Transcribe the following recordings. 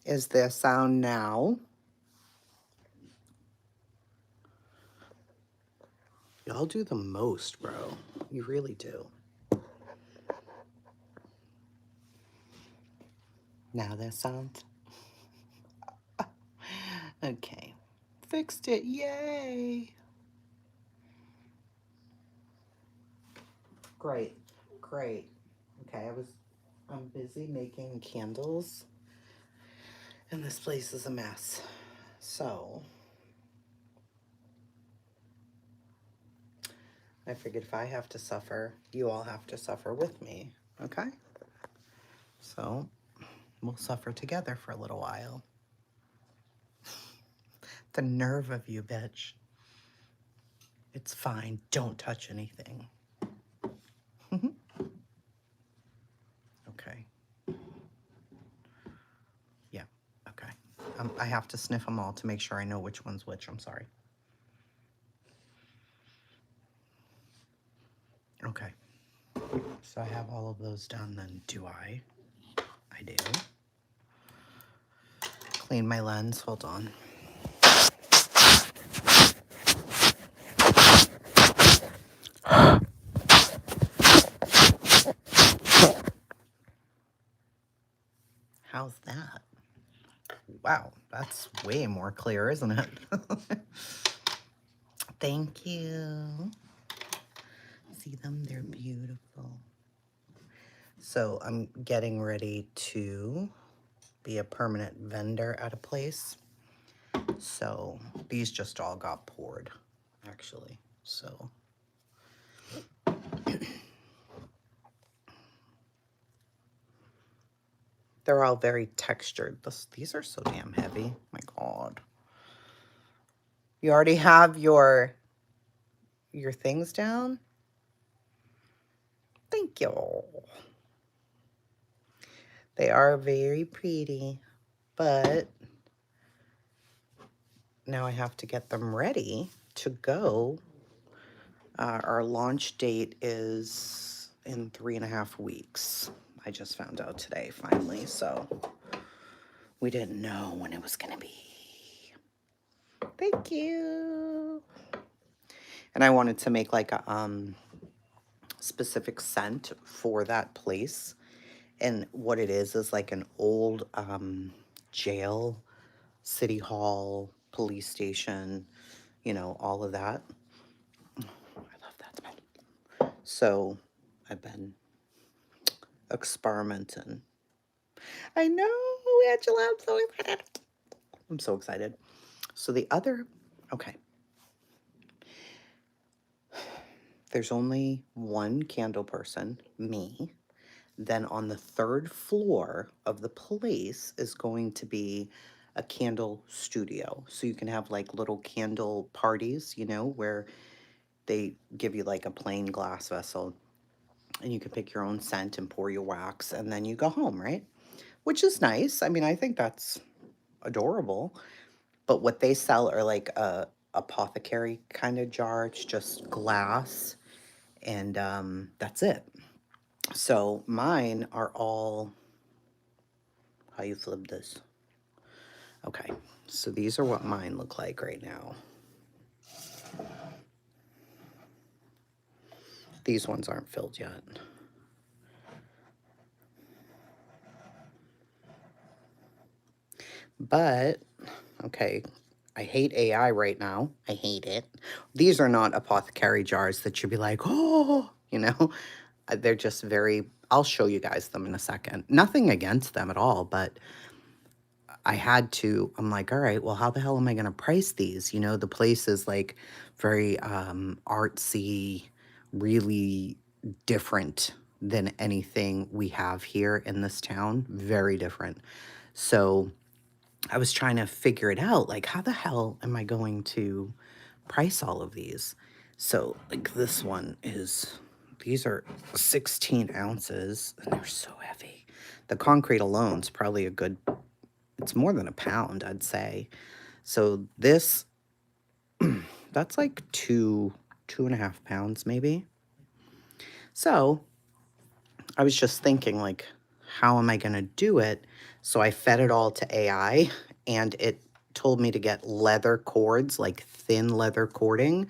Is there sound now? Y'all do the most, bro. You really do. Now there's sound. Okay. Fixed it. Yay. Great. Great. Okay, I'm busy making candles and this place is a mess. So I figured if I have to suffer, you all have to suffer with me. Okay? So we'll suffer together for a little while. The nerve of you, bitch. It's fine. Don't touch anything. Okay. Yeah. Okay. I have to sniff them all to make sure I know which one's which. I'm sorry. Okay. So I have all of those done then. Do I? I do. Clean my lens. Hold on. How's that? Wow, that's way more clear, isn't it? Thank you. See them? They're beautiful. So I'm getting ready to be a permanent vendor at a place. So these just all got poured, actually. So they're all very textured. These are so damn heavy. My God. You already have your things down? Thank you. They are very pretty, but now I have to get them ready to go. Our launch date is in 3.5 weeks. I just found out today, finally, so we didn't know when it was gonna be. Thank you. And I wanted to make like a specific scent for that place. And what it is like an old jail, city hall, police station, you know, all of that. I love that smell. So I've been experimenting. I know, Angela, I'm so excited. I'm so excited. So the other, okay. There's only one candle person, me. Then on the 3rd floor of the place is going to be a candle studio. So you can have like little candle parties, you know, where they give you like a plain glass vessel and you can pick your own scent and pour your wax and then you go home, right? Which is nice. I mean, I think that's adorable. But what they sell are like a apothecary kind of jar. It's just glass and that's it. So mine are all, how you flip this? Okay, so these are what mine look like right now. These ones aren't filled yet. But, okay, I hate AI right now. I hate it. These are not apothecary jars that you'd be like, oh, you know? They're just very, I'll show you guys them in a second. Nothing against them at all, but I had to, I'm like, all right, well, how the hell am I going to price these? You know, the place is like very artsy, really different than anything we have here in this town. Very different. So I was trying to figure it out. Like, how the hell am I going to price all of these? So, like, this one is, these are 16 ounces and they're so heavy. The concrete alone is probably a good, it's more than a pound, I'd say. So this, that's like 2.5 pounds maybe. So I was just thinking, like, how am I going to do it? So I fed it all to AI, and it told me to get leather cords, like thin leather cording,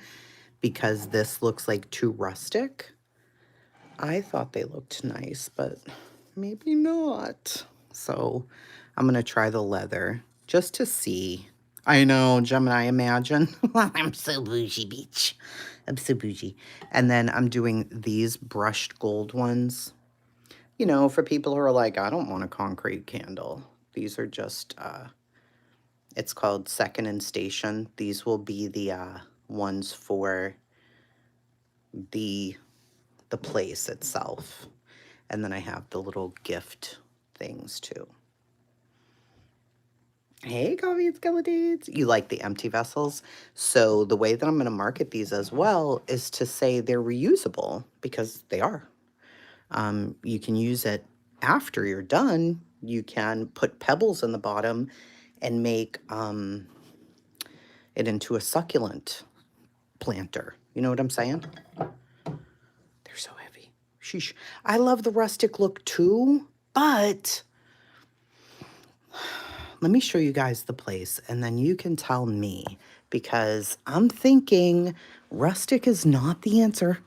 because this looks like too rustic. I thought they looked nice, but maybe not. So I'm going to try the leather just to see. I know, Gemini, imagine. I'm so bougie, bitch. I'm so bougie. And then I'm doing these brushed gold ones. You know, for people who are like, I don't want a concrete candle. These are just, it's called Second and Station. These will be the ones for the the place itself. And then I have the little gift things too. Hey, Coffee and Skeletons. You like the empty vessels? So the way that I'm going to market these as well is to say they're reusable, because they are. You can use it after you're done. You can put pebbles in the bottom and make it into a succulent planter. You know what I'm saying? They're so heavy. Sheesh. I love the rustic look too, but let me show you guys the place and then you can tell me, because I'm thinking rustic is not the answer.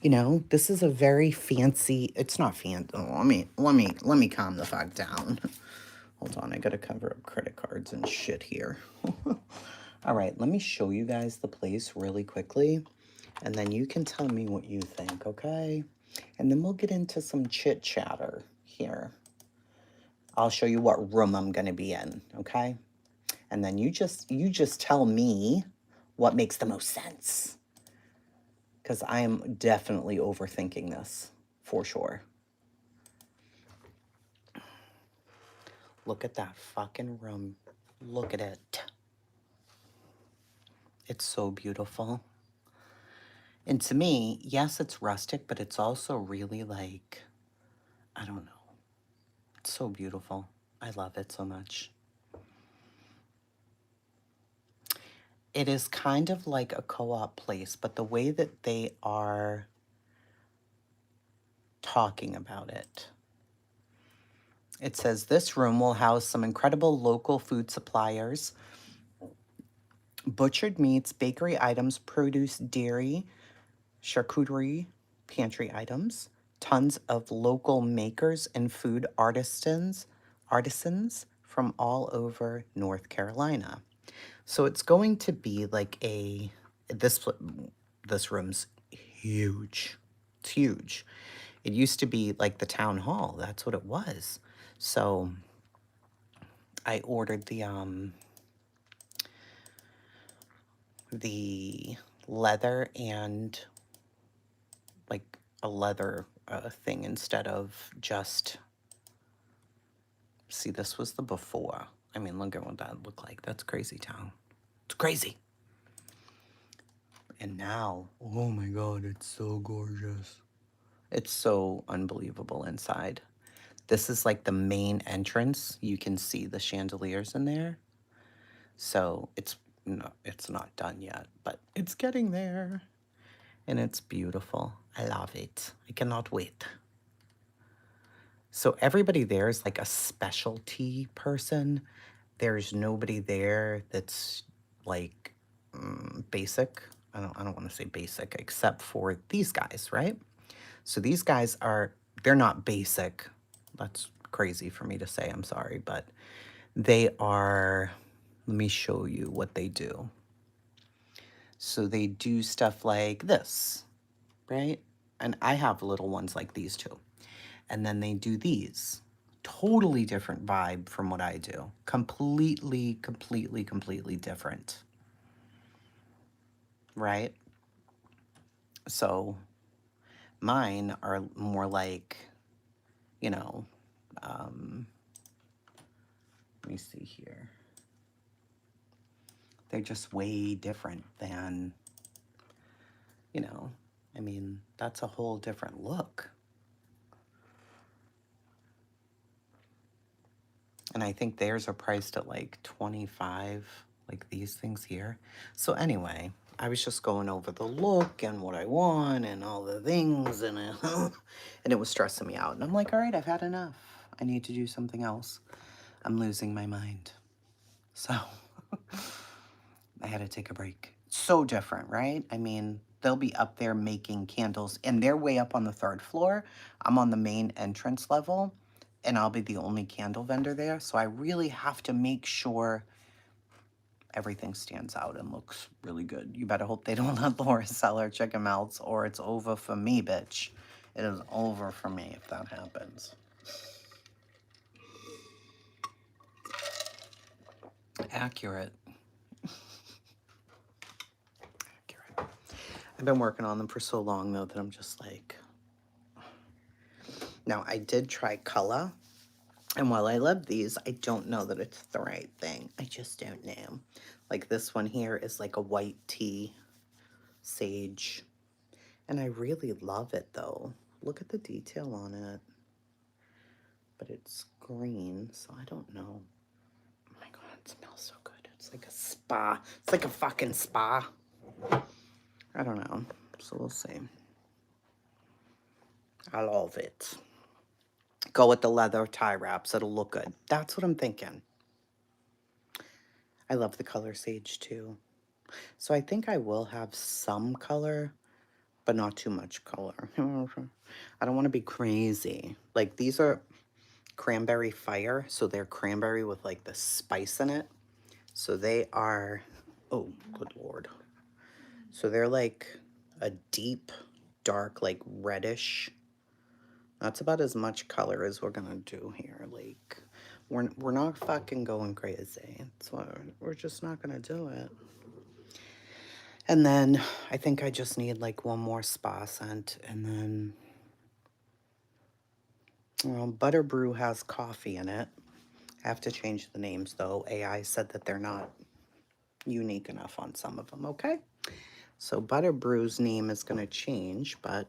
You know, this is a very fancy, it's not fancy. Oh, let me calm the fuck down. Hold on, I gotta cover up credit cards and shit here. All right, let me show you guys the place really quickly, and then you can tell me what you think, okay? And then we'll get into some chit chatter here. I'll show you what room I'm gonna be in, okay? And then you just tell me what makes the most sense, because I am definitely overthinking this for sure. Look at that fucking room. Look at it. It's so beautiful. And to me, yes, it's rustic, but it's also really like, I don't know. It's so beautiful. I love it so much. It is kind of like a co-op place, but the way that they are talking about it, it says this room will house some incredible local food suppliers, butchered meats, bakery items, produce, dairy, charcuterie, pantry items, tons of local makers and food artisans from all over North Carolina. So it's going to be like this room's huge. It's huge. It used to be like the town hall. That's what it was. So I ordered the leather and like a leather thing instead of just, see, this was the before. I mean, look at what that looked like. That's crazy town. It's crazy. And now, oh my God, it's so gorgeous. It's so unbelievable inside. This is like the main entrance. You can see the chandeliers in there. So it's not done yet, but it's getting there. And it's beautiful. I love it. I cannot wait. So everybody there is like a specialty person. There's nobody there that's like basic. I don't want to say basic, except for these guys, right? So these guys they're not basic. That's crazy for me to say, I'm sorry, but they are, let me show you what they do. So they do stuff like this, right? And I have little ones like these too. And then they do these. Totally different vibe from what I do. Completely different. Right? So mine are more like, you know, let me see here. They're just way different than, you know, I mean, that's a whole different look. And I think theirs are priced at like 25, like these things here. So anyway, I was just going over the look and what I want and all the things, and and it was stressing me out. And I'm like, all right, I've had enough. I need to do something else. I'm losing my mind. So I had to take a break. So different, right? I mean, they'll be up there making candles, and they're way up on the 3rd floor. I'm on the main entrance level, and I'll be the only candle vendor there. So I really have to make sure everything stands out and looks really good. You better hope they don't let Laura sell her chicken melts, or it's over for me, bitch. It is over for me if that happens. Accurate. Accurate. I've been working on them for so long, though, that I'm just like... Now, I did try color, and while I love these, I don't know that it's the right thing. I just don't know. Like this one here is like a white tea, sage. And I really love it, though. Look at the detail on it. But it's green, so I don't know. Oh my god, it smells so good. It's like a spa. It's like a fucking spa. I don't know. So we'll see. I love it. Go with the leather tie wraps. It'll look good. That's what I'm thinking. I love the color sage, too. So I think I will have some color, but not too much color. I don't want to be crazy. Like, these are cranberry fire, so they're cranberry with, like, the spice in it. So they are... Oh, good lord. So they're, like, a deep, dark, like, reddish. That's about as much color as we're gonna do here. Like, we're not fucking going crazy. That's why we're just not gonna do it. And then I think I just need like one more spa scent, and then, well, Butter Brew has coffee in it. I have to change the names though. AI said that they're not unique enough on some of them, okay? So Butter Brew's name is gonna change, but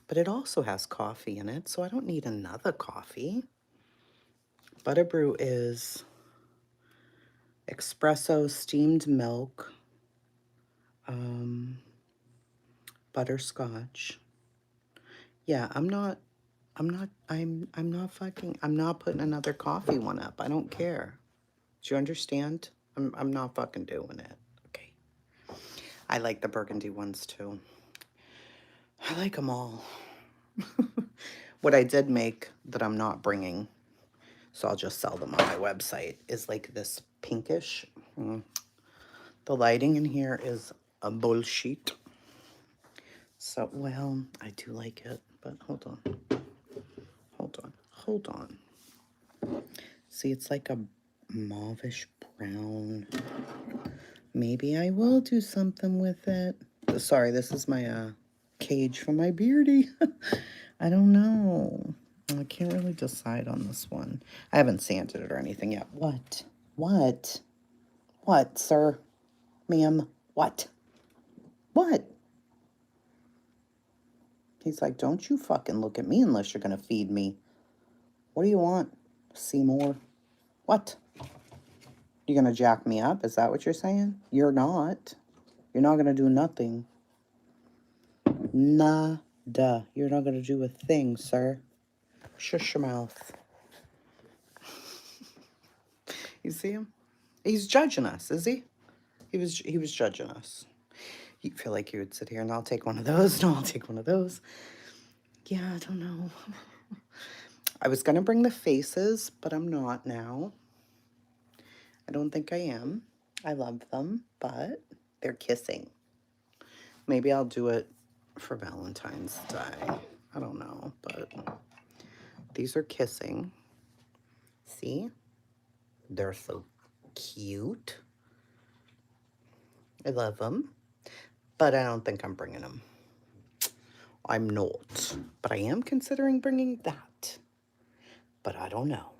it also has coffee in it, so I don't need another coffee. Butter Brew is espresso, steamed milk, butterscotch. Yeah, I'm not putting another coffee one up. I don't care. Do you understand? I'm not fucking doing it. Okay. I like the burgundy ones too. I like them all. What I did make that I'm not bringing, so I'll just sell them on my website, is like this pinkish. The lighting in here is a bullshit. So, well, I do like it, but hold on. Hold on. See, it's like a mauvish brown. Maybe I will do something with it. Sorry, this is my cage for my beardy. I don't know. I can't really decide on this one. I haven't sanded it or anything yet. What? What? What, sir? Ma'am? What? What? He's like, don't you fucking look at me unless you're going to feed me. What do you want, Seymour? What? You're going to jack me up? Is that what you're saying? You're not. You're not going to do nothing. Nada. You're not going to do a thing, sir. Shush your mouth. You see him? He's judging us, is he? He was judging us. You feel like you would sit here and I'll take one of those. No, I'll take one of those. Yeah, I don't know. I was going to bring the faces, but I'm not now. I don't think I am. I love them, but they're kissing. Maybe I'll do it for Valentine's Day. I don't know, but these are kissing. See? They're so cute. I love them, but I don't think I'm bringing them. I'm not, but I am considering bringing that. But I don't know.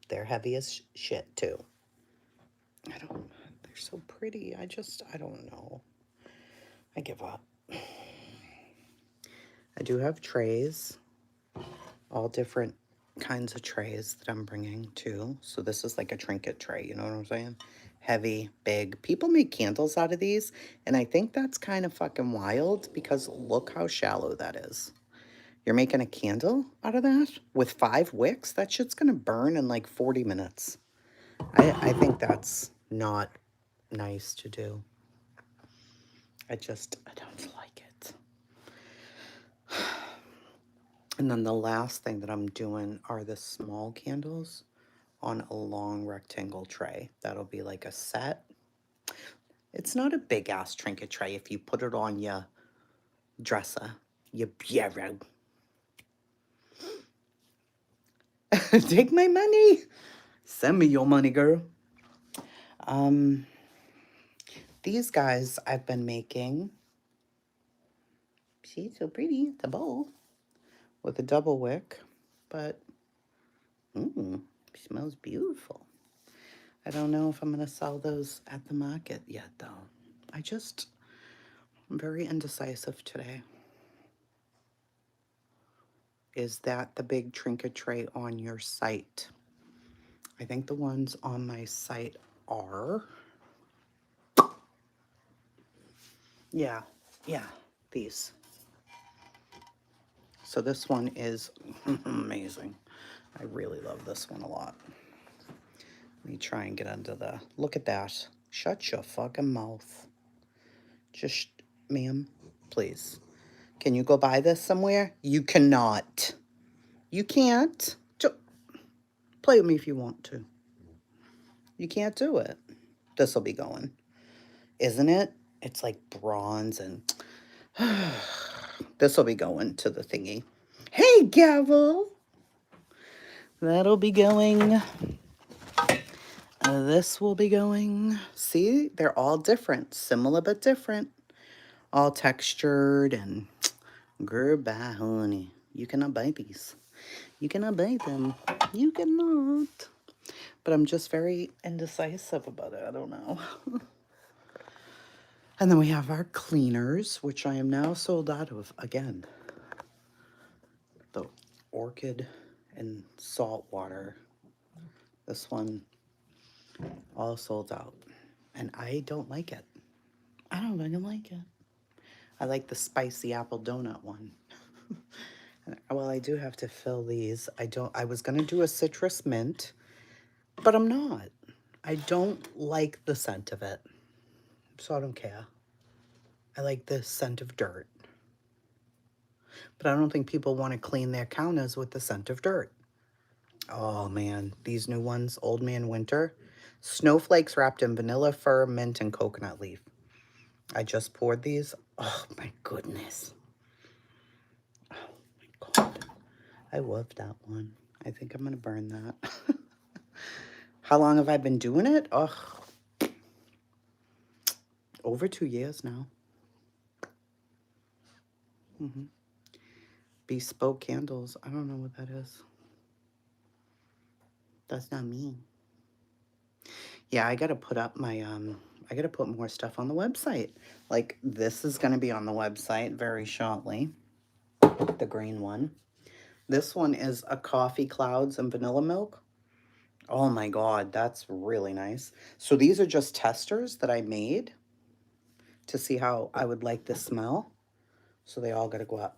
They're heavy as shit, too. They're so pretty. I don't know. I give up. I do have trays, all different kinds of trays that I'm bringing too. So this is like a trinket tray, you know what I'm saying? heavy, big. People make candles out of these, and I think that's kind of fucking wild because look how shallow that is. You're making a candle out of that with 5 wicks? That shit's gonna burn in like 40 minutes. I think that's not nice to do. I don't like it. And then the last thing that I'm doing are the small candles on a long rectangle tray. That'll be like a set. It's not a big ass trinket tray if you put it on your dresser, your bureau. Take my money. Send me your money, girl. These guys I've been making. See, so pretty. The bowl with a double wick, but smells beautiful. I don't know if I'm going to sell those at the market yet, though. I'm very indecisive today. Is that the big trinket tray on your site? I think the ones on my site are... Yeah, these. So this one is amazing. I really love this one a lot. Let me try and get under the... Look at that. Shut your fucking mouth. Just, ma'am, please. Can you go buy this somewhere? You cannot. You can't. Play with me if you want to. You can't do it. This will be going. Isn't it? It's like bronze and... This will be going to the thingy. Hey, gavel! That'll be going. This will be going. See? They're all different. Similar but different. All textured and... Goodbye, honey. You cannot buy these. You cannot buy them. You cannot. But I'm just very indecisive about it. I don't know. And then we have our cleaners, which I am now sold out of again. The orchid and salt water. This one, all sold out. And I don't like it. I don't fucking like it. I like the spicy apple donut one. Well, I do have to fill these. I was going to do a citrus mint, but I'm not. I don't like the scent of it. So I don't care. I like the scent of dirt. But I don't think people want to clean their counters with the scent of dirt. Oh man, these new ones, Old Man Winter. Snowflakes wrapped in vanilla, fir, mint, and coconut leaf. I just poured these. Oh my goodness. Oh my God. I love that one. I think I'm going to burn that. How long have I been doing it? Oh, over 2 years now. Bespoke candles. I don't know what that is. That's not me. Yeah, I got to put up my, I got to put more stuff on the website. Like, this is going to be on the website very shortly. The green one. This one is a coffee clouds and vanilla milk. Oh my God, that's really nice. So these are just testers that I made to see how I would like the smell. So they all got to go up.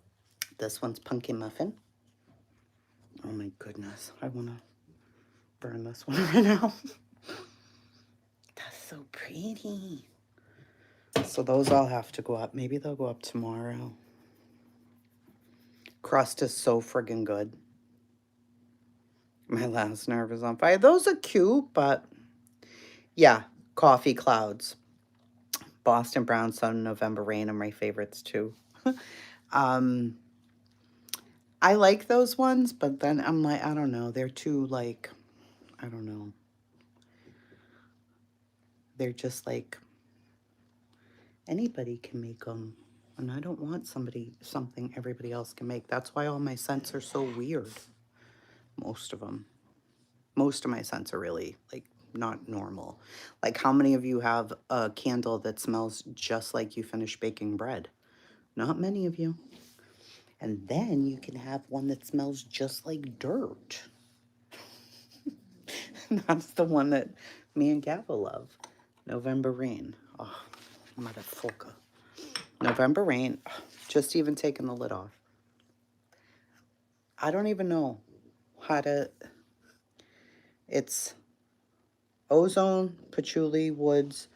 This one's pumpkin muffin. Oh my goodness, I want to burn this one right now. That's so pretty. So those all have to go up. Maybe they'll go up tomorrow. Crust is so friggin' good. My last nerve is on fire. Those are cute, but yeah, coffee clouds. Boston Brown Sun, November Rain are my favorites too. I like those ones, but then I'm like, I don't know. They're too like, I don't know. They're just like, anybody can make them. And I don't want something everybody else can make. That's why all my scents are so weird. Most of them. Most of my scents are really, like, not normal. Like, how many of you have a candle that smells just like you finished baking bread? Not many of you. And then you can have one that smells just like dirt. That's the one that me and Gavel love. November rain. Oh, motherfucker. November rain. Just even taking the lid off. I don't even know how to. It's ozone, patchouli, woods,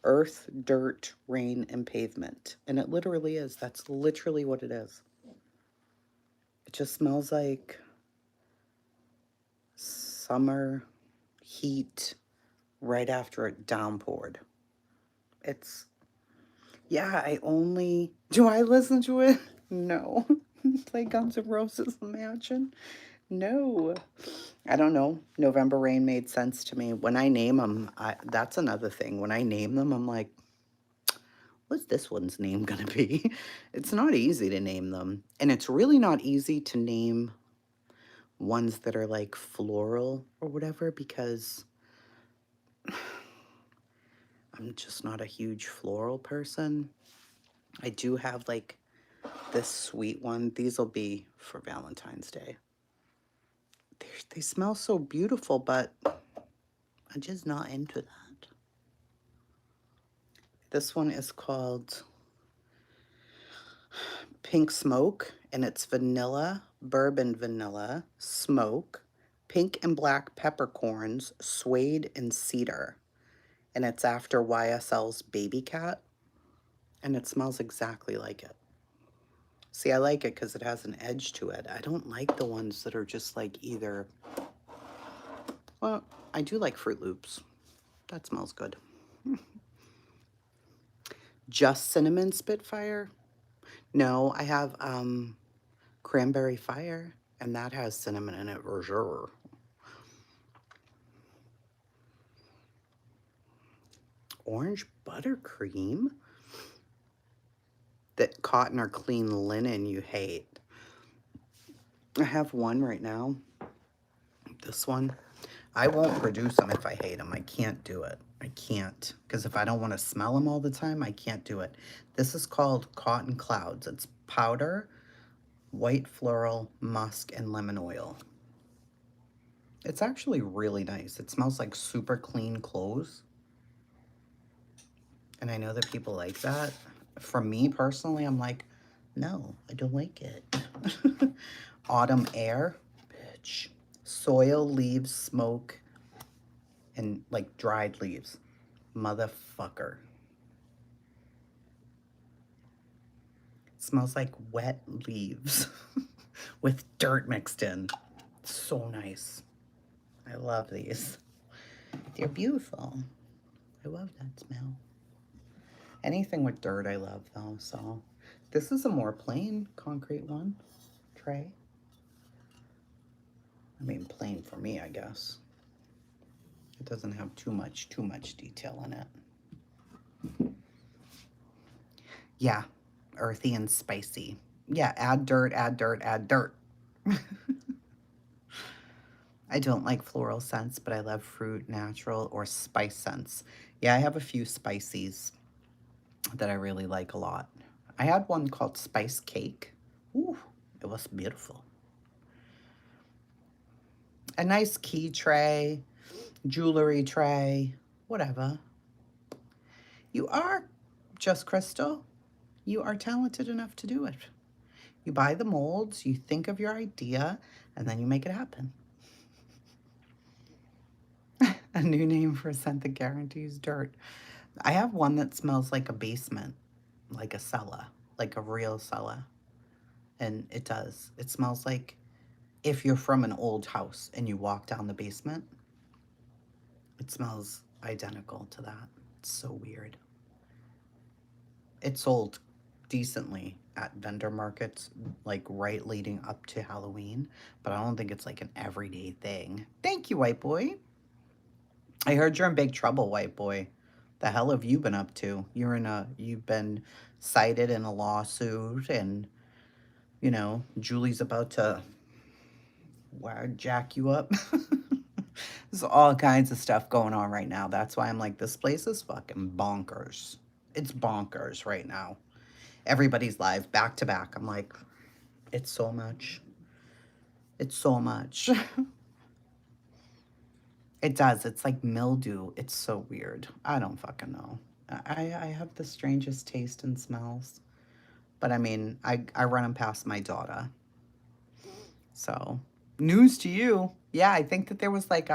earth, dirt, rain, and pavement. And it literally is. That's literally what it is. It just smells like summer heat right after it downpoured. It's, yeah, do I listen to it? No. Play Guns N' Roses Imagine? No. I don't know. November Rain made sense to me. When I name them, that's another thing. When I name them, I'm like, what's this one's name going to be? It's not easy to name them. And it's really not easy to name ones that are like floral or whatever because I'm just not a huge floral person. I do have like this sweet one. These will be for Valentine's Day. They smell so beautiful, but I'm just not into that. This one is called Pink Smoke, and it's vanilla, bourbon vanilla, smoke, pink and black peppercorns, suede, and cedar. And it's after YSL's Baby Cat, and it smells exactly like it. See, I like it because it has an edge to it. I don't like the ones that are just like either... Well, I do like Fruit Loops. That smells good. Just Cinnamon Spitfire? No, I have Cranberry Fire, and that has cinnamon in it for sure. Orange Buttercream? That cotton or clean linen you hate. I have one right now. This one. I won't produce them if I hate them. I can't do it. I can't. Because if I don't want to smell them all the time, I can't do it. This is called Cotton Clouds. It's powder, white floral, musk, and lemon oil. It's actually really nice. It smells like super clean clothes. And I know that people like that. For me personally, I'm like, no, I don't like it. Autumn Air, bitch. Soil, leaves, smoke, and like dried leaves. Motherfucker. It smells like wet leaves with dirt mixed in. So nice. I love these. They're beautiful. I love that smell. Anything with dirt I love though, so. This is a more plain concrete one. Tray. I mean, plain for me, I guess. It doesn't have too much detail in it. Yeah, earthy and spicy. Yeah, add dirt, add dirt, add dirt. I don't like floral scents, but I love fruit, natural, or spice scents. Yeah, I have a few spices that I really like a lot. I had one called Spice Cake. Ooh, it was beautiful. A nice key tray, jewelry tray, whatever. You are Just Crystal. You are talented enough to do it. You buy the molds, you think of your idea, and then you make it happen. A new name for a scent that guarantees dirt. I have one that smells like a basement, like a cellar, like a real cellar. And it does. It smells like if you're from an old house and you walk down the basement, it smells identical to that. It's so weird. It's sold decently at vendor markets, like right leading up to Halloween, but I don't think it's like an everyday thing. Thank you, white boy. I heard you're in big trouble, white boy. The hell have you been up to? You've been cited in a lawsuit, and you know, Julie's about to jack you up. There's all kinds of stuff going on right now. That's why I'm like, this place is fucking bonkers. It's bonkers right now. Everybody's live back to back. I'm like, it's so much. It's so much. It does. It's like mildew. It's so weird. I don't fucking know. I have the strangest taste in smells. But I mean, I run them past my daughter. So, news to you. Yeah, I think that there was like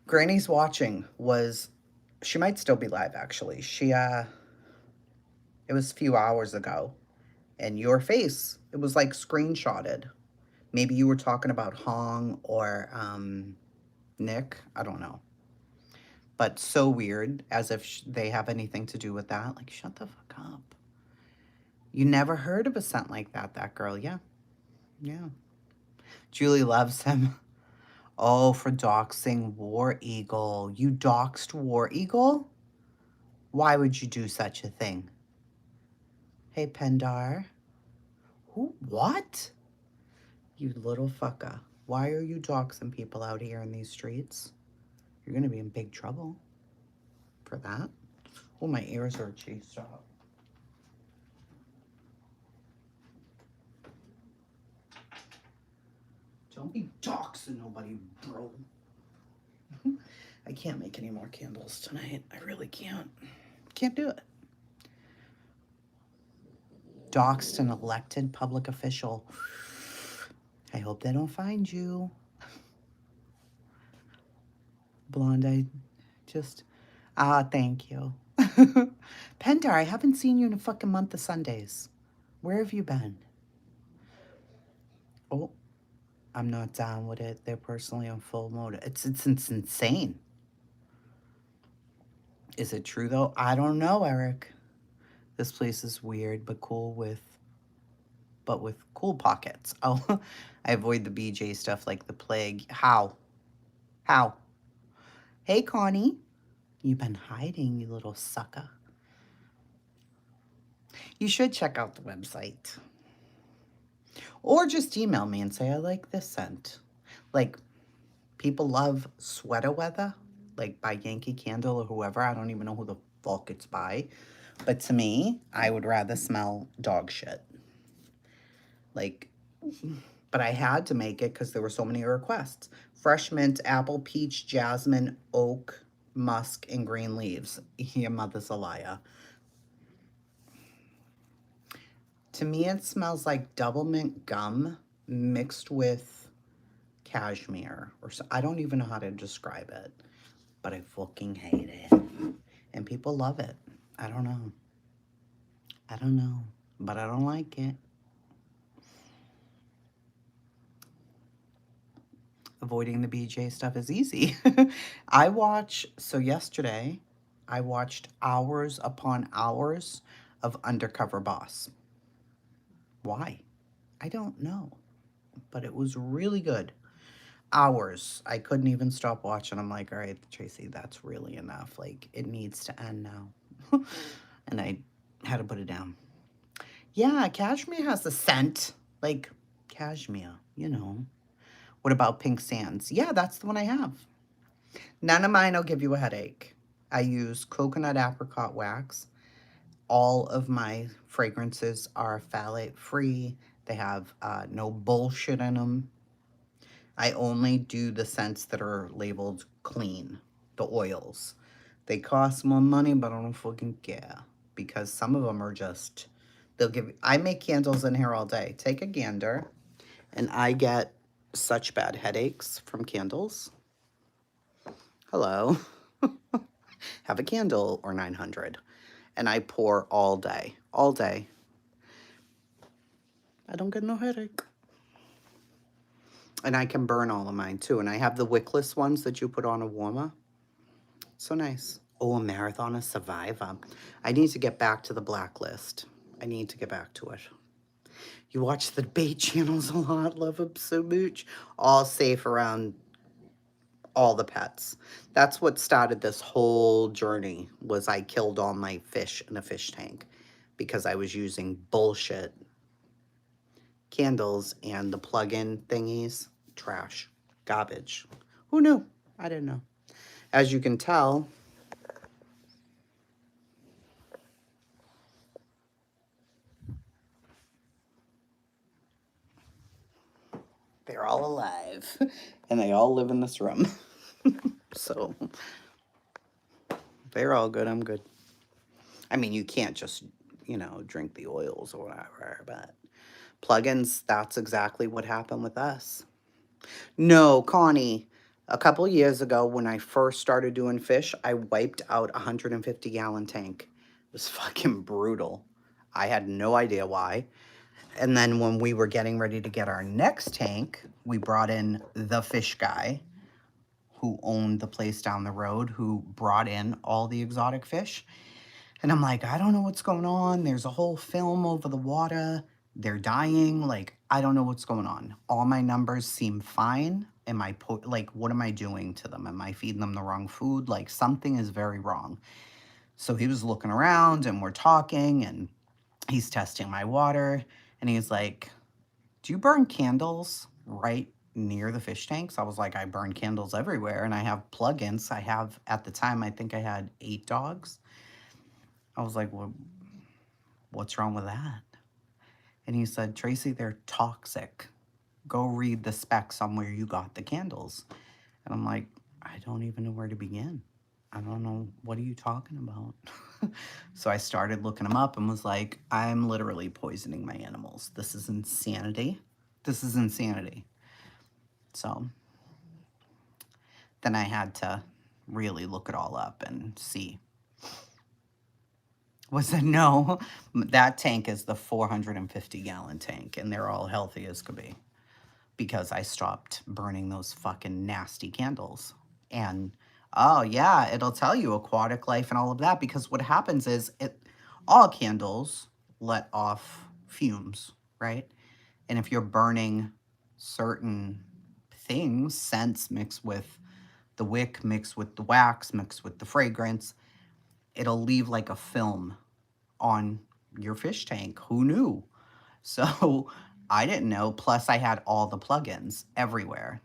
Granny's watching was she might still be live actually. It was a few hours ago and your face, it was like screenshotted. Maybe you were talking about Hong or Nick, I don't know. But so weird as if they have anything to do with that. Like shut the fuck up. You never heard of a scent like that girl. Yeah. Yeah. Julie loves him. Oh, for doxing War Eagle. You doxed War Eagle? Why would you do such a thing? Hey, Pendar. Who? What? You little fucker. Why are you doxing people out here in these streets? You're going to be in big trouble for that. Oh, my ears are itchy. Stop. Don't be doxing nobody, bro. I can't make any more candles tonight. I really can't. Can't do it. Doxed an elected public official. I hope they don't find you. Blonde, I just... thank you. Pendar, I haven't seen you in a fucking month of Sundays. Where have you been? Oh, I'm not down with it. They're personally on full mode. It's insane. Is it true, though? I don't know, Eric. This place is weird, but with cool pockets. Oh, I avoid the BJ stuff like the plague. How? How? Hey, Connie. You've been hiding, you little sucker. You should check out the website. Or just email me and say, I like this scent. Like, people love Sweater Weather, like by Yankee Candle or whoever. I don't even know who the fuck it's by. But to me, I would rather smell dog shit. Like, but I had to make it because there were so many requests. Fresh mint, apple, peach, jasmine, oak, musk, and green leaves. Your mother's a liar. To me, it smells like double mint gum mixed with cashmere. Or so, I don't even know how to describe it. But I fucking hate it. And people love it. I don't know. I don't know. But I don't like it. Avoiding the BJ stuff is easy. So yesterday, I watched hours upon hours of Undercover Boss. Why? I don't know. But it was really good. Hours. I couldn't even stop watching. I'm like, all right, Tracy, that's really enough. Like, it needs to end now. And I had to put it down. Yeah, cashmere has a scent. Like, cashmere, you know. What about Pink Sands? Yeah, that's the one I have. None of mine will give you a headache. I use coconut apricot wax. All of my fragrances are phthalate free. They have no bullshit in them. I only do the scents that are labeled clean, the oils. They cost more money, but I don't fucking care. Because some of them are just, I make candles in here all day. Take a gander. And I get such bad headaches from candles. Hello. Have a candle or 900. And I pour all day. All day. I don't get no headache. And I can burn all of mine too. And I have the wickless ones that you put on a warmer. So nice. Oh, a Marathon of Survivor. I need to get back to the blacklist. I need to get back to it. You watch the debate channels a lot. Love them so much. All safe around all the pets. That's what started this whole journey, was I killed all my fish in a fish tank because I was using bullshit candles and the plug-in thingies. Trash. Garbage. Who knew? I didn't know. As you can tell, they're all alive and they all live in this room. So they're all good. I'm good. I mean, you can't just, drink the oils or whatever, but plugins, that's exactly what happened with us. No, Connie, a couple years ago when I first started doing fish, I wiped out a 150-gallon tank. It was fucking brutal. I had no idea why. And then when we were getting ready to get our next tank, we brought in the fish guy who owned the place down the road who brought in all the exotic fish. And I'm like, I don't know what's going on. There's a whole film over the water. They're dying. Like, I don't know what's going on. All my numbers seem fine. Like, what am I doing to them? Am I feeding them the wrong food? Like, something is very wrong. So he was looking around and we're talking and he's testing my water. And he's like, do you burn candles right near the fish tanks? I was like, I burn candles everywhere and I have plugins. I have, at the time, I think I had 8 dogs. I was like, well, what's wrong with that? And he said, Tracy, they're toxic. Go read the specs on where you got the candles. And I'm like, I don't even know where to begin. I don't know. What are you talking about? So I started looking them up and was like, I'm literally poisoning my animals. This is insanity. This is insanity. So then I had to really look it all up and see. Was it no? That tank is the 450-gallon tank, and they're all healthy as could be because I stopped burning those fucking nasty candles. And oh yeah, it'll tell you aquatic life and all of that because what happens is all candles let off fumes, right? And if you're burning certain things, scents mixed with the wick, mixed with the wax, mixed with the fragrance, it'll leave like a film on your fish tank. Who knew? So I didn't know. Plus, I had all the plugins everywhere,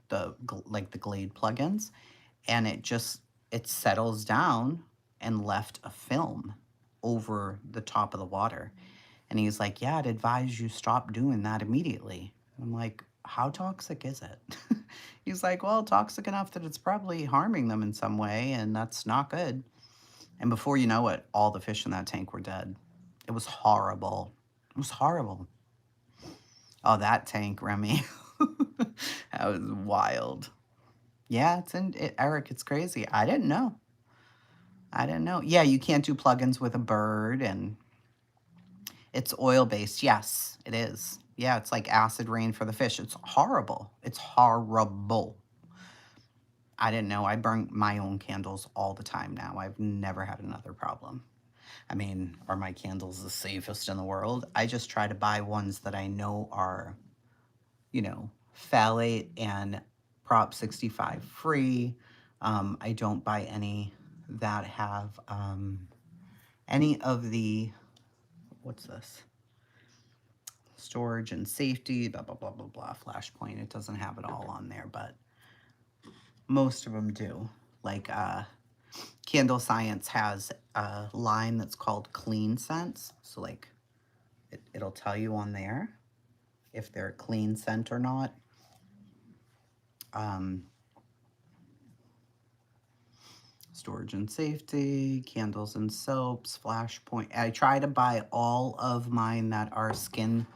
like the Glade plugins, and it settles down and left a film over the top of the water. And he's like, yeah, I'd advise you stop doing that immediately. And I'm like, how toxic is it? He's like, well, toxic enough that it's probably harming them in some way, and that's not good. And before you know it, all the fish in that tank were dead. It was horrible. It was horrible. Oh, that tank, Remy. That was wild. Yeah, Eric, it's crazy. I didn't know. I didn't know. Yeah, you can't do plugins with a bird, and it's oil-based. Yes, it is. Yeah, it's like acid rain for the fish. It's horrible. It's horrible. I didn't know. I burn my own candles all the time now. I've never had another problem. I mean, are my candles the safest in the world? I just try to buy ones that I know are, phthalate and Prop 65 free. I don't buy any that have any of the, what's this? Storage and safety, blah, blah, blah, blah, blah, Flashpoint. It doesn't have it all on there, but most of them do. Like, Candle Science has a line that's called Clean Scents. So, like, it'll tell you on there if they're a clean scent or not. Storage and safety, candles and soaps, Flashpoint. I try to buy all of mine that are skin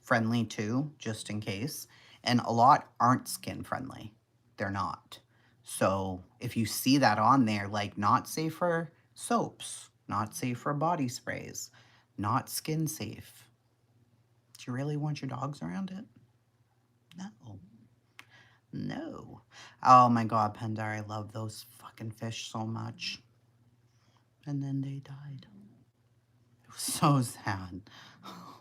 friendly too, just in case. And a lot aren't skin friendly. They're not. So if you see that on there, like not safe for soaps, not safe for body sprays, not skin safe, do you really want your dogs around it? No. No. Oh my God, Pendar, I love those fucking fish so much. And then they died. It was so sad.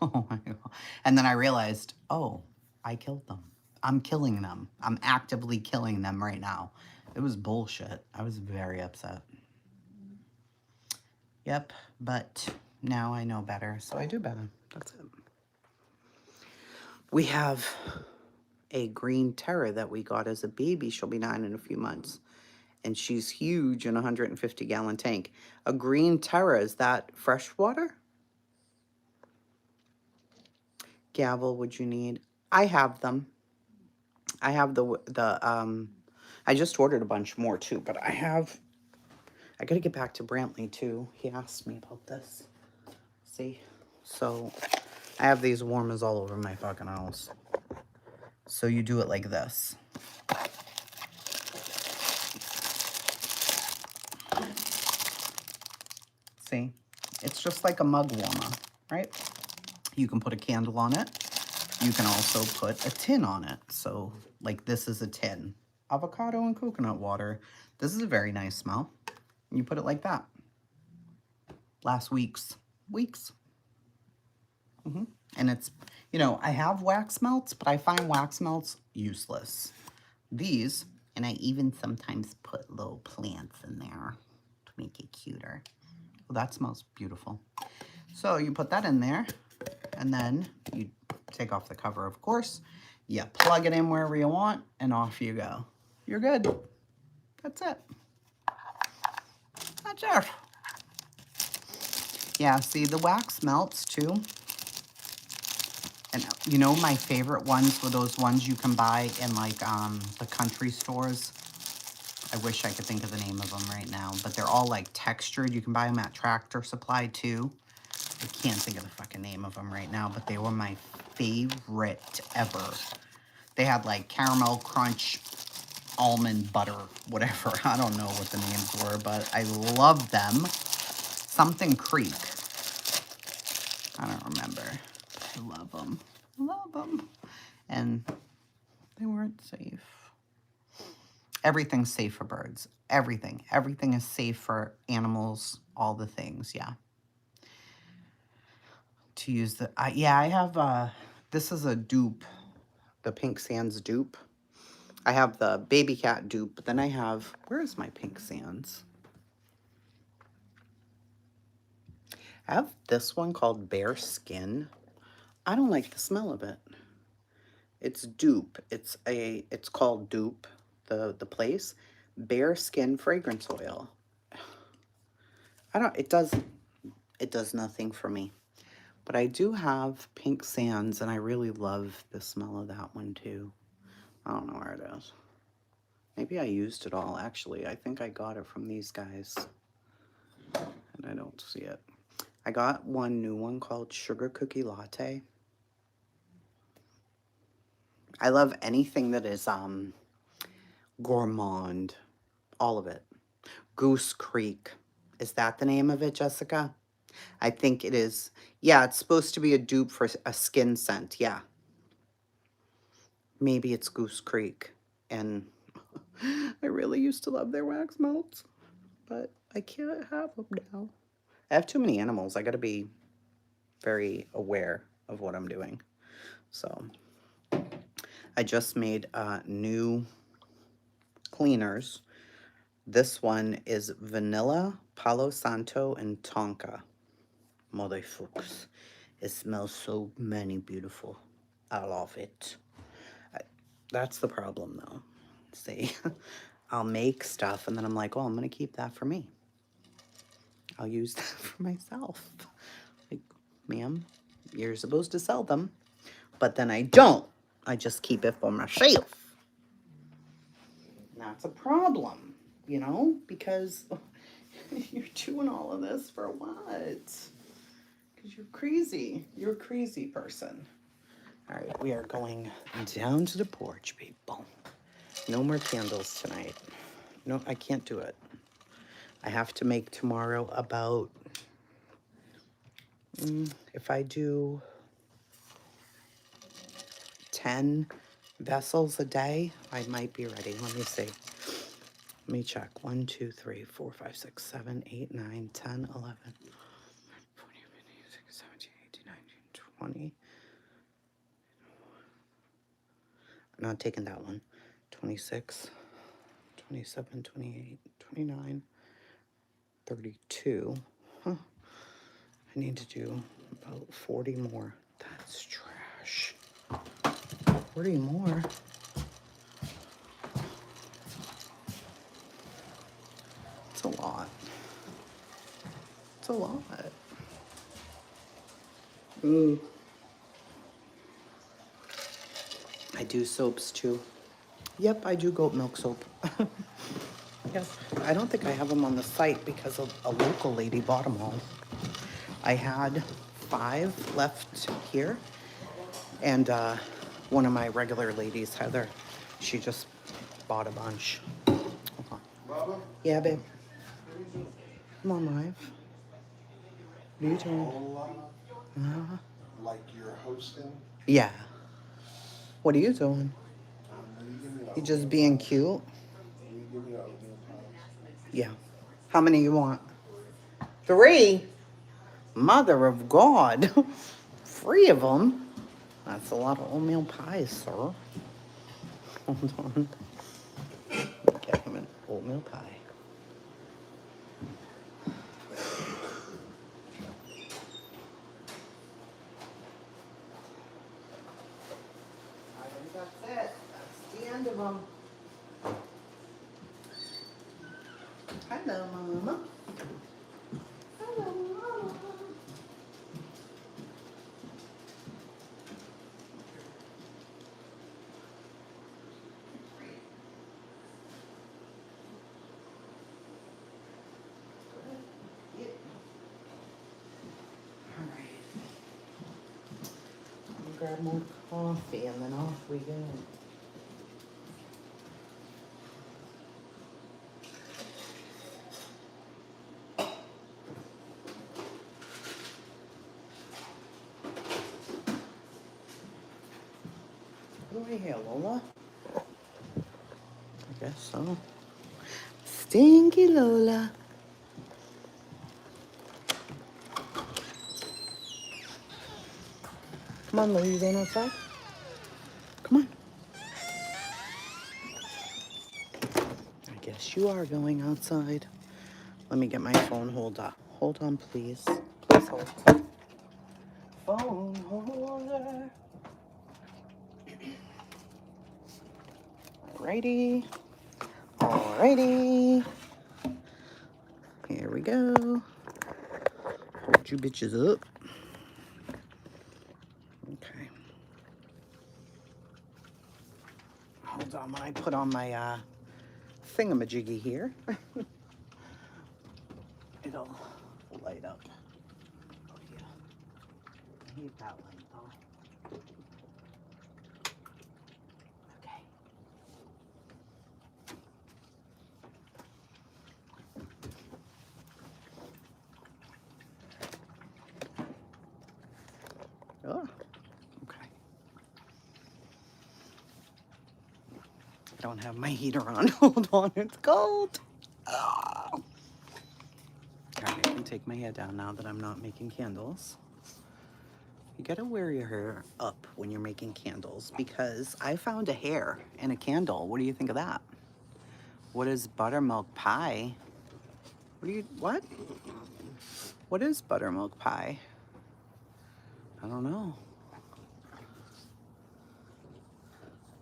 Oh my God. And then I realized, oh, I killed them. I'm killing them. I'm actively killing them right now. It was bullshit. I was very upset. Yep, but now I know better, so I do better. That's it. We have a green terror that we got as a baby. She'll be 9 in a few months. And she's huge in a 150-gallon tank. A green terror, is that freshwater? Gavel, would you need? I have them. I have I just ordered a bunch more too, but I gotta get back to Brantley too. He asked me about this. See? So I have these warmers all over my fucking house. So you do it like this. See? It's just like a mug warmer, right? You can put a candle on it. You can also put a tin on it. So like this is a tin. Avocado and coconut water. This is a very nice smell. You put it like that. Last week's. And it's, you know, I have wax melts, but I find wax melts useless. These, and I even sometimes put little plants in there to make it cuter. Well, that smells beautiful. So you put that in there, and then you take off the cover, of course. You plug it in wherever you want, and off you go. You're good. That's it. That's it. Yeah, see, the wax melts too. And you know, my favorite ones were those ones you can buy in like the country stores. I wish I could think of the name of them right now, but they're all like textured. You can buy them at Tractor Supply too. I can't think of the fucking name of them right now, but they were my favorite ever. They had like caramel crunch, almond butter, whatever. I don't know what the names were, but I love them. Something Creek. I don't remember. I love them. Love them. And they weren't safe. Everything's safe for birds. Everything. Everything is safe for animals. All the things, yeah. To use the... yeah, I have... this is a dupe. The Pink Sands dupe. I have the baby cat dupe, but then I have... Where is my Pink Sands? I have this one called Bare Skin. I don't like the smell of it. It's dupe. It's called dupe, the place. Bare Skin fragrance oil. It does nothing for me. But I do have Pink Sands, and I really love the smell of that one too. I don't know where it is. Maybe I used it all, actually. I think I got it from these guys. And I don't see it. I got one new one called Sugar Cookie Latte. I love anything that is gourmand. All of it. Goose Creek. Is that the name of it, Jessica? I think it is. Yeah, it's supposed to be a dupe for a skin scent. Yeah. Maybe it's Goose Creek. And I really used to love their wax melts. But I can't have them now. I have too many animals. I got to be very aware of what I'm doing. So I just made new cleaners. This one is vanilla, Palo Santo, and Tonka. Motherfuckers. It smells so many beautiful. I love it. That's the problem though. See, I'll make stuff and then I'm like, oh, I'm going to keep that for me. I'll use that for myself. Like, ma'am, you're supposed to sell them. But then I don't. I just keep it for myself. That's a problem, you know, because you're doing all of this for what? Because you're crazy. You're a crazy person. All right, we are going down to the porch, people. No more candles tonight. No, I can't do it. I have to make tomorrow about, if I do 10 vessels a day, I might be ready. Let me see. Let me check. 1, 2, 3, 4, 5, 6, 7, 8, 9, 10, 11, 14, 15, 16, 17, 18, 19, 20. I'm not taking that one. 26, 27, 28, 29, 32. Huh. I need to do about 40 more. That's trash. 40 more? It's a lot. It's a lot. I do soaps too. Yep, I do goat milk soap. Yes, I don't think I have them on the site because a local lady bought them all. I had 5 left here, and one of my regular ladies, Heather, she just bought a bunch. Hold on. Baba, Yeah, babe. what are you doing? Come on, live. What are you doing? Hola, Uh, like you're hosting. yeah. What are you doing? Will you give me You oatmeal just being pies? cute? Will you give me oatmeal pies? Yeah. How many you want? 3? Mother of God. 3 of them? That's a lot of oatmeal pies, sir. Hold on. Get him an oatmeal pie. I think that's it. That's the end of them. Hello, Mama. Hello, Mama. Yeah. All right. I'll grab more coffee and then off we go. What do I hear, Lola? I guess so. Stinky Lola. Come on, Lola, you going outside? Come on. I guess you are going outside. Let me get my phone holder. Hold on, please. Please hold. Phone holder. Alrighty. Alrighty. Here we go. Hold you bitches up. Okay. Hold on when I put on my thingamajiggy here. It'll light up. Oh yeah. I hate that light though. Okay. Oh, okay. I don't have my heater on. Hold on, it's cold. Ah. All right, I can take my hair down now that I'm not making candles. You gotta wear your hair up when you're making candles because I found a hair in a candle. What do you think of that? What is buttermilk pie? What? What is buttermilk pie? I don't know.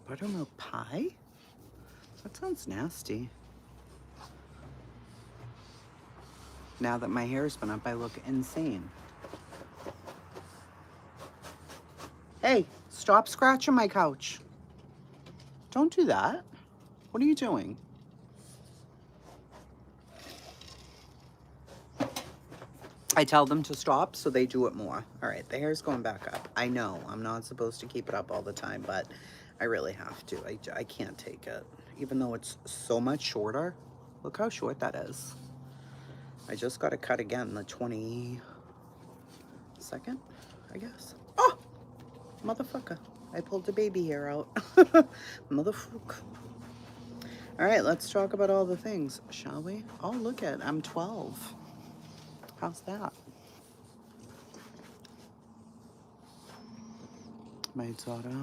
Buttermilk pie? That sounds nasty. Now that my hair's been up, I look insane. Hey, stop scratching my couch. Don't do that. What are you doing? I tell them to stop, so they do it more. All right, the hair's going back up. I know I'm not supposed to keep it up all the time, but I really have to. I can't take it. Even though it's so much shorter. Look how short that is. I just got to cut again the 22nd, I guess. Oh, motherfucker. I pulled the baby hair out. Motherfucker. All right, let's talk about all the things, shall we? Oh, look at, I'm 12. How's that? My daughter.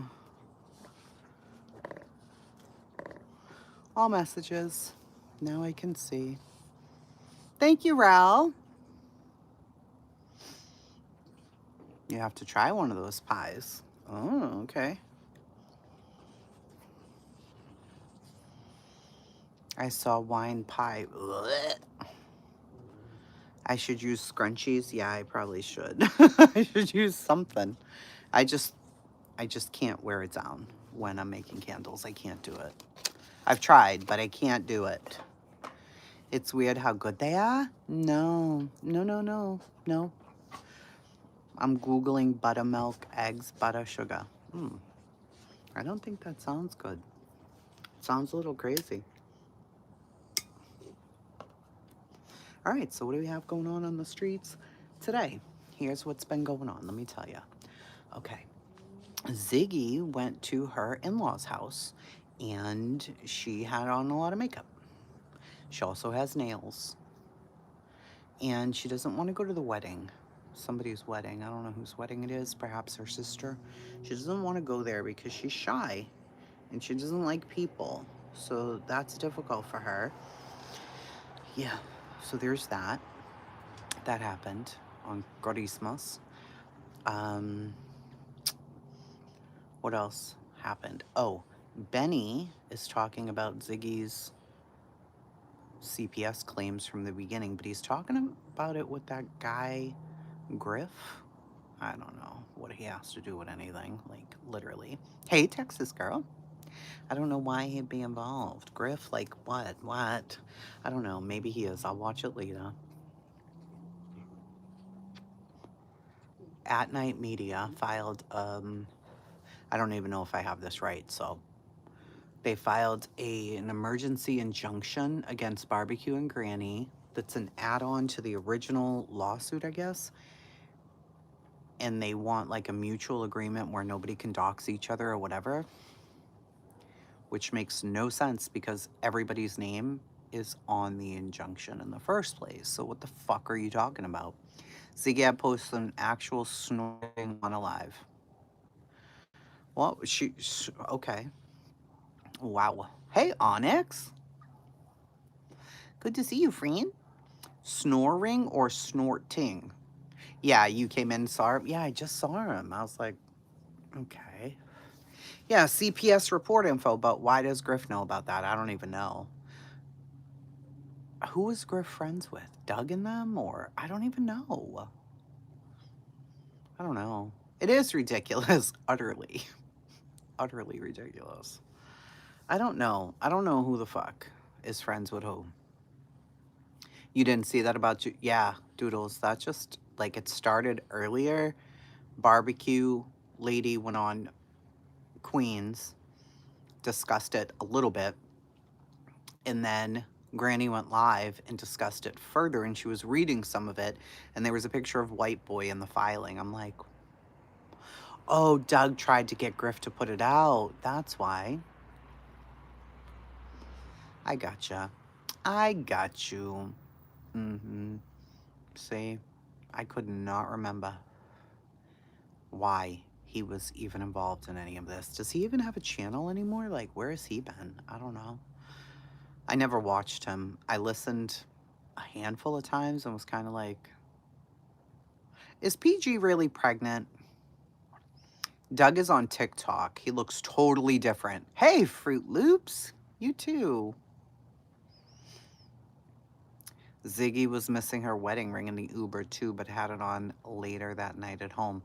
All messages. Now I can see. Thank you, Ral. You have to try one of those pies. Oh, okay. I saw wine pie. Blech. I should use scrunchies. Yeah, I probably should. I should use something. I just can't wear it down. when I'm making candles. I can't do it. I've tried, but I can't do it. It's weird how good they are. No, no, no, no, no. I'm Googling buttermilk, eggs, butter, sugar. I don't think that sounds good. Sounds a little crazy. All right, so what do we have going on the streets today? Here's what's been going on. Let me tell you. Okay. Ziggy went to her in-laws' house and she had on a lot of makeup. She also has nails. And she doesn't want to go to the wedding. Somebody's wedding. I don't know whose wedding it is. Perhaps her sister. She doesn't want to go there because she's shy and she doesn't like people. So that's difficult for her. Yeah. So there's that. That happened on Christmas. What else happened? Oh, Benny is talking about Ziggy's CPS claims from the beginning, but he's talking about it with that guy, Griff. I don't know what he has to do with anything, like literally. Hey, Texas girl. I don't know why he'd be involved. Griff, like what? What? I don't know. Maybe he is. I'll watch it later. At Night Media filed, I don't even know if I have this right, so they filed an emergency injunction against Barbecue and Granny that's an add-on to the original lawsuit, I guess. And they want like a mutual agreement where nobody can dox each other or whatever, which makes no sense because everybody's name is on the injunction in the first place. So what the fuck are you talking about? Ziggy posted an actual snoring on alive. Well, okay. Wow. Hey, Onyx. Good to see you, friend. Snoring or snorting? Yeah, you came in and saw him. Yeah, I just saw him. I was like, okay. Yeah, CPS report info, but why does Griff know about that? I don't even know. Who was Griff friends with? Doug and them? Or I don't even know. I don't know. It is ridiculous. Utterly. Utterly ridiculous. I don't know. I don't know who the fuck is friends with who. You didn't see that about you? Yeah, Doodles. That just, like, it started earlier. Barbecue lady went on Queens, discussed it a little bit, and then Granny went live and discussed it further, and she was reading some of it, and there was a picture of White Boy in the filing. I'm like, oh, Doug tried to get Griff to put it out. That's why. I gotcha. I got you. See, I could not remember why he was even involved in any of this. Does he even have a channel anymore? Like, where has he been? I don't know. I never watched him. I listened a handful of times and was kind of like, is PG really pregnant? Doug is on TikTok. He looks totally different. Hey, Fruit Loops. You too. Ziggy was missing her wedding ring in the Uber too, but had it on later that night at home.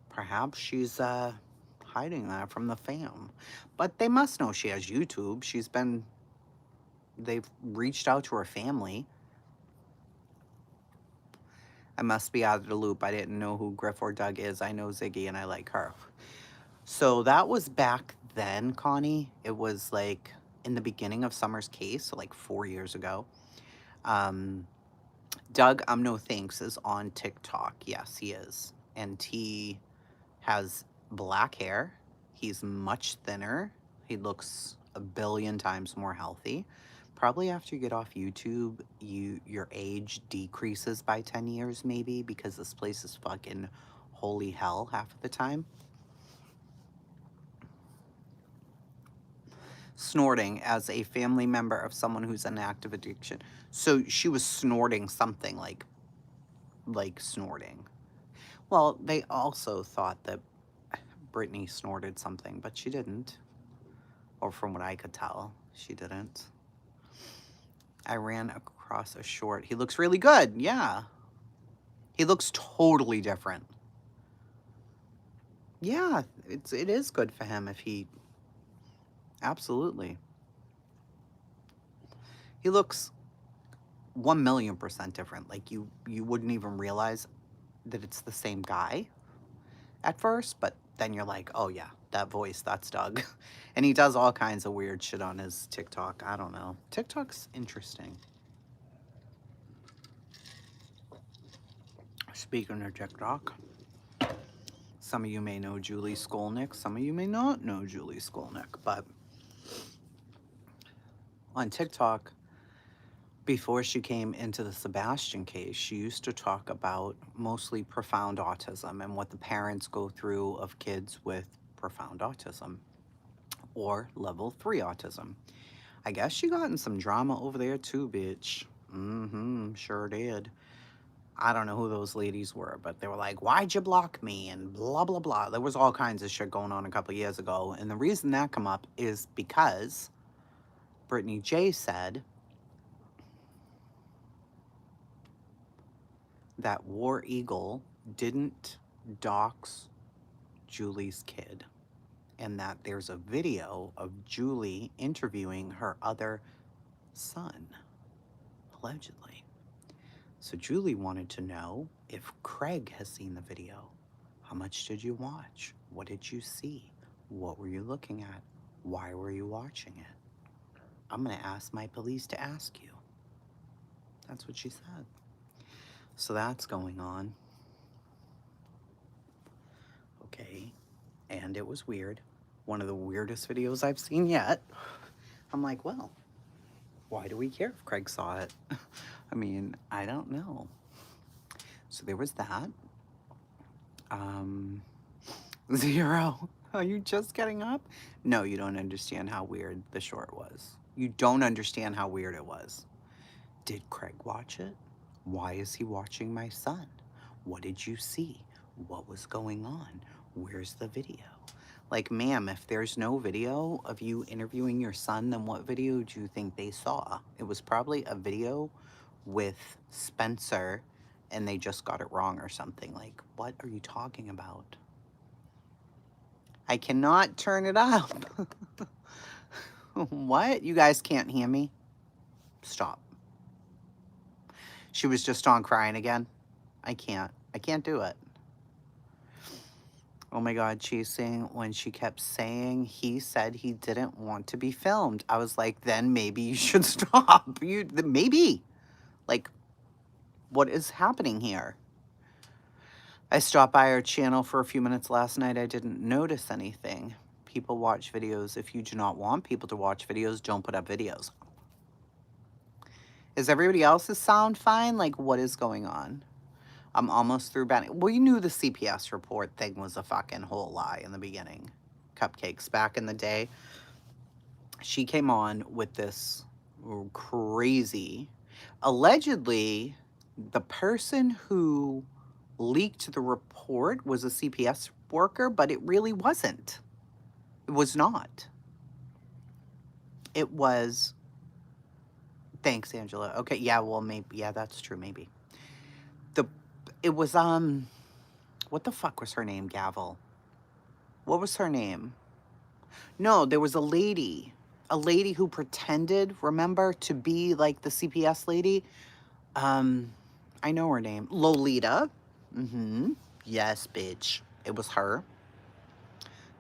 Perhaps she's hiding that from the fam. But they must know she has YouTube. They've reached out to her family. I must be out of the loop. I didn't know who Griff or Doug is. I know Ziggy and I like her. So that was back then, Connie. It was like in the beginning of Summer's case, so like 4 years ago. Doug, No Thanks, is on TikTok. Yes, he is. And he has black hair. He's much thinner. He looks a billion times more healthy. Probably after you get off YouTube, your age decreases by 10 years maybe because this place is fucking holy hell half of the time. Snorting as a family member of someone who's in active addiction. So she was snorting something like snorting. Well, they also thought that Brittany snorted something, but she didn't. Or from what I could tell, she didn't. I ran across a short. He looks really good. Yeah. He looks totally different. Yeah, it is good for him if he absolutely. He looks 1,000,000% different. Like you wouldn't even realize that it's the same guy at first, but then you're like, oh yeah, that voice, that's Doug. And he does all kinds of weird shit on his TikTok. I don't know. TikTok's interesting. Speaking of TikTok, some of you may know Julie Skolnick, some of you may not know Julie Skolnick, but on TikTok, before she came into the Sebastian case, she used to talk about mostly profound autism and what the parents go through of kids with profound autism or level 3 autism. I guess she got in some drama over there too, bitch. Sure did. I don't know who those ladies were, but they were like, why'd you block me? And blah, blah, blah. There was all kinds of shit going on a couple years ago. And the reason that come up is because Brittany J said that War Eagle didn't dox Julie's kid, and that there's a video of Julie interviewing her other son, allegedly. So Julie wanted to know if Craig has seen the video. How much did you watch? What did you see? What were you looking at? Why were you watching it? I'm going to ask my police to ask you. That's what she said. So that's going on. Okay. And it was weird. One of the weirdest videos I've seen yet. I'm like, well, why do we care if Craig saw it? I mean, I don't know. So there was that. 0. Are you just getting up? No, you don't understand how weird the short was. You don't understand how weird it was. Did Craig watch it? Why is he watching my son? What did you see? What was going on? Where's the video? Like, ma'am, if there's no video of you interviewing your son, then what video do you think they saw? It was probably a video with Spencer and they just got it wrong or something. Like, what are you talking about? I cannot turn it up. What? You guys can't hear me? Stop. She was just on crying again. I can't do it. Oh my God, chasing when she kept saying he said he didn't want to be filmed. I was like, then maybe you should stop. Maybe. Like, what is happening here? I stopped by her channel for a few minutes last night. I didn't notice anything. People watch videos. If you do not want people to watch videos, don't put up videos. Is everybody else's sound fine? Like, what is going on? I'm almost through banning. We knew the CPS report thing was a fucking whole lie in the beginning. Cupcakes, back in the day, she came on with this crazy, allegedly, the person who leaked the report was a CPS worker, but it really wasn't. It was not. It was, thanks, Angela. Okay, yeah, well, maybe, yeah, that's true, maybe. It was, what the fuck was her name, Gavel? What was her name? No, there was a lady who pretended, remember, to be like the CPS lady. I know her name. Lolita. Yes, bitch. It was her.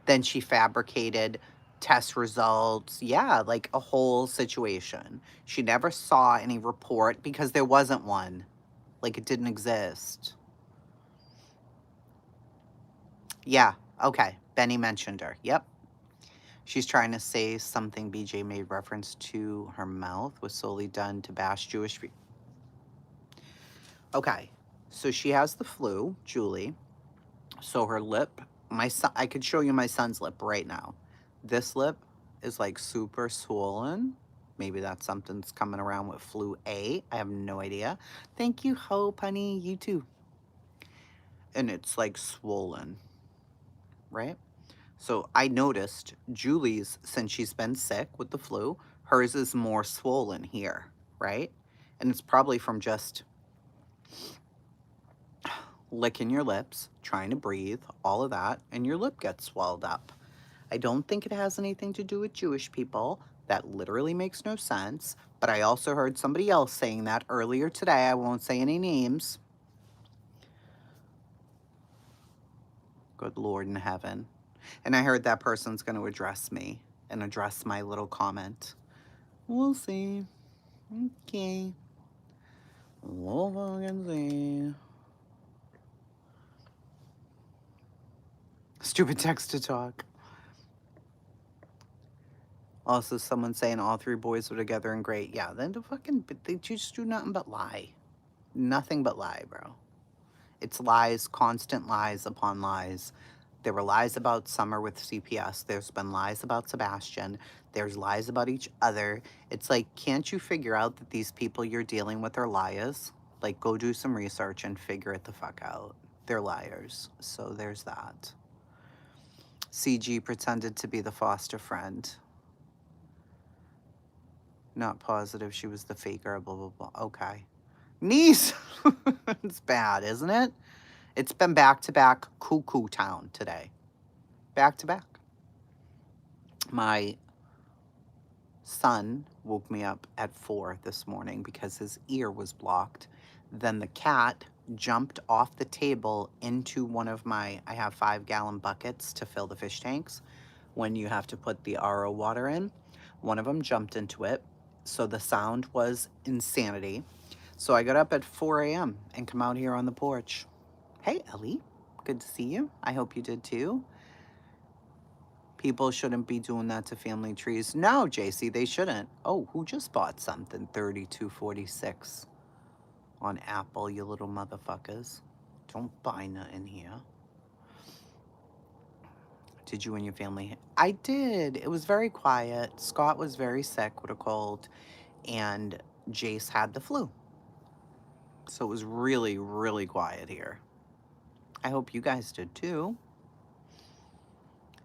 Then she fabricated test results. Yeah, like a whole situation. She never saw any report because there wasn't one. Like, it didn't exist. Yeah, okay. Benny mentioned her. Yep. She's trying to say something BJ made reference to her mouth was solely done to bash Jewish people. Okay, so she has the flu, Julie. So her lip, my son, I could show you my son's lip right now. This lip is like super swollen. Maybe that's something that's coming around with flu A. I have no idea. Thank you, Hope, honey. You too. And it's like swollen, right? So I noticed Julie's, since she's been sick with the flu, hers is more swollen here, right? And it's probably from just licking your lips, trying to breathe, all of that, and your lip gets swelled up. I don't think it has anything to do with Jewish people. That literally makes no sense. But I also heard somebody else saying that earlier today. I won't say any names. Good Lord in heaven. And I heard that person's going to address me and address my little comment. We'll see. Okay. We'll fucking see. Stupid text to talk. Also, someone saying all three boys were together and great. Yeah, then they just do nothing but lie. Nothing but lie, bro. It's lies, constant lies upon lies. There were lies about Summer with CPS. There's been lies about Sebastian. There's lies about each other. It's like, can't you figure out that these people you're dealing with are liars? Like, go do some research and figure it the fuck out. They're liars. So there's that. CG pretended to be the foster friend. Not positive she was the faker, blah, blah, blah. Okay. Niece! It's bad, isn't it? It's been back-to-back cuckoo town today. Back-to-back. My son woke me up at 4 this morning because his ear was blocked. Then the cat jumped off the table into one of I have 5-gallon buckets to fill the fish tanks when you have to put the RO water in. One of them jumped into it. So the sound was insanity. So I got up at 4 a.m. and come out here on the porch. Hey, Ellie. Good to see you. I hope you did too. People shouldn't be doing that to family trees. No, JC, they shouldn't. Oh, who just bought something? $32.46 on Apple, you little motherfuckers. Don't buy nothing here. Did you and your family? I did. It was very quiet. Scott was very sick with a cold, and Jace had the flu. So it was really, really quiet here. I hope you guys did too.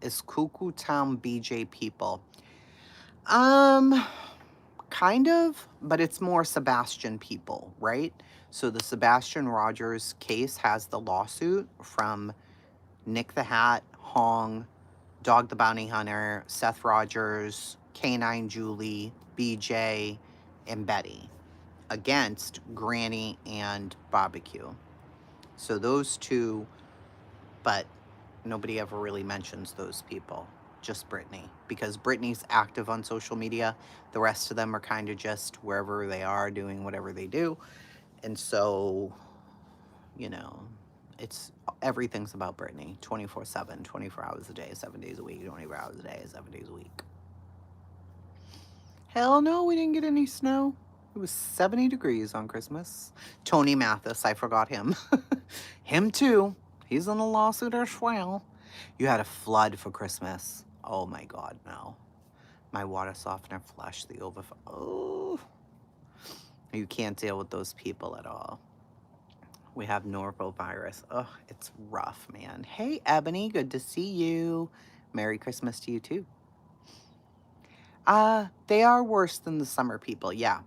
Is Cuckoo Town BJ people? Kind of, but it's more Sebastian people, right? So the Sebastian Rogers case has the lawsuit from Nick the Hat, Hong, Dog the Bounty Hunter, Seth Rogers, K9 Julie, BJ, and Betty against Granny and Barbecue. So those two, but nobody ever really mentions those people, just Brittany, because Brittany's active on social media. The rest of them are kind of just wherever they are doing whatever they do. And so, you know, everything's about Brittany 24/7, 24 hours a day, 7 days a week, 24 hours a day, 7 days a week. Hell no, we didn't get any snow. It was 70 degrees on Christmas. Tony Mathis, I forgot him. Him too. He's in a lawsuit as well. You had a flood for Christmas. Oh my God, no. My water softener flushed the overflow. Oh. You can't deal with those people at all. We have norovirus. Oh, it's rough, man. Hey, Ebony, good to see you. Merry Christmas to you too. They are worse than the summer people, yeah.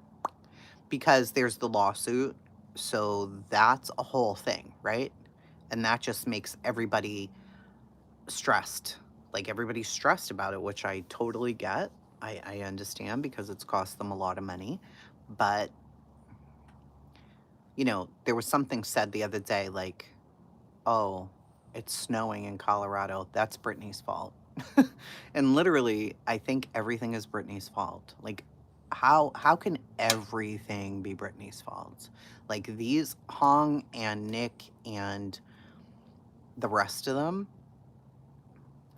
Because there's the lawsuit, so that's a whole thing, right? And that just makes everybody stressed. Like, everybody's stressed about it, which I totally get. I understand because it's cost them a lot of money. But, you know, there was something said the other day, like, oh, it's snowing in Colorado. That's Brittany's fault. And literally, I think everything is Brittany's fault. Like, how can everything be Brittany's fault? Like, these Hong and Nick and the rest of them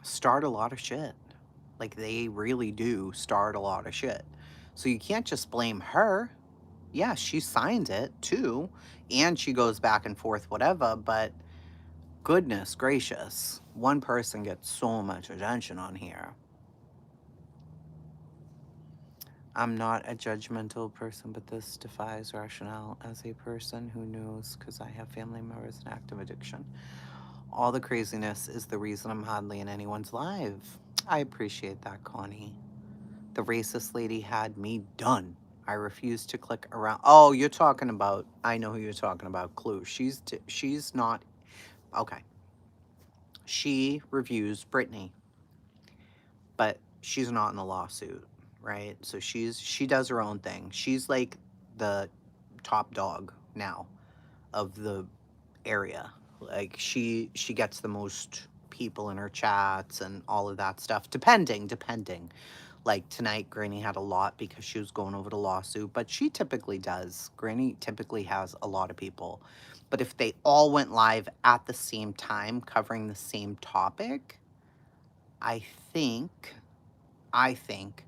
start a lot of shit. Like, they really do start a lot of shit. So you can't just blame her. Yeah, she signed it too, and she goes back and forth, whatever, but goodness gracious, one person gets so much attention on here. I'm not a judgmental person, but this defies rationale as a person who knows, because I have family members in active addiction. All the craziness is the reason I'm hardly in anyone's life. I appreciate that, Connie. The racist lady had me done. I refuse to click around. Oh, you're talking about, I know who you're talking about, Clue. She's not Okay. She reviews Britney, but she's not in the lawsuit, right? So she does her own thing. She's like the top dog now of the area. Like she gets the most people in her chats and all of that stuff, depending. Like tonight, Granny had a lot because she was going over the lawsuit, but she typically does. Granny typically has a lot of people. But if they all went live at the same time, covering the same topic, I think, I think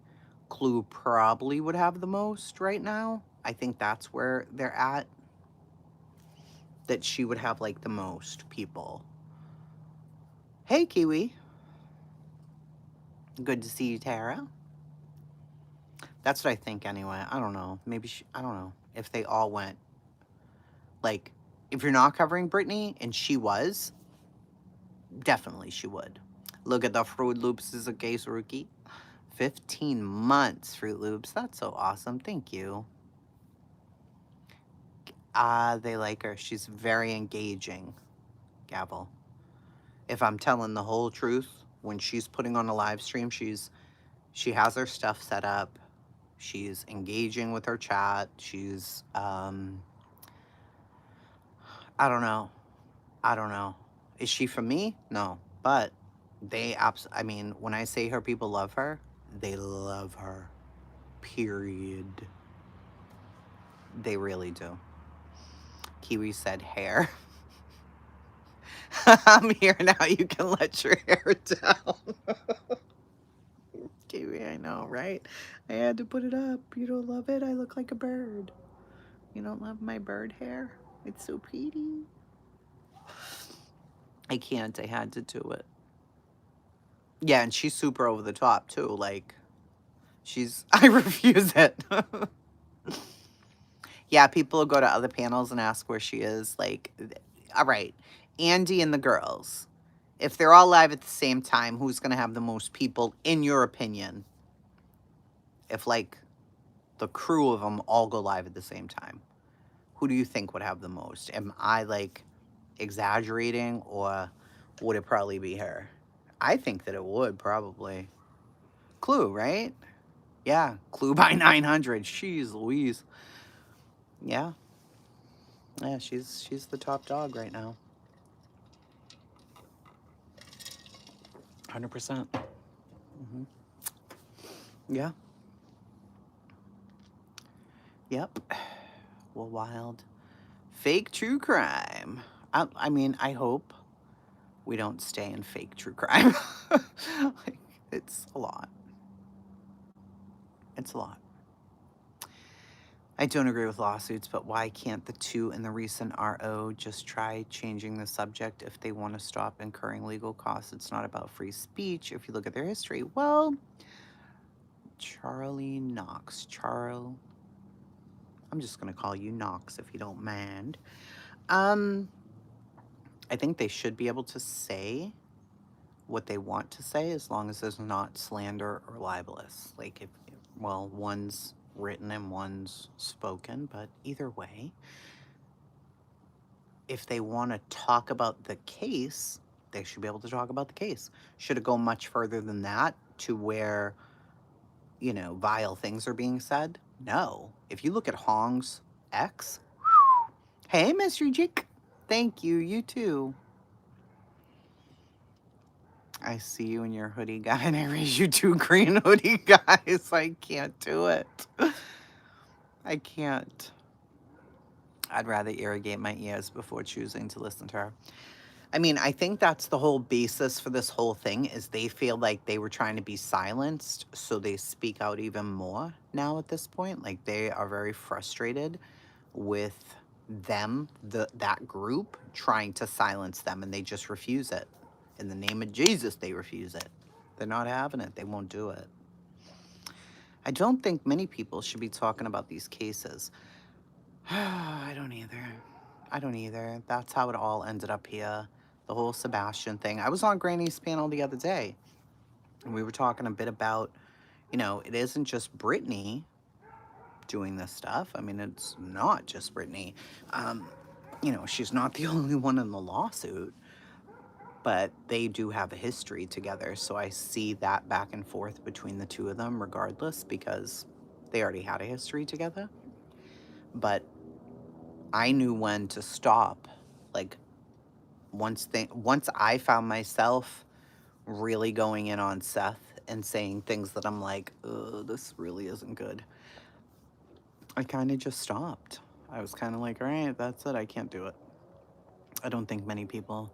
Clue probably would have the most right now. I think that's where they're at. That she would have like the most people. Hey, Kiwi. Good to see you, Tara. That's what I think anyway. I don't know. Maybe I don't know if they all went. Like, if you're not covering Britney and she was, definitely she would. Look at the Fruit Loops is a case rookie. 15 months, Fruit Loops. That's so awesome. Thank you. They like her. She's very engaging, Gavel. If I'm telling the whole truth, when she's putting on a live stream, she has her stuff set up. She's engaging with her chat. She's, I don't know. I don't know. Is she from me? No. But I mean, when I say her people love her, they love her. Period. They really do. Kiwi said hair. I'm here now. You can let your hair down. Kiwi, I know, right? I had to put it up. You don't love it? I look like a bird. You don't love my bird hair? It's so pretty. I can't. I had to do it. Yeah, and she's super over the top, too. Like, I refuse it. Yeah, people go to other panels and ask where she is. Like, all right, Andy and the girls. If they're all live at the same time, who's going to have the most people, in your opinion? If, like, the crew of them all go live at the same time, who do you think would have the most? Am I, like, exaggerating, or would it probably be her? I think that it would, probably. Clue, right? Yeah, Clue by 900. Jeez Louise. Yeah. Yeah, she's the top dog right now. 100%. Mm-hmm. Yeah. Yep. Well, wild. Fake true crime. I mean, I hope we don't stay in fake true crime. Like, it's a lot. It's a lot. I don't agree with lawsuits, but why can't the two in the recent RO just try changing the subject if they want to stop incurring legal costs? It's not about free speech if you look at their history. Well, Charlie Knox. I'm just going to call you Knox if you don't mind. I think they should be able to say what they want to say as long as there's not slander or libelous. Like, well, one's written and one's spoken, but either way, if they want to talk about the case, they should be able to talk about the case. Should it go much further than that to where, vile things are being said? No. If you look at Hong's ex, hey, Mr. Jick, thank you, you too. I see you in your hoodie guy, and I raise you 2 green hoodie guys. I can't do it. I can't. I'd rather irrigate my ears before choosing to listen to her. I mean, I think that's the whole basis for this whole thing, is they feel like they were trying to be silenced, so they speak out even more now at this point. Like, they are very frustrated with them, that group, trying to silence them, and they just refuse it. In the name of Jesus, they refuse it. They're not having it. They won't do it. I don't think many people should be talking about these cases. I don't either. That's how it all ended up here. The whole Sebastian thing. I was on Granny's panel the other day, and we were talking a bit about, it isn't just Britney doing this stuff. I mean, it's not just Britney. She's not the only one in the lawsuit. but they do have a history together. So I see that back and forth between the two of them, regardless, because they already had a history together. But I knew when to stop. Like once I found myself really going in on Seth and saying things that I'm like, this really isn't good, I kind of just stopped. I was kind of like, all right, that's it. I can't do it. I don't think many people,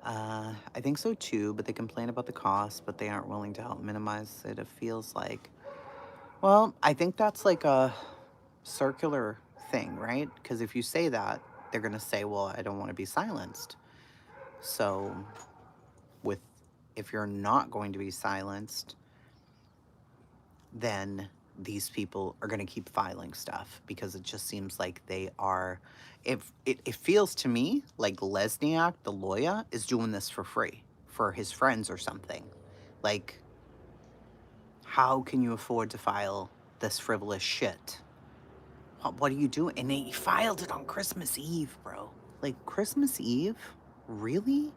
I think so too, but they complain about the cost, but they aren't willing to help minimize it. It feels like, well, I think that's like a circular thing, right? Because if you say that, they're going to say, well, I don't want to be silenced. So, with if you're not going to be silenced, then these people are going to keep filing stuff because it just seems like they are. If it feels to me like Lesniak, the lawyer, is doing this for free for his friends or something. Like, how can you afford to file this frivolous shit? What are you doing? And they filed it on Christmas Eve, bro. Like, Christmas Eve? Really?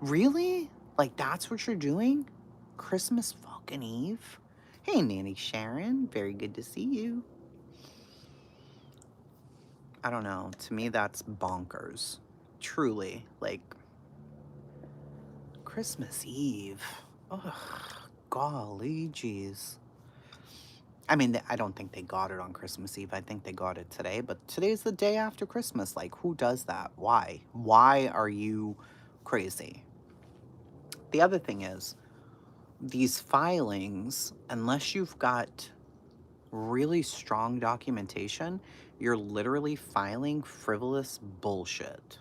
Really? Like, that's what you're doing? Christmas fucking Eve? Hey, Nanny Sharon. Very good to see you. I don't know. To me, that's bonkers. Truly. Like, Christmas Eve. Ugh. Golly jeez. I mean, I don't think they got it on Christmas Eve. I think they got it today. But today's the day after Christmas. Like, who does that? Why? Why are you crazy? The other thing is, these filings, unless you've got really strong documentation, you're literally filing frivolous bullshit.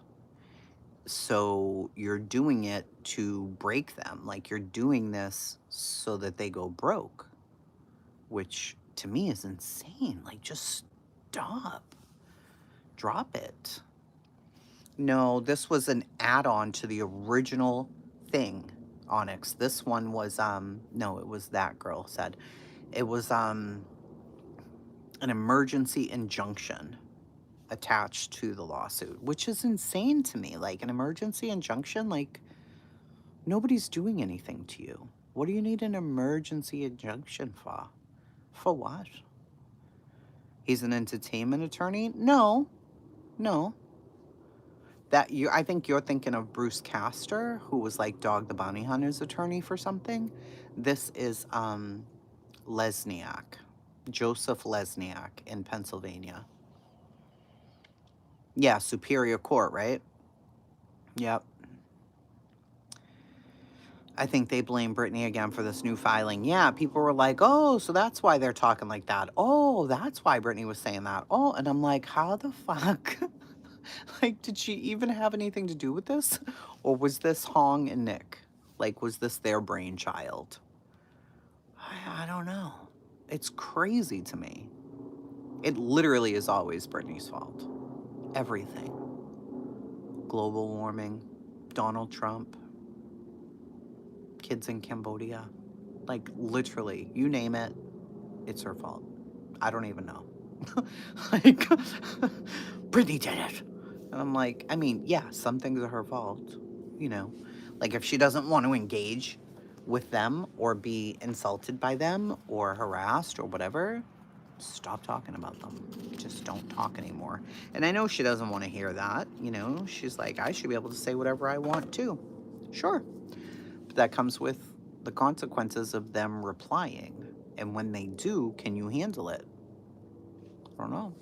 So you're doing it to break them. Like, you're doing this so that they go broke, which to me is insane. Like, just stop. Drop it. No, this was an add-on to the original thing, Onyx. This one was no, it was that girl said. It was an emergency injunction attached to the lawsuit, which is insane to me. Like, an emergency injunction, like, nobody's doing anything to you. What do you need an emergency injunction for? For what? He's an entertainment attorney? No. No. I think you're thinking of Bruce Castor, who was like Dog the Bounty Hunter's attorney for something. This is Lesniak, Joseph Lesniak in Pennsylvania. Yeah, Superior Court, right? Yep. I think they blame Brittany again for this new filing. Yeah, people were like, oh, so that's why they're talking like that. Oh, that's why Brittany was saying that. Oh, and I'm like, how the fuck? Like, did she even have anything to do with this? Or was this Hong and Nick? Like, was this their brainchild? I don't know. It's crazy to me. It literally is always Brittany's fault. Everything. Global warming, Donald Trump, kids in Cambodia. Like, literally, you name it, it's her fault. I don't even know. Like, Brittany did it. And I'm like, I mean, yeah, some things are her fault, you know. Like, if she doesn't want to engage with them or be insulted by them or harassed or whatever, stop talking about them. Just don't talk anymore. And I know she doesn't want to hear that, you know. She's like, I should be able to say whatever I want too. Sure. But that comes with the consequences of them replying. And when they do, can you handle it? I don't know.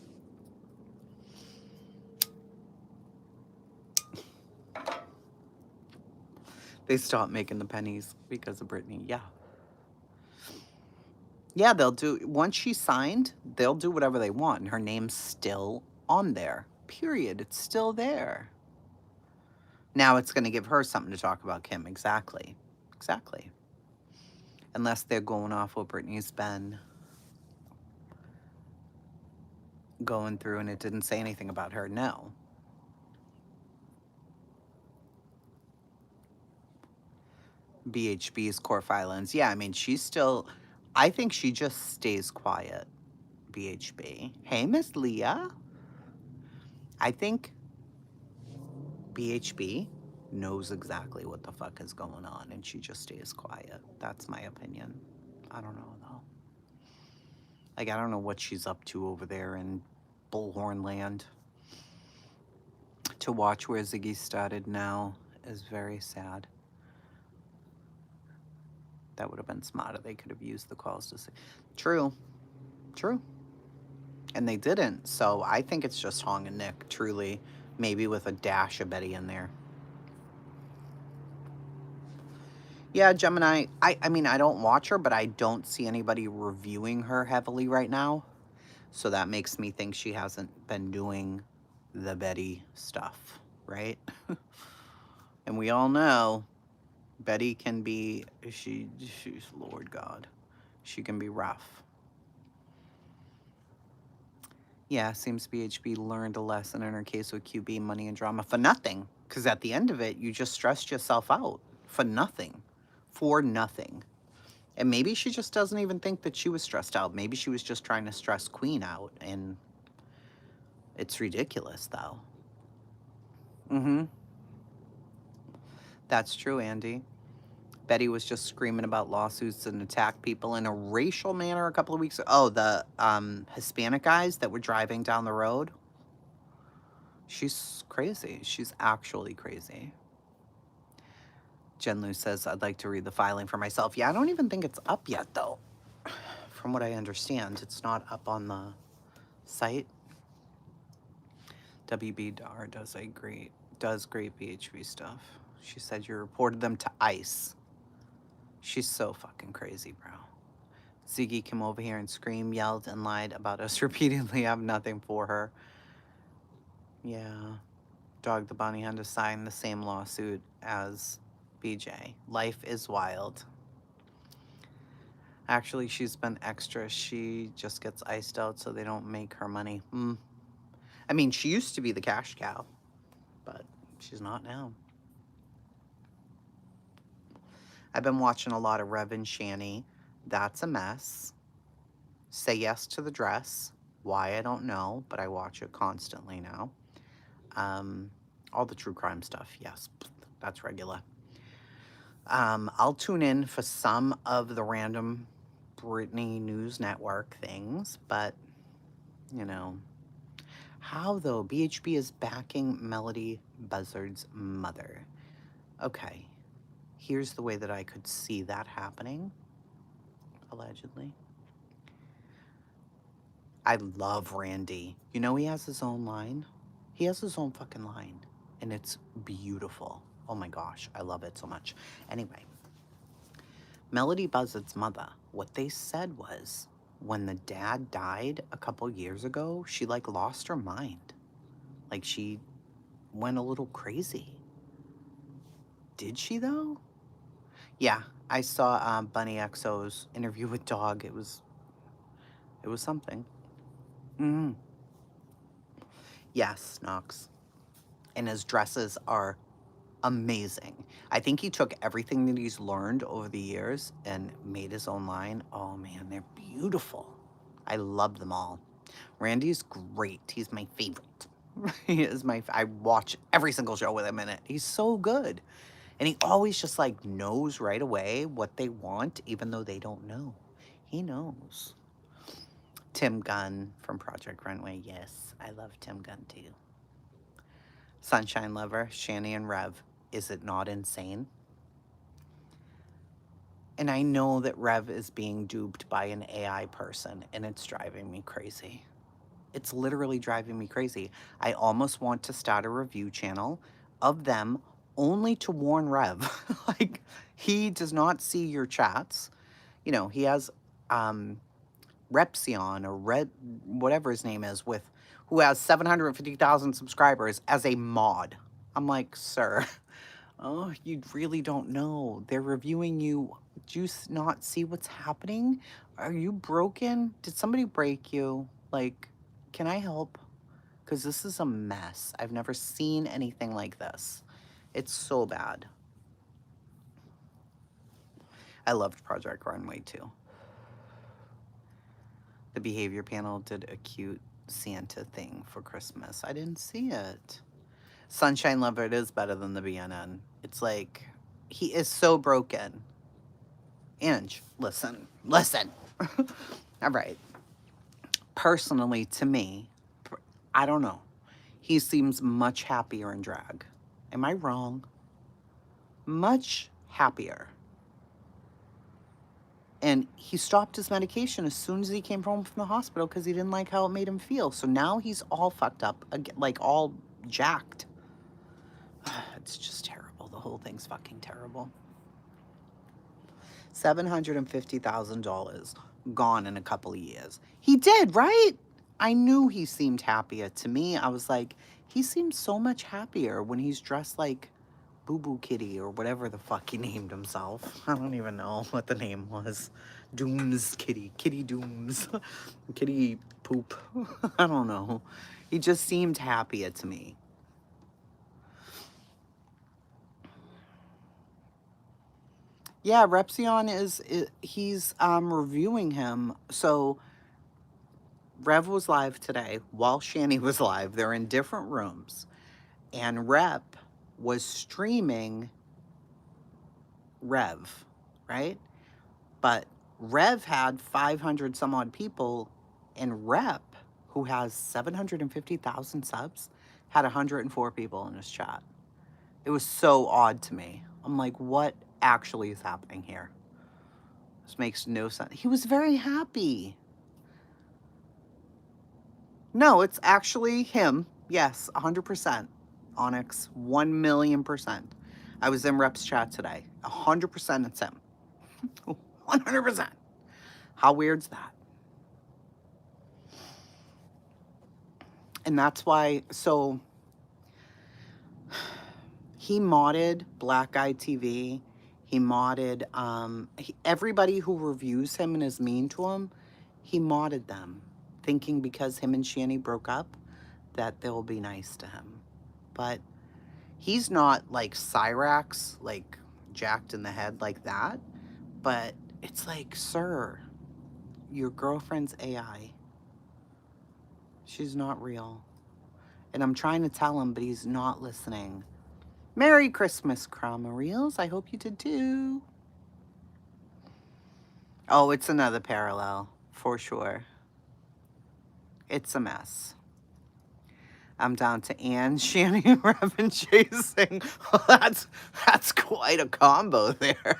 They stopped making the pennies because of Brittany. Yeah. Yeah, they'll do, once she's signed, they'll do whatever they want. And her name's still on there. Period. It's still there. Now it's going to give her something to talk about, Kim. Exactly. Exactly. Unless they're going off what Brittany's been going through and it didn't say anything about her. No. BHB's court filings. Yeah, I mean, she's still, I think she just stays quiet, BHB. Hey, Miss Leah. I think BHB knows exactly what the fuck is going on and she just stays quiet. That's my opinion. I don't know though. Like, I don't know what she's up to over there in Bullhorn Land. To watch where Ziggy started now is very sad. That would have been smarter. They could have used the calls to say, true, true. And they didn't. So I think it's just Hong and Nick, truly. Maybe with a dash of Betty in there. Yeah, Gemini. I mean, I don't watch her, but I don't see anybody reviewing her heavily right now. So that makes me think she hasn't been doing the Betty stuff, right? And we all know Betty can be, she's Lord God. She can be rough. Yeah, seems BHB learned a lesson in her case with QB, money, and drama for nothing. Because at the end of it, you just stressed yourself out for nothing. For nothing. And maybe she just doesn't even think that she was stressed out. Maybe she was just trying to stress Queen out. And it's ridiculous, though. Mm-hmm. That's true, Andy. Betty was just screaming about lawsuits and attack people in a racial manner a couple of weeks ago. Oh, the Hispanic guys that were driving down the road. She's crazy. She's actually crazy. Jen Lu says, I'd like to read the filing for myself. Yeah, I don't even think it's up yet, though. From what I understand, it's not up on the site. WB Dar does great BHB stuff. She said you reported them to ICE. She's so fucking crazy, bro. Ziggy came over here and screamed, yelled, and lied about us repeatedly. I have nothing for her. Yeah. Dog the Bounty Hunter signed the same lawsuit as BJ. Life is wild. Actually, she's been extra. She just gets iced out so they don't make her money. I mean, she used to be the cash cow, but she's not now. I've been watching a lot of Rev and Shani. That's a mess. Say Yes to the Dress. Why, I don't know, but I watch it constantly now. All the true crime stuff, yes, that's regular. I'll tune in for some of the random Britney News Network things, but, you know. How, though? BHB is backing Melody Buzzard's mother. Okay. Here's the way that I could see that happening, allegedly. I love Randy. You know he has his own line? He has his own fucking line. And it's beautiful. Oh my gosh, I love it so much. Anyway, Melody Buzzard's mother, what they said was when the dad died a couple years ago, she like lost her mind. Like she went a little crazy. Did she though? Yeah, I saw Bunny XO's interview with Dog. It was something. Mm-hmm. Yes, Knox. And his dresses are amazing. I think he took everything that he's learned over the years and made his own line. Oh man, they're beautiful. I love them all. Randy's great. He's my favorite. He is I watch every single show with him in it. He's so good. And he always just like knows right away what they want, even though they don't know. He knows. Tim Gunn from Project Runway. Yes, I love Tim Gunn too. Sunshine Lover, Shani and Rev. Is it not insane? And I know that Rev is being duped by an AI person, and it's driving me crazy. It's literally driving me crazy. I almost want to start a review channel of them only to warn Rev. Like, he does not see your chats. You know, he has Repsion or Red, whatever his name is, who has 750,000 subscribers as a mod. I'm like, sir, oh, you really don't know. They're reviewing you. Do you not see what's happening? Are you broken? Did somebody break you? Like, can I help? Because this is a mess. I've never seen anything like this. It's so bad. I loved Project Runway too. The behavior panel did a cute Santa thing for Christmas. I didn't see it. Sunshine Lover, it is better than the BNN. It's like, he is so broken. Ange, listen, listen. All right. Personally, to me, I don't know. He seems much happier in drag. Am I wrong? Much happier. And he stopped his medication as soon as he came home from the hospital because he didn't like how it made him feel. So now he's all fucked up, like all jacked. It's just terrible. The whole thing's fucking terrible. $750,000 gone in a couple of years. He did, right? I knew he seemed happier. To me, I was like, he seems so much happier when he's dressed like Boo Boo Kitty or whatever the fuck he named himself. I don't even know what the name was. Dooms Kitty. Kitty Dooms. Kitty Poop. I don't know. He just seemed happier to me. Yeah, Repzion he's reviewing him. So Rev was live today while Shani was live. They're in different rooms. And Rep was streaming Rev, right? But Rev had 500 some odd people, and Rep, who has 750,000 subs, had 104 people in his chat. It was so odd to me. I'm like, what actually is happening here? This makes no sense. He was very happy. No, it's actually him. Yes, 100%. Onyx, 1,000,000%. I was in Rep's chat today. 100% it's him. 100%. How weird's that? And that's why, so he modded Black Guy TV. He modded everybody who reviews him and is mean to him, he modded them, thinking because him and Shani broke up that they'll be nice to him. But he's not like Cyrax, like jacked in the head like that. But it's like, sir, your girlfriend's AI. She's not real. And I'm trying to tell him, but he's not listening. Merry Christmas, Crama Reels. I hope you did too. Oh, it's another parallel, for sure. It's a mess. I'm down to Anne, Shani, Rev, and Chasing. That's quite a combo there.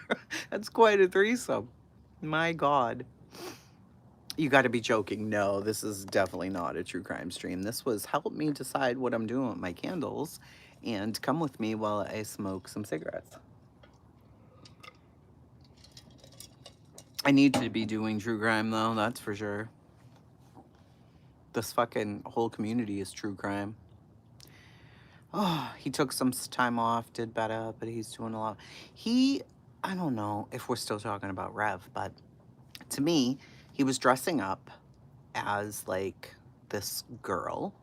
That's quite a threesome. My God. You got to be joking. No, this is definitely not a true crime stream. This was help me decide what I'm doing with my candles and come with me while I smoke some cigarettes. I need to be doing true crime, though, that's for sure. This fucking whole community is true crime. Oh, he took some time off, did better, but he's doing a lot. I don't know if we're still talking about Rev, but to me, he was dressing up as like this girl.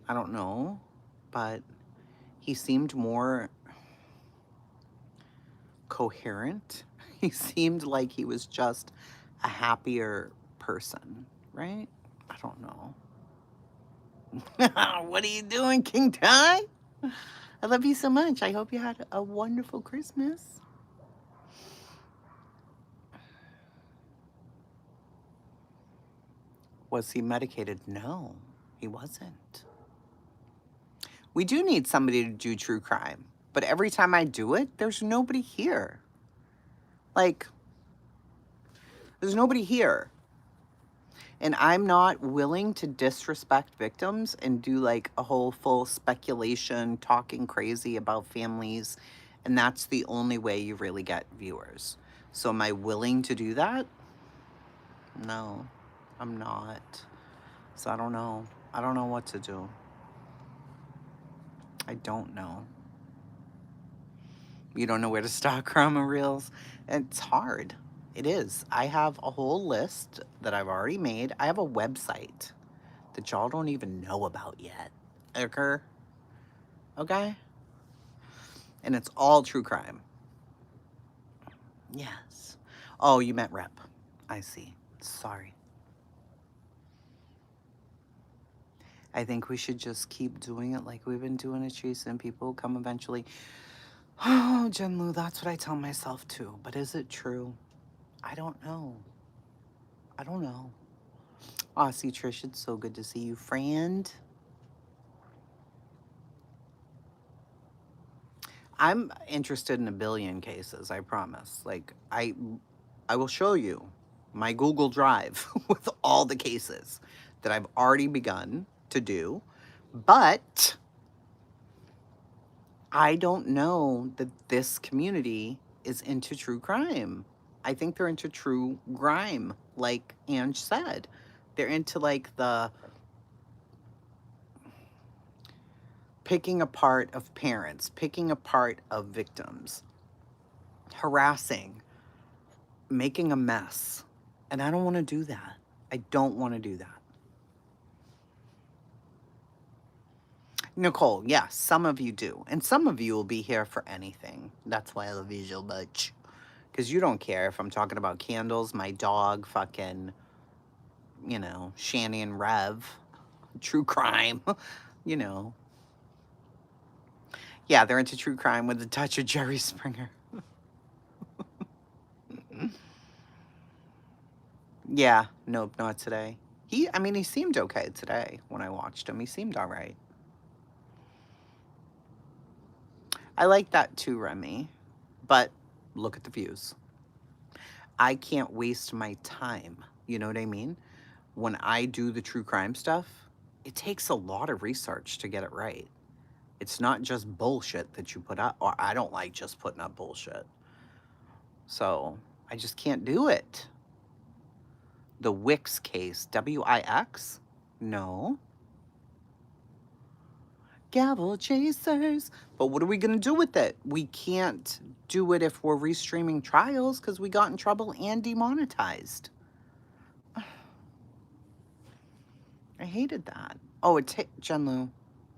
I don't know, but he seemed more coherent. He seemed like he was just a happier person, right? I don't know. What are you doing, King Ty? I love you so much. I hope you had a wonderful Christmas. Was he medicated? No, he wasn't. We do need somebody to do true crime, but every time I do it, there's nobody here. Like, there's nobody here. And I'm not willing to disrespect victims and do like a whole full speculation, talking crazy about families. And that's the only way you really get viewers. So am I willing to do that? No, I'm not. So I don't know. I don't know what to do. I don't know. You don't know where to stock Chroma Reels? It's hard. It is. I have a whole list that I've already made. I have a website that y'all don't even know about yet. Okay? And it's all true crime. Yes. Oh, you meant Rep. I see. Sorry. I think we should just keep doing it like we've been doing it, chasing people who come eventually. Oh, Jen Lu, that's what I tell myself too. But is it true? I don't know. I don't know. Aw, see, Trish, it's so good to see you, friend. I'm interested in a billion cases, I promise. Like, I will show you my Google Drive with all the cases that I've already begun to do. But I don't know that this community is into true crime. I think they're into true grime, like Ange said. They're into like the picking apart of parents, picking apart of victims, harassing, making a mess. And I don't want to do that. I don't want to do that. Nicole, yes, some of you do. And some of you will be here for anything. That's why I love you so much. Because you don't care if I'm talking about candles, my dog, fucking, you know, Shanny and Rev, true crime, you know. Yeah, they're into true crime with a touch of Jerry Springer. Yeah, nope, not today. I mean, he seemed okay today when I watched him. He seemed all right. I like that too, Remy. But look at the views. I can't waste my time. You know what I mean? When I do the true crime stuff, it takes a lot of research to get it right. It's not just bullshit that you put up, or I don't like just putting up bullshit. So I just can't do it. The Wix case, Wix? No. Gavel chasers. But what are we going to do with it? We can't do it if we're restreaming trials because we got in trouble and demonetized. I hated that. Oh, Jenlu,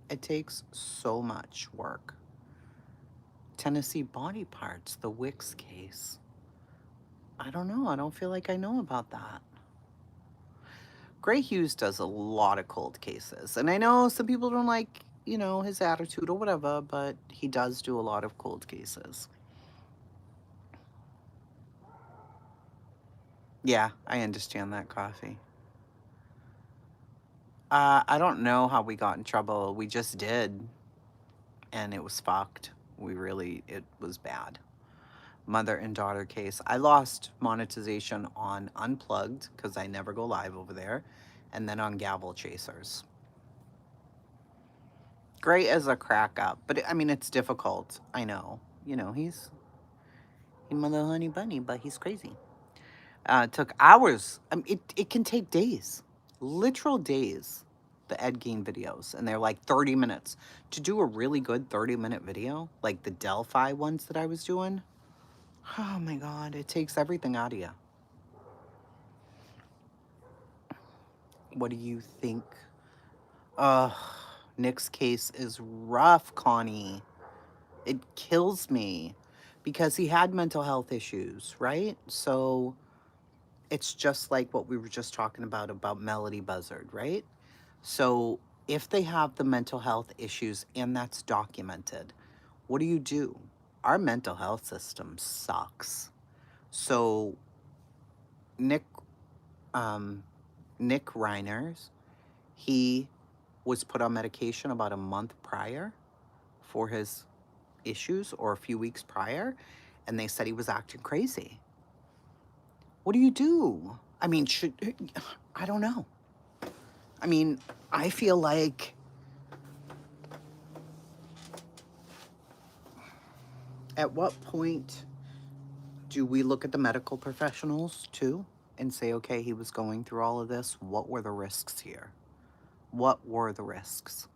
it takes so much work. Tennessee Body Parts, the Wix case. I don't know. I don't feel like I know about that. Gray Hughes does a lot of cold cases. And I know some people don't like, you know, his attitude or whatever, but he does do a lot of cold cases. Yeah, I understand that, Coffee. I don't know how we got in trouble. We just did. And it was fucked. It was bad. Mother and daughter case. I lost monetization on Unplugged because I never go live over there. And then on Gavel Chasers. Great as a crack up. But I mean, it's difficult. I know. You know, he's my little honey bunny, but he's crazy. It took hours. It can take days. Literal days. The Ed Gein videos. And they're like 30 minutes. To do a really good 30-minute video, like the Delphi ones that I was doing, oh my God, it takes everything out of you. What do you think? Nick's case is rough, Connie. It kills me because he had mental health issues, right? So it's just like what we were just talking about Melody Buzzard, right? So if they have the mental health issues and that's documented, what do you do? Our mental health system sucks. So Nick Nick Reiners, he was put on medication about a month prior for his issues or a few weeks prior, and they said he was acting crazy. What do you do? I mean, I don't know. I mean, I feel like at what point do we look at the medical professionals too and say, okay, he was going through all of this. What were the risks here? What were the risks?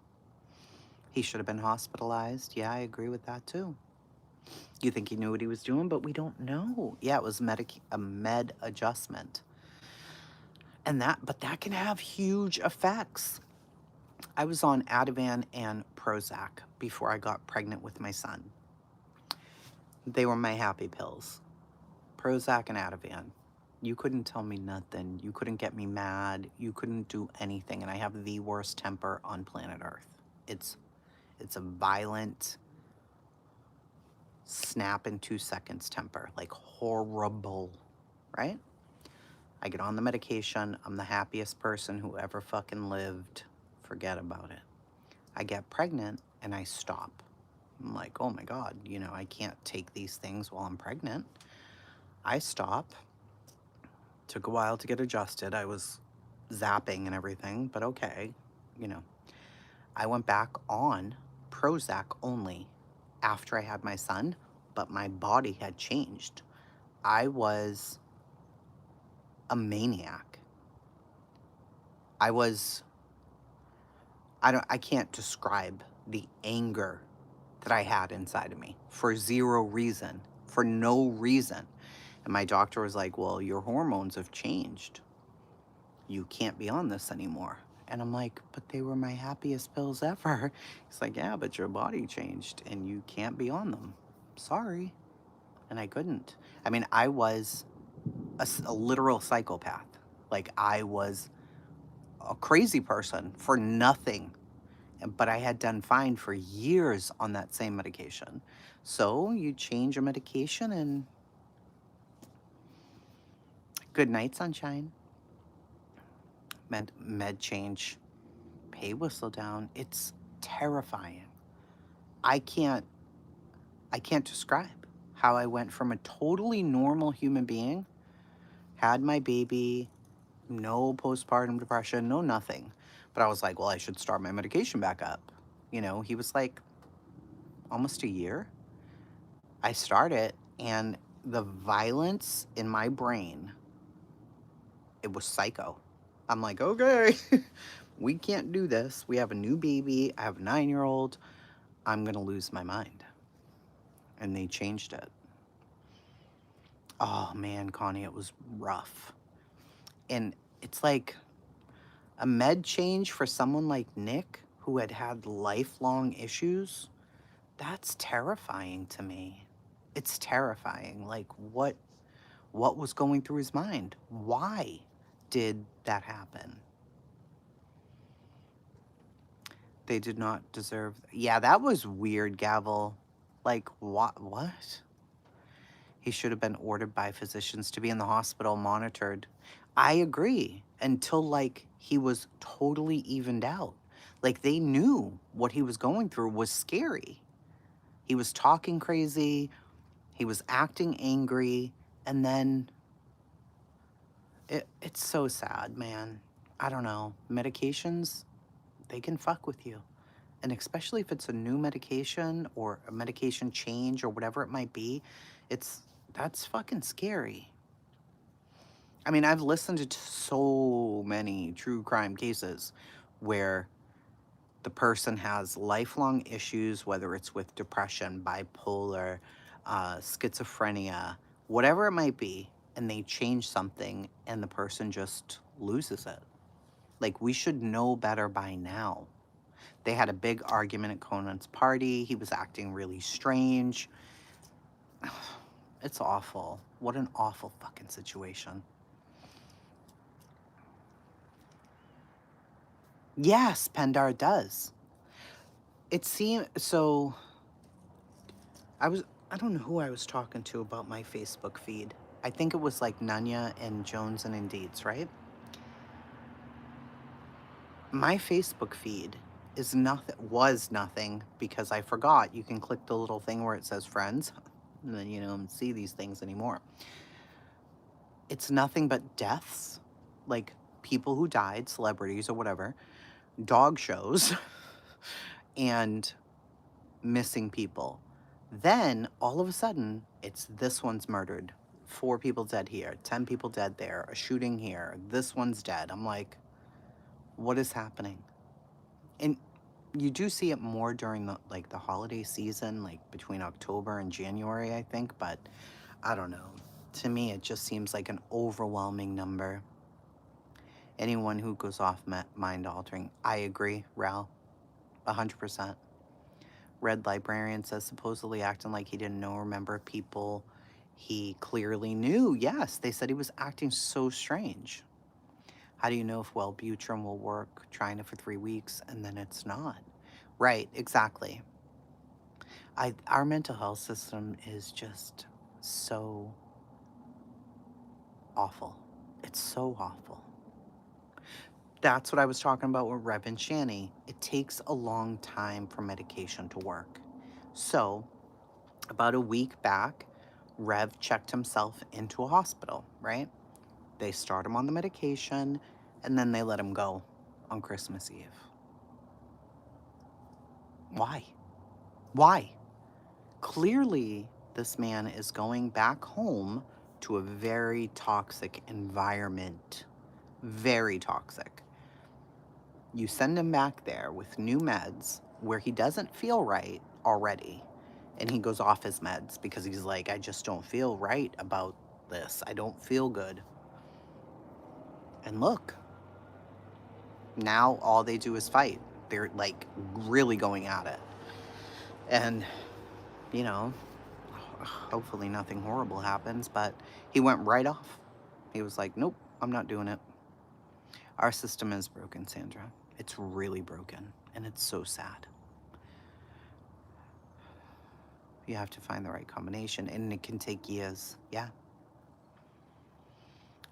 He should have been hospitalized. Yeah, I agree with that too. You think he knew what he was doing, but we don't know. Yeah, it was a med adjustment. But that can have huge effects. I was on Ativan and Prozac before I got pregnant with my son. They were my happy pills. Prozac and Ativan. You couldn't tell me nothing. You couldn't get me mad. You couldn't do anything. And I have the worst temper on planet Earth. It's a violent snap in 2 seconds temper, like horrible, right? I get on the medication. I'm the happiest person who ever fucking lived. Forget about it. I get pregnant and I stop. I'm like, oh my God, I can't take these things while I'm pregnant. I stop. Took a while to get adjusted. I was zapping and everything, but okay, you know. I went back on Prozac only after I had my son, but my body had changed. I was a maniac. I was, I can't describe the anger that I had inside of me for zero reason, for no reason. And my doctor was like, well, your hormones have changed. You can't be on this anymore. And I'm like, but they were my happiest pills ever. He's like, yeah, but your body changed and you can't be on them. Sorry. And I couldn't. I mean, I was a literal psychopath. Like, I was a crazy person for nothing. But I had done fine for years on that same medication. So you change a medication and good night, sunshine. Med change, pay whistle down. It's terrifying. I can't describe how I went from a totally normal human being, had my baby, no postpartum depression, no nothing. But I was like, well, I should start my medication back up. He was like almost a year. I started, and the violence in my brain, it was psycho. I'm like, okay, we can't do this. We have a new baby. I have a 9-year-old. I'm going to lose my mind. And they changed it. Oh man, Connie, it was rough. And it's like a med change for someone like Nick, who had lifelong issues. That's terrifying to me. It's terrifying. Like, what was going through his mind? Why did that happen? They did not deserve. Yeah, that was weird, Gavel. Like, what? He should have been ordered by physicians to be in the hospital monitored. I agree. Until, like, he was totally evened out. Like, they knew what he was going through was scary. He was talking crazy. He was acting angry. And then it's so sad, man. I don't know. Medications, they can fuck with you. And especially if it's a new medication or a medication change or whatever it might be, that's fucking scary. I mean, I've listened to so many true crime cases where the person has lifelong issues, whether it's with depression, bipolar, schizophrenia, whatever it might be, and they change something and the person just loses it. Like, we should know better by now. They had a big argument at Conan's party. He was acting really strange. It's awful. What an awful fucking situation. Yes, Pendar does. It seemed so. I don't know who I was talking to about my Facebook feed. I think it was like Nanya and Jones and Indeeds, right? My Facebook feed was nothing because I forgot. You can click the little thing where it says friends and then, see these things anymore. It's nothing but deaths, like people who died, celebrities or whatever, dog shows, and missing people. Then, all of a sudden, it's this one's murdered. 4 people dead here, 10 people dead there, a shooting here, this one's dead. I'm like, what is happening? And you do see it more during the holiday season, like between October and January, I think, but I don't know. To me, it just seems like an overwhelming number. Anyone who goes off mind-altering. I agree, Ral. 100%. Red Librarian says supposedly acting like he didn't know or remember people He clearly knew. Yes, they said he was acting so strange. How do you know if Wellbutrin will work? Trying it for 3 weeks and then it's not. Right, exactly. Our mental health system is just so awful. It's so awful. That's what I was talking about with Rev and Shani. It takes a long time for medication to work. So, about a week back, Rev checked himself into a hospital, right? They start him on the medication and then they let him go on Christmas Eve. Why? Why? Clearly, this man is going back home to a very toxic environment. Very toxic. You send him back there with new meds where he doesn't feel right already. And he goes off his meds because he's like, I just don't feel right about this. I don't feel good. And look, now all they do is fight. They're like really going at it. And, you know, hopefully nothing horrible happens, but he went right off. He was like, nope, I'm not doing it. Our system is broken, Sandra. It's really broken, and it's so sad. You have to find the right combination, and it can take years. Yeah.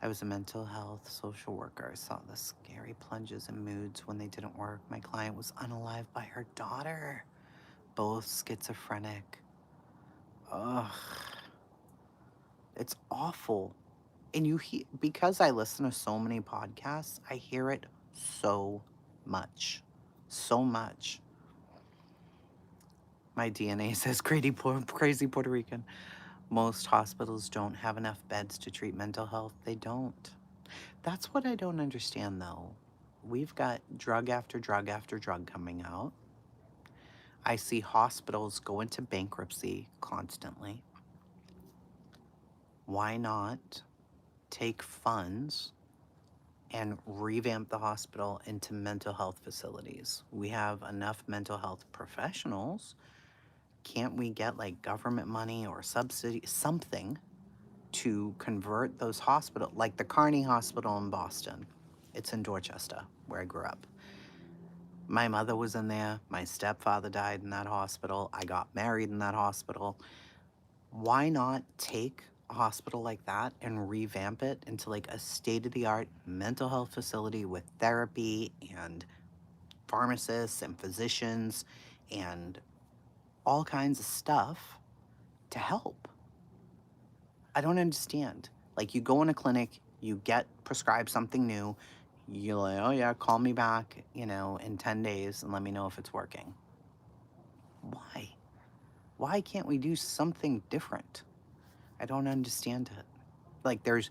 I was a mental health social worker. I saw the scary plunges in moods when they didn't work. My client was unalived by her daughter, both schizophrenic. Ugh. It's awful. And because I listen to so many podcasts, I hear it so much. So much. My DNA says crazy Puerto Rican. Most hospitals don't have enough beds to treat mental health. They don't. That's what I don't understand, though. We've got drug after drug after drug coming out. I see hospitals go into bankruptcy constantly. Why not take funds and revamp the hospital into mental health facilities? We have enough mental health professionals. Can't we get like government money or subsidy, something, to convert those hospitals, like the Carney Hospital in Boston? It's in Dorchester, where I grew up. My mother was in there. My stepfather died in that hospital. I got married in that hospital. Why not take a hospital like that and revamp it into like a state-of-the-art mental health facility with therapy and pharmacists and physicians and all kinds of stuff to help? I don't understand. Like, you go in a clinic, you get prescribed something new, you're like, oh yeah, call me back, in 10 days and let me know if it's working. Why? Why can't we do something different? I don't understand it. Like, there's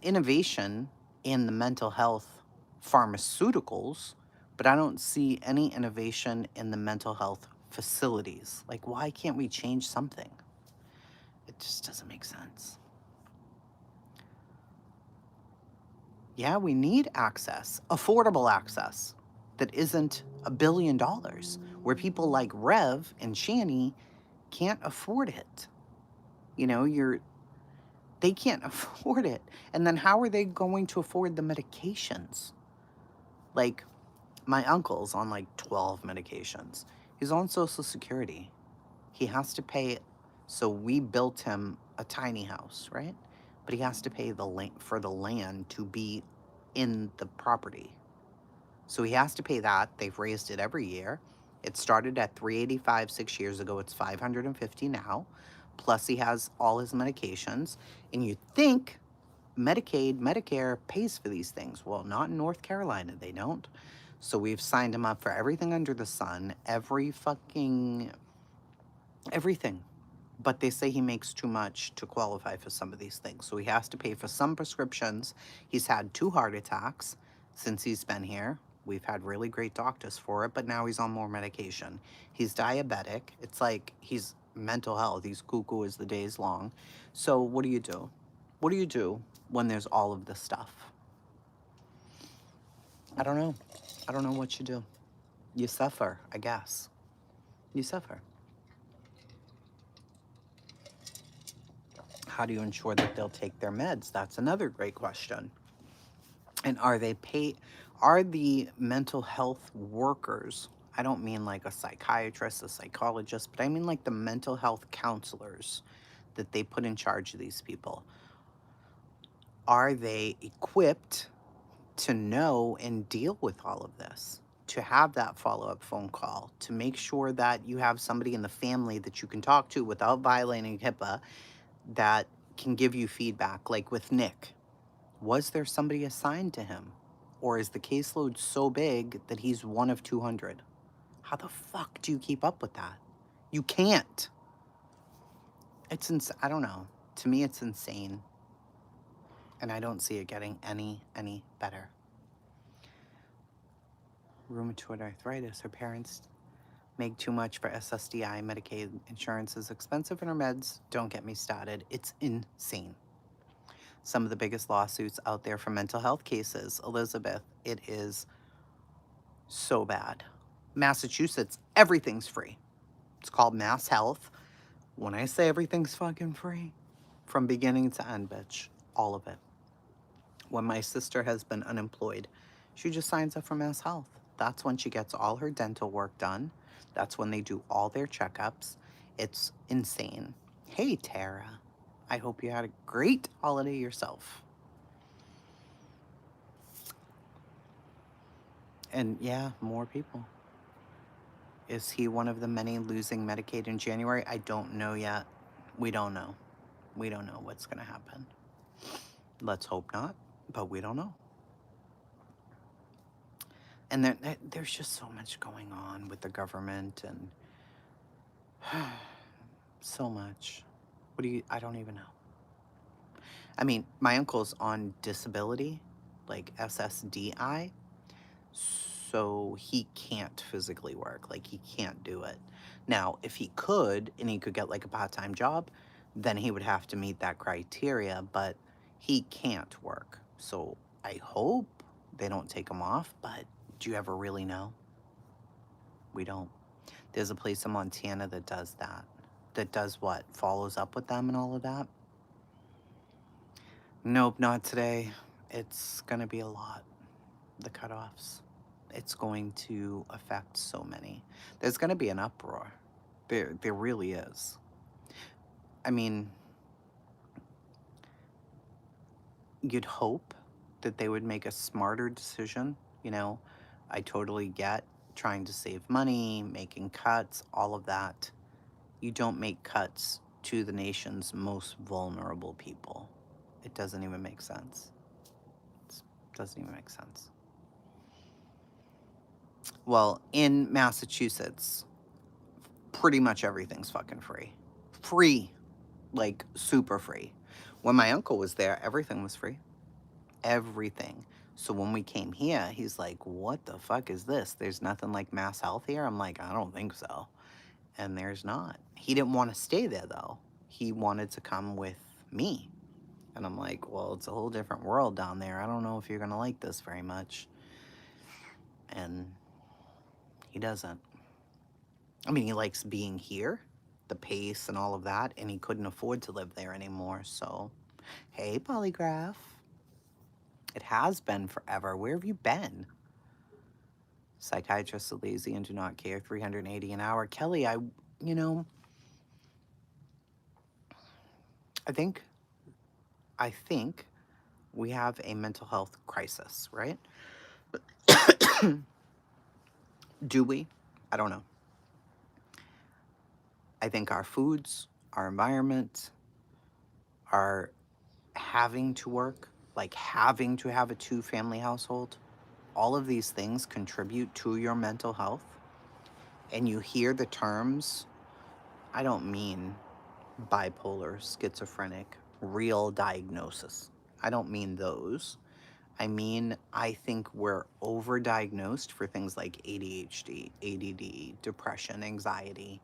innovation in the mental health pharmaceuticals, but I don't see any innovation in the mental health facilities. Like, why can't we change something? It just doesn't make sense. Yeah, we need access, affordable access that isn't $1 billion, where people like Rev and Shani can't afford it. They can't afford it. And then how are they going to afford the medications? Like, my uncle's on like 12 medications. He's on Social Security. He has to pay, so we built him a tiny house, right? But he has to pay for the land to be in the property. So he has to pay that. They've raised it every year. It started at $385 6 years ago. It's $550 now. Plus he has all his medications. And you think Medicaid, Medicare pays for these things. Well, not in North Carolina. They don't. So we've signed him up for everything under the sun. Everything. But they say he makes too much to qualify for some of these things. So he has to pay for some prescriptions. He's had 2 heart attacks since he's been here. We've had really great doctors for it, but now he's on more medication. He's diabetic. It's like he's mental health. He's cuckoo as the day's long. So what do you do? What do you do when there's all of this stuff? I don't know. I don't know what you do. You suffer, I guess. You suffer. How do you ensure that they'll take their meds? That's another great question. And are they paid? Are the mental health workers, I don't mean like a psychiatrist, a psychologist, but I mean like the mental health counselors that they put in charge of these people, are they equipped to know and deal with all of this? To have that follow up phone call, to make sure that you have somebody in the family that you can talk to without violating HIPAA that can give you feedback, like with Nick. Was there somebody assigned to him? Or is the caseload so big that he's one of 200? How the fuck do you keep up with that? You can't. I don't know. To me, it's insane. And I don't see it getting any better. Rheumatoid arthritis. Her parents make too much for SSDI. Medicaid insurance is expensive and her meds don't get me started. It's insane. Some of the biggest lawsuits out there for mental health cases, Elizabeth, it is so bad. Massachusetts, everything's free. It's called Mass Health. When I say everything's fucking free, from beginning to end, bitch, all of it. When my sister has been unemployed, she just signs up for Mass Health. That's when she gets all her dental work done. That's when they do all their checkups. It's insane. Hey, Tara. I hope you had a great holiday yourself. And yeah, more people. Is he one of the many losing Medicaid in January? I don't know yet. We don't know. We don't know what's going to happen. Let's hope not, but we don't know. And there's just so much going on with the government and so much. I don't even know. I mean, my uncle's on disability, like SSDI, so he can't physically work. Like, he can't do it. Now, if he could, and he could get like a part-time job, then he would have to meet that criteria, but he can't work. So I hope they don't take him off, but do you ever really know? We don't. There's a place in Montana that does that. That does what? Follows up with them and all of that? Nope, not today. It's gonna be a lot. The cutoffs. It's going to affect so many. There's gonna be an uproar. There really is. I mean, you'd hope that they would make a smarter decision. You know, I totally get trying to save money, making cuts, all of that. You don't make cuts to the nation's most vulnerable people. It doesn't even make sense. It doesn't even make sense. Well, in Massachusetts, pretty much everything's fucking free. Free. Like, super free. When my uncle was there, everything was free. Everything. So when we came here, he's like, what the fuck is this? There's nothing like Mass Health here? I'm like, I don't think so. And there's not. He didn't want to stay there, though. He wanted to come with me. And I'm like, well, it's a whole different world down there. I don't know if you're going to like this very much. And he doesn't. I mean, he likes being here, the pace and all of that, and he couldn't afford to live there anymore. So, hey, Polygraph. It has been forever. Where have you been? Psychiatrists are lazy and do not care. $380 an hour. Kelly, you know, I think we have a mental health crisis, right? Do we? I don't know. I think our foods, our environment, our having to work, like having to have a two-family household, all of these things contribute to your mental health. And you hear the terms, I don't mean bipolar, schizophrenic, real diagnosis. I don't mean those. I think we're overdiagnosed for things like ADHD, ADD, depression, anxiety,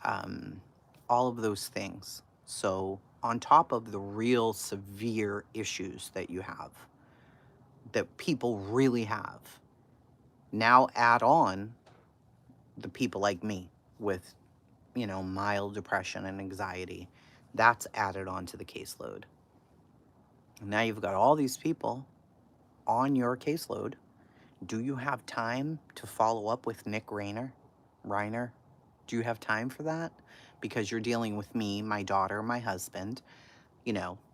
all of those things. So, on top of the real severe issues that you have, that people really have, now add on the people like me with, mild depression and anxiety. That's added onto the caseload. Now you've got all these people on your caseload. Do you have time to follow up with Nick Reiner? Do you have time for that? Because you're dealing with me, my daughter, my husband,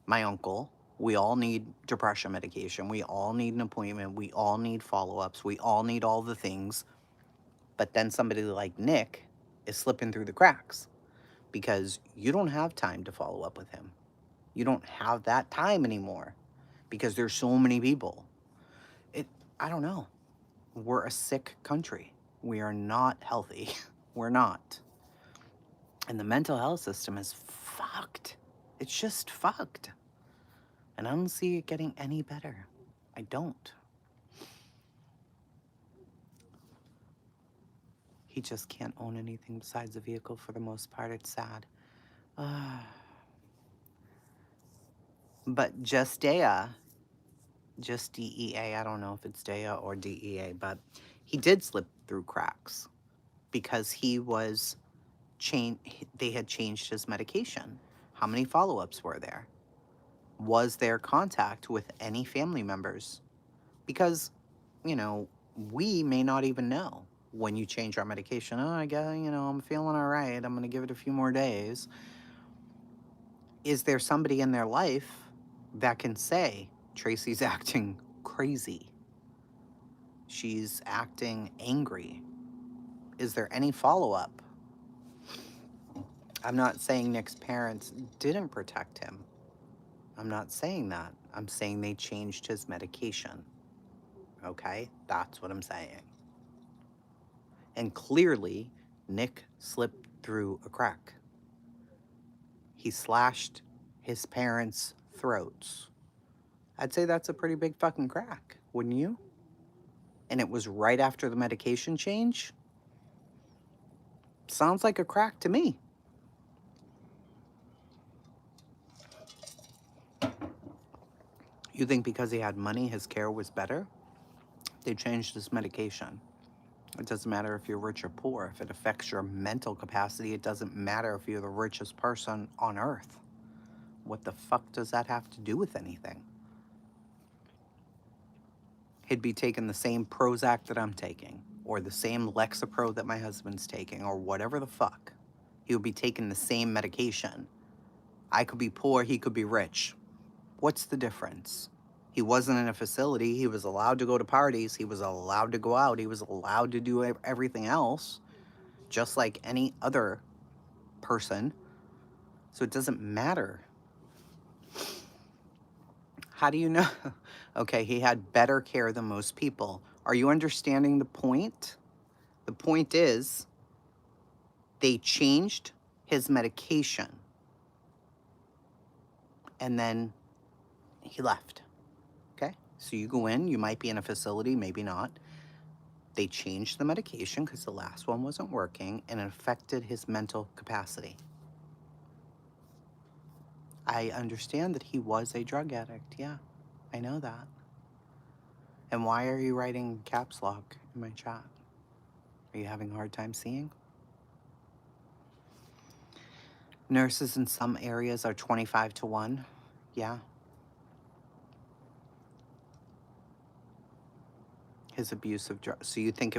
my uncle. We all need depression medication. We all need an appointment. We all need follow-ups. We all need all the things. But then somebody like Nick is slipping through the cracks because you don't have time to follow up with him. You don't have that time anymore because there's so many people. I don't know. We're a sick country. We are not healthy. We're not. And the mental health system is fucked. It's just fucked. And I don't see it getting any better. I don't. He just can't own anything besides a vehicle for the most part. It's sad. But just DEA, I don't know if it's DEA or DEA, but he did slip through cracks because they had changed his medication. How many follow-ups were there? Was there contact with any family members? Because, we may not even know when you change our medication. Oh, I guess, I'm feeling all right. I'm going to give it a few more days. Is there somebody in their life that can say, Tracy's acting crazy? She's acting angry. Is there any follow-up? I'm not saying Nick's parents didn't protect him. I'm not saying that. I'm saying they changed his medication. Okay? That's what I'm saying. And clearly, Nick slipped through a crack. He slashed his parents' throats. I'd say that's a pretty big fucking crack, wouldn't you? And it was right after the medication change? Sounds like a crack to me. You think because he had money, his care was better? They changed his medication. It doesn't matter if you're rich or poor. If it affects your mental capacity, it doesn't matter if you're the richest person on earth. What the fuck does that have to do with anything? He'd be taking the same Prozac that I'm taking, or the same Lexapro that my husband's taking, or whatever the fuck. He would be taking the same medication. I could be poor, he could be rich. What's the difference? He wasn't in a facility. He was allowed to go to parties. He was allowed to go out. He was allowed to do everything else, just like any other person. So it doesn't matter. How do you know? Okay, he had better care than most people. Are you understanding the point? The point is, they changed his medication. And then he left. Okay? So you go in, you might be in a facility, maybe not. They changed the medication because the last one wasn't working, and it affected his mental capacity. I understand that he was a drug addict. Yeah, I know that. And why are you writing caps lock in my chat? Are you having a hard time seeing? Nurses in some areas are 25 to 1. Yeah. His abuse of drugs. So you think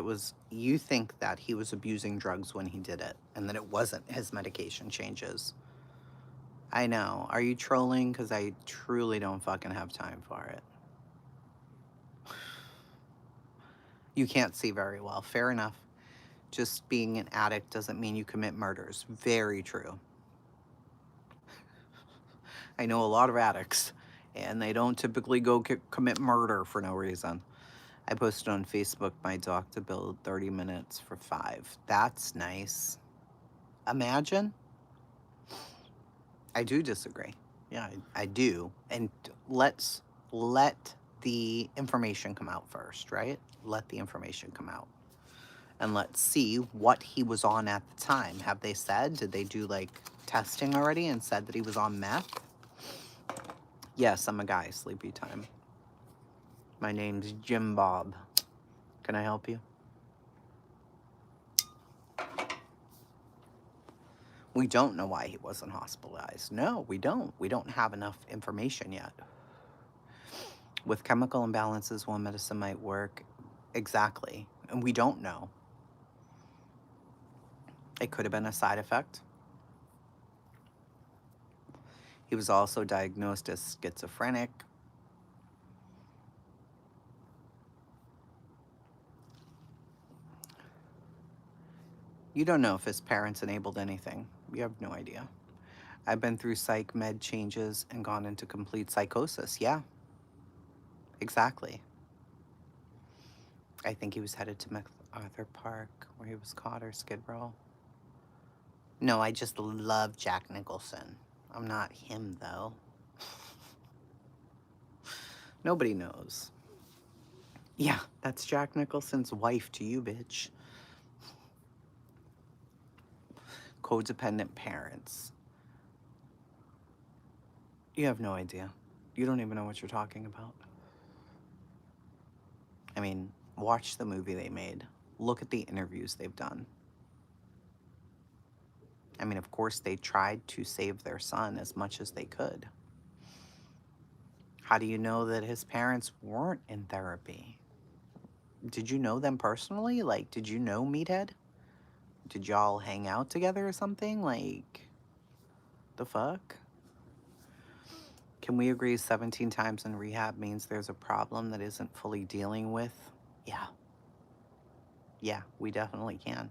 that he was abusing drugs when he did it, and that it wasn't his medication changes. I know. Are you trolling? Because I truly don't fucking have time for it. You can't see very well. Fair enough. Just being an addict doesn't mean you commit murders. Very true. I know a lot of addicts, and they don't typically go commit murder for no reason. I posted on Facebook, my doctor billed 30 minutes for 5. That's nice. Imagine. I do disagree. Yeah, I do. And let the information come out first, right? Let the information come out. And let's see what he was on at the time. Have they said? Did they do like testing already and said that he was on meth? Yes, I'm a guy. Sleepy time. My name's Jim Bob. Can I help you? We don't know why he wasn't hospitalized. No, we don't. We don't have enough information yet. With chemical imbalances, one medicine might work. Exactly. And we don't know. It could have been a side effect. He was also diagnosed as schizophrenic. You don't know if his parents enabled anything. You have no idea. I've been through psych med changes and gone into complete psychosis. Yeah, exactly. I think he was headed to MacArthur Park where he was caught, or Skid Row. No, I just love Jack Nicholson. I'm not him, though. Nobody knows. Yeah, that's Jack Nicholson's wife to you, bitch. Codependent parents. You have no idea. You don't even know what you're talking about. I mean, watch the movie they made. Look at the interviews they've done. I mean, of course, they tried to save their son as much as they could. How do you know that his parents weren't in therapy? Did you know them personally? Like, did you know Meathead? Did y'all hang out together or something? Like, the fuck? Can we agree 17 times in rehab means there's a problem that isn't fully dealing with? Yeah. Yeah, we definitely can.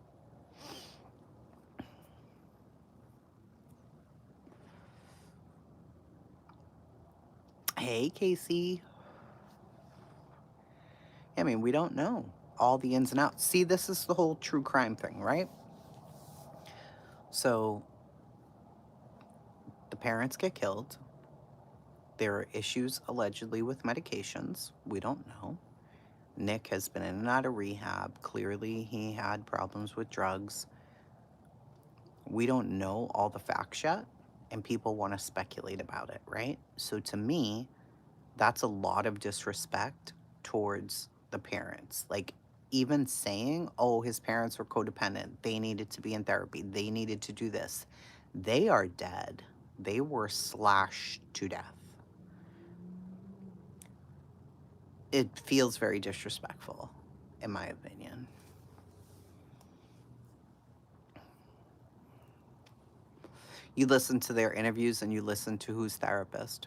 Hey, Casey. I mean, we don't know all the ins and outs. See, this is the whole true crime thing, right? So, the parents get killed. There are issues allegedly with medications. We don't know. Nick has been in and out of rehab. Clearly, he had problems with drugs. We don't know all the facts yet, and people want to speculate about it, right? So, to me, that's a lot of disrespect towards the parents. Like, even saying, oh, his parents were codependent, they needed to be in therapy, they needed to do this. They are dead. They were slashed to death. It feels very disrespectful, in my opinion. You listen to their interviews and you listen to who's therapist.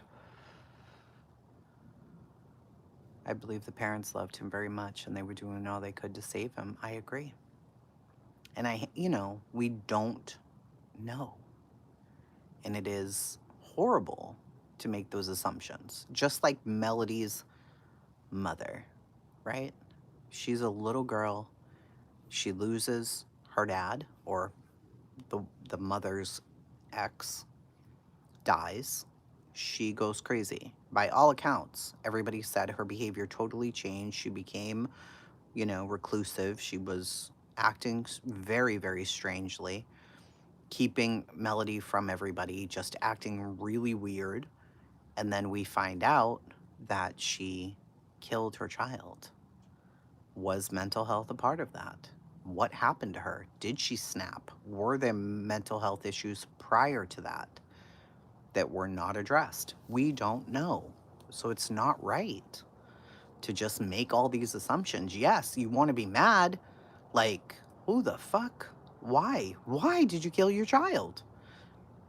I believe the parents loved him very much and they were doing all they could to save him. I agree. And we don't know. And it is horrible to make those assumptions. Just like Melody's mother, right? She's a little girl. She loses her dad, or the mother's ex dies. She goes crazy. By all accounts, everybody said her behavior totally changed. She became, reclusive. She was acting very, very strangely, keeping Melody from everybody, just acting really weird. And then we find out that she killed her child. Was mental health a part of that? What happened to her? Did she snap? Were there mental health issues prior to that were not addressed? We don't know. So it's not right to just make all these assumptions. Yes, you want to be mad. Like, who the fuck? Why? Why did you kill your child?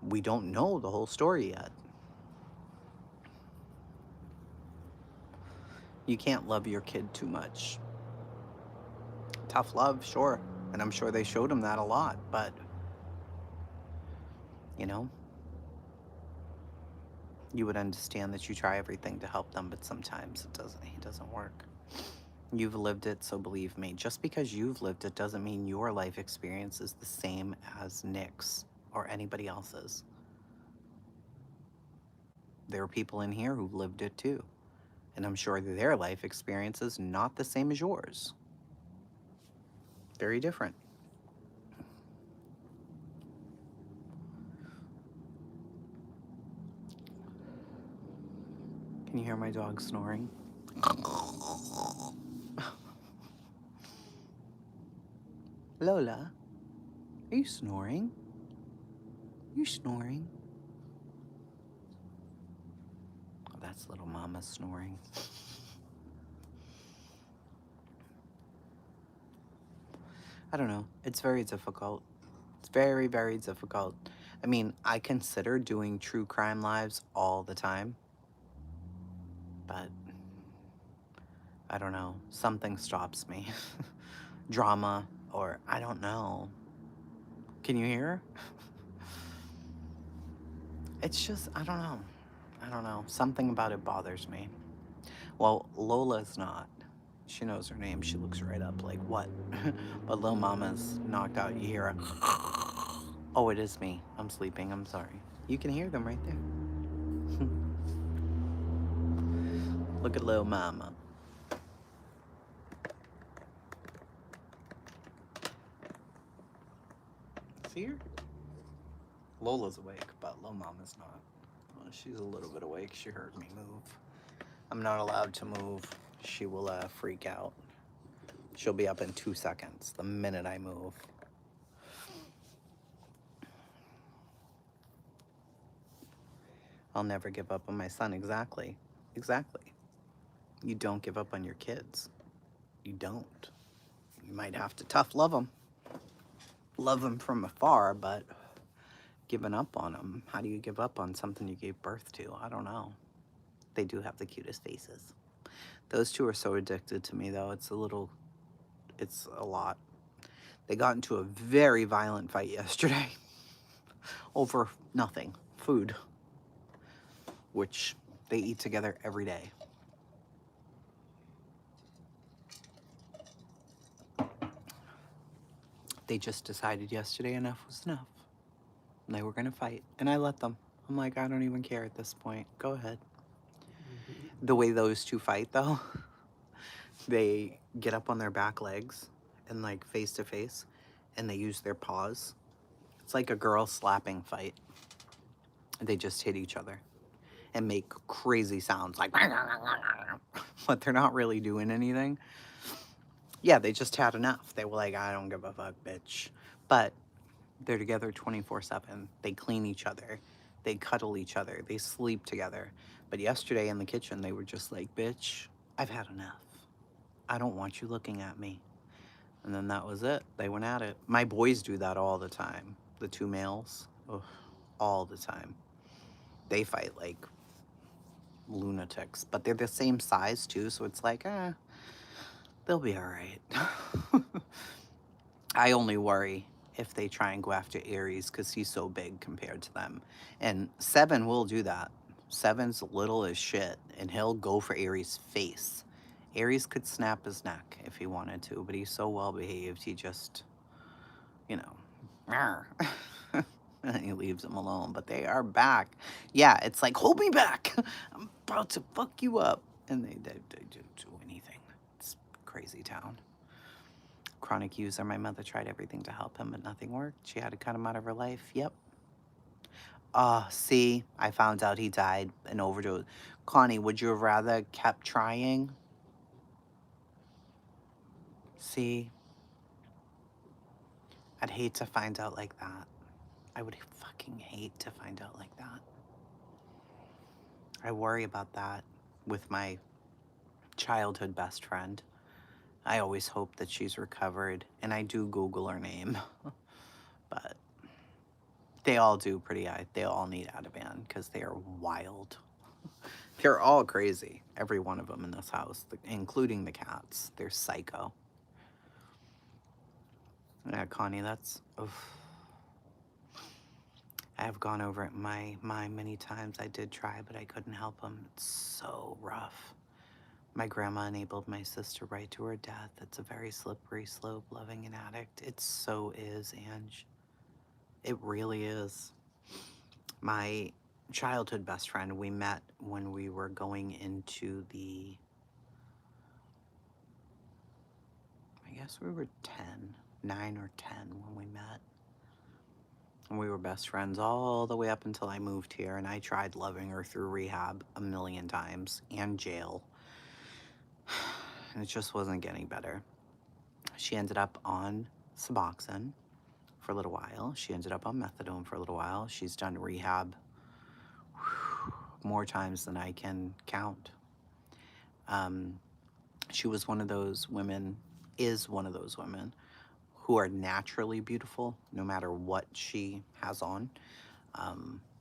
We don't know the whole story yet. You can't love your kid too much. Tough love, sure. And I'm sure they showed him that a lot, but, you would understand that you try everything to help them, but sometimes it doesn't work. You've lived it, so believe me. Just because you've lived it doesn't mean your life experience is the same as Nick's or anybody else's. There are people in here who've lived it too. And I'm sure their life experience is not the same as yours. Very different. Can you hear my dog snoring? Lola, are you snoring? You snoring? Oh, that's little mama snoring. I don't know. It's very difficult. It's very, very difficult. I mean, I consider doing true crime lives all the time, but I don't know. Something stops me. Drama, or I don't know. Can you hear? It's just, I don't know. I don't know. Something about it bothers me. Well, Lola's not. She knows her name. She looks right up like, what? But Lil Mama's knocked out. You hear a... Oh, it is me. I'm sleeping. I'm sorry. You can hear them right there. Look at Lil Mama. See her? Lola's awake, but Lil Mama's not. Well, she's a little bit awake. She heard me move. I'm not allowed to move. She will freak out. She'll be up in 2 seconds the minute I move. I'll never give up on my son. Exactly. Exactly. You don't give up on your kids. You don't. You might have to tough love them. Love them from afar, but giving up on them. How do you give up on something you gave birth to? I don't know. They do have the cutest faces. Those two are so addicted to me, though. It's a lot. They got into a very violent fight yesterday over nothing. Food. Which they eat together every day. They just decided yesterday enough was enough. And they were going to fight. And I let them. I'm like, I don't even care at this point. Go ahead. The way those two fight, though, they get up on their back legs and like face to face, and they use their paws. It's like a girl slapping fight. They just hit each other and make crazy sounds like, but they're not really doing anything. Yeah, they just had enough. They were like, I don't give a fuck, bitch. But they're together 24/7. They clean each other. They cuddle each other. They sleep together. But yesterday in the kitchen, they were just like, bitch, I've had enough. I don't want you looking at me. And then that was it. They went at it. My boys do that all the time. The two males, ugh, all the time. They fight like lunatics, but they're the same size too, so it's like, they'll be all right. I only worry if they try and go after Aries because he's so big compared to them. And Seven will do that. Seven's little as shit, and he'll go for Aries' face. Aries could snap his neck if he wanted to, but he's so well behaved, he just, you know, and he leaves him alone. But they are back. Yeah, it's like, hold me back. I'm about to fuck you up. And they don't do anything. It's crazy town. Chronic user. My mother tried everything to help him, but nothing worked. She had to cut him out of her life. Yep. See, I found out he died an overdose. Connie, would you have rather kept trying? See, I'd hate to find out like that. I would fucking hate to find out like that. I worry about that with my childhood best friend. I always hope that she's recovered, and I do Google her name. But they all do they all need Ativan because they are wild. They're all crazy, every one of them in this house, including the cats. They're psycho. Yeah, Connie, that's... Oof. I have gone over it in my mind many times. I did try, but I couldn't help him. It's so rough. My grandma enabled my sister right to her death. It's a very slippery slope, loving an addict. It so is, Ange. It really is. My childhood best friend, we met when we were going into the... I guess we were 10, 9 or 10 when we met. And we were best friends all the way up until I moved here, and I tried loving her through rehab a million times and jail. And it just wasn't getting better. She ended up on Suboxone, for a little while. She ended up on methadone for a little while. She's done rehab more times than I can count. Um, she was one of those women, is one of those women who are naturally beautiful no matter what she has on.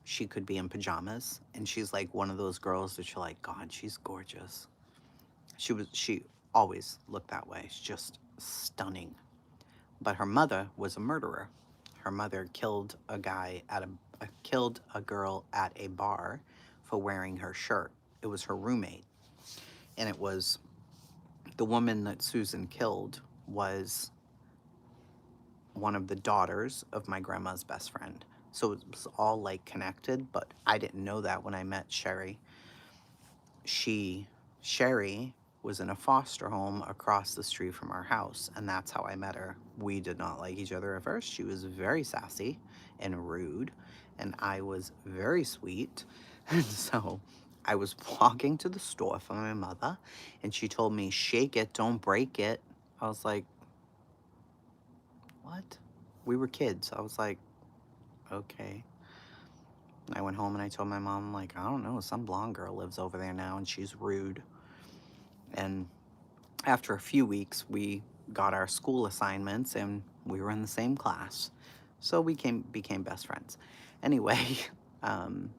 She could be in pajamas, and she's like one of those girls that you're like, God, she's gorgeous. She always looked that way. She's just stunning. But her mother was a murderer. Her mother killed killed a girl at a bar for wearing her shirt. It was her roommate, and it was the woman that Susan killed was one of the daughters of my grandma's best friend. So it was all like connected, but I didn't know that when I met Sherry. Sherry was in a foster home across the street from our house, and that's how I met her. We did not like each other at first. She was very sassy and rude, and I was very sweet. And so I was walking to the store for my mother, and she told me, shake it, don't break it. I was like, what? We were kids. I was like, okay. I went home and I told my mom, like, I don't know, some blonde girl lives over there now and she's rude. And after a few weeks, we got our school assignments and we were in the same class. So we became best friends. Anyway, um,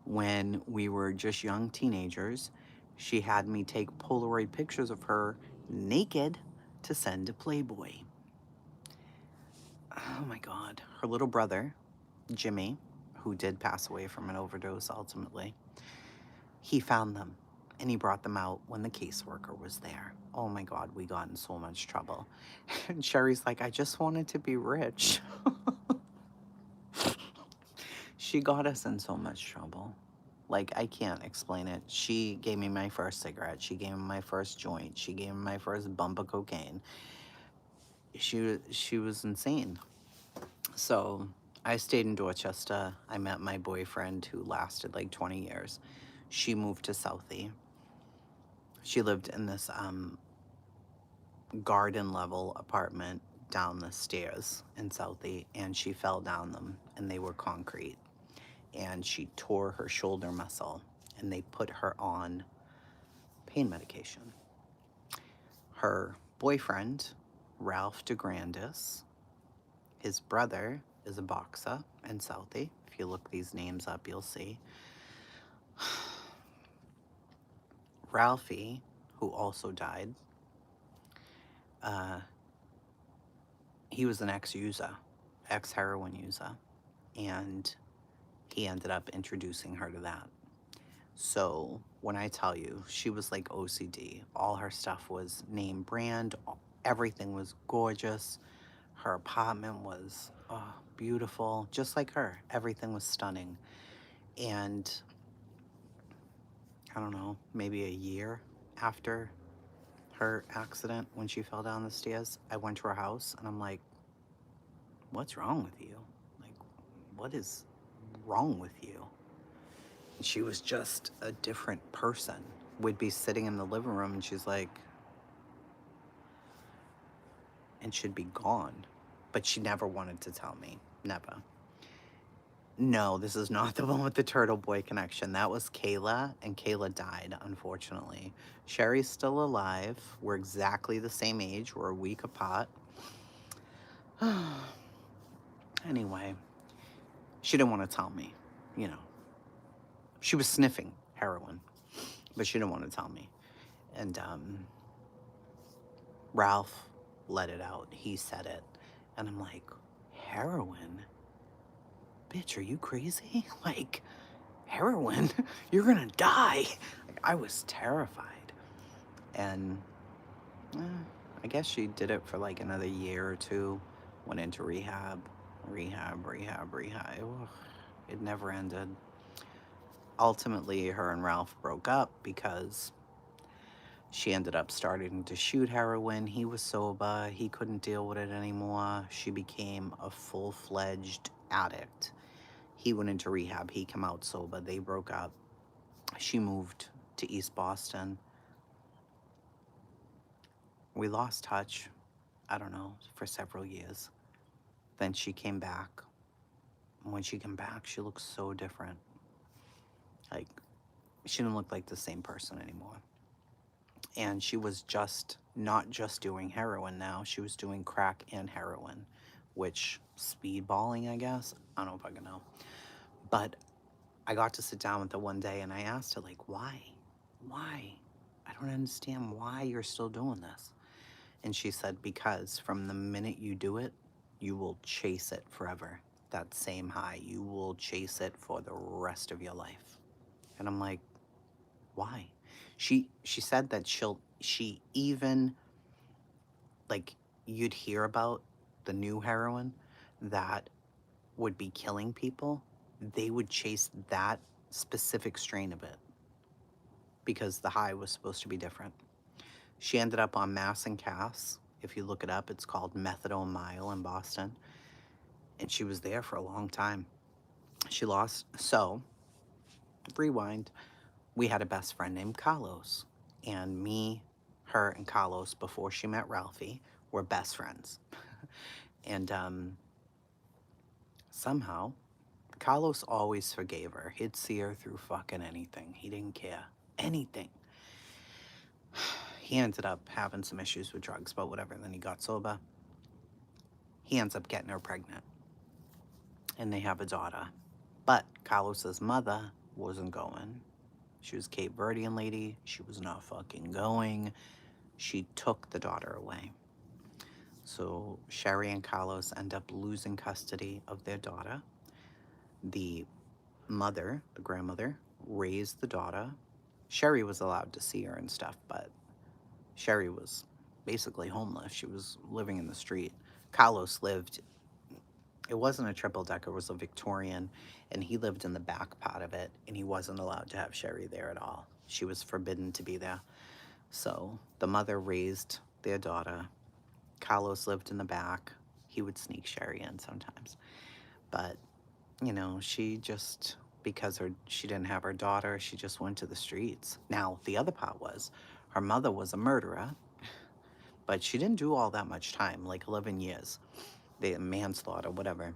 when we were just young teenagers, she had me take Polaroid pictures of her naked to send to Playboy. Oh my God. Her little brother, Jimmy, who did pass away from an overdose ultimately, he found them and he brought them out when the caseworker was there. Oh my God, we got in so much trouble. And Sherry's like, I just wanted to be rich. She got us in so much trouble. Like, I can't explain it. She gave me my first cigarette. She gave me my first joint. She gave me my first bump of cocaine. She was insane. So I stayed in Dorchester. I met my boyfriend who lasted like 20 years. She moved to Southie. She lived in this garden level apartment down the stairs in Southie, and she fell down them, and they were concrete. And she tore her shoulder muscle, and they put her on pain medication. Her boyfriend, Ralph DeGrandis, his brother is a boxer in Southie. If you look these names up, you'll see. Ralphie, who also died, he was an ex-user, ex-heroin user, and he ended up introducing her to that. So when I tell you, she was like OCD. All her stuff was name brand. Everything was gorgeous. Her apartment was beautiful, just like her. Everything was stunning. And I don't know, maybe a year after her accident, when she fell down the stairs, I went to her house and I'm like, what's wrong with you? Like, what is wrong with you? And she was just a different person. We'd be sitting in the living room and she's like, and she'd be gone. But she never wanted to tell me. Never. No, this is not the one with the Turtle Boy connection. That was Kayla, and Kayla died, unfortunately. Sherry's still alive. We're exactly the same age. We're a week apart. Anyway, she didn't want to tell me, you know. She was sniffing heroin, but she didn't want to tell me. And Ralph let it out. He said it. And I'm like, heroin? Bitch, are you crazy? Like, heroin? You're gonna die. Like, I was terrified. And I guess she did it for like another year or two. Went into rehab. Ugh, it never ended. Ultimately, her and Ralph broke up because she ended up starting to shoot heroin. He was sober. He couldn't deal with it anymore. She became a full-fledged addict. He went into rehab. He came out sober. They broke up. She moved to East Boston. We lost touch, I don't know, for several years. Then she came back. When she came back, she looked so different. Like, she didn't look like the same person anymore. And she was just not just doing heroin now, she was doing crack and heroin, which speedballing, I guess. I don't fucking know. But I got to sit down with her one day and I asked her, like, why? Why? I don't understand why you're still doing this. And she said, because from the minute you do it, you will chase it forever. That same high, you will chase it for the rest of your life. And I'm like, why? She said that she even, like, you'd hear about the new heroin that would be killing people. They would chase that specific strain of it because the high was supposed to be different. She ended up on Mass and Cass. If you look it up, it's called Methadone Mile in Boston. And she was there for a long time. She lost. So, rewind. We had a best friend named Carlos. And me, her, and Carlos, before she met Ralphie, were best friends. And somehow, Carlos always forgave her. He'd see her through fucking anything. He didn't care. Anything. He ended up having some issues with drugs, but whatever. Then he got sober. He ends up getting her pregnant. And they have a daughter. But Carlos's mother wasn't going. She was a Cape Verdean lady. She was not fucking going. She took the daughter away. So Sherry and Carlos end up losing custody of their daughter. The mother, the grandmother, raised the daughter. Sherry was allowed to see her and stuff, but Sherry was basically homeless. She was living in the street. Carlos lived, it wasn't a triple decker, it was a Victorian, and he lived in the back part of it, and he wasn't allowed to have Sherry there at all. She was forbidden to be there. So the mother raised their daughter. Carlos lived in the back. He would sneak Sherry in sometimes. But, you know, she just, because she didn't have her daughter, she just went to the streets. Now, the other part was, her mother was a murderer, but she didn't do all that much time, like 11 years. They manslaughter, whatever.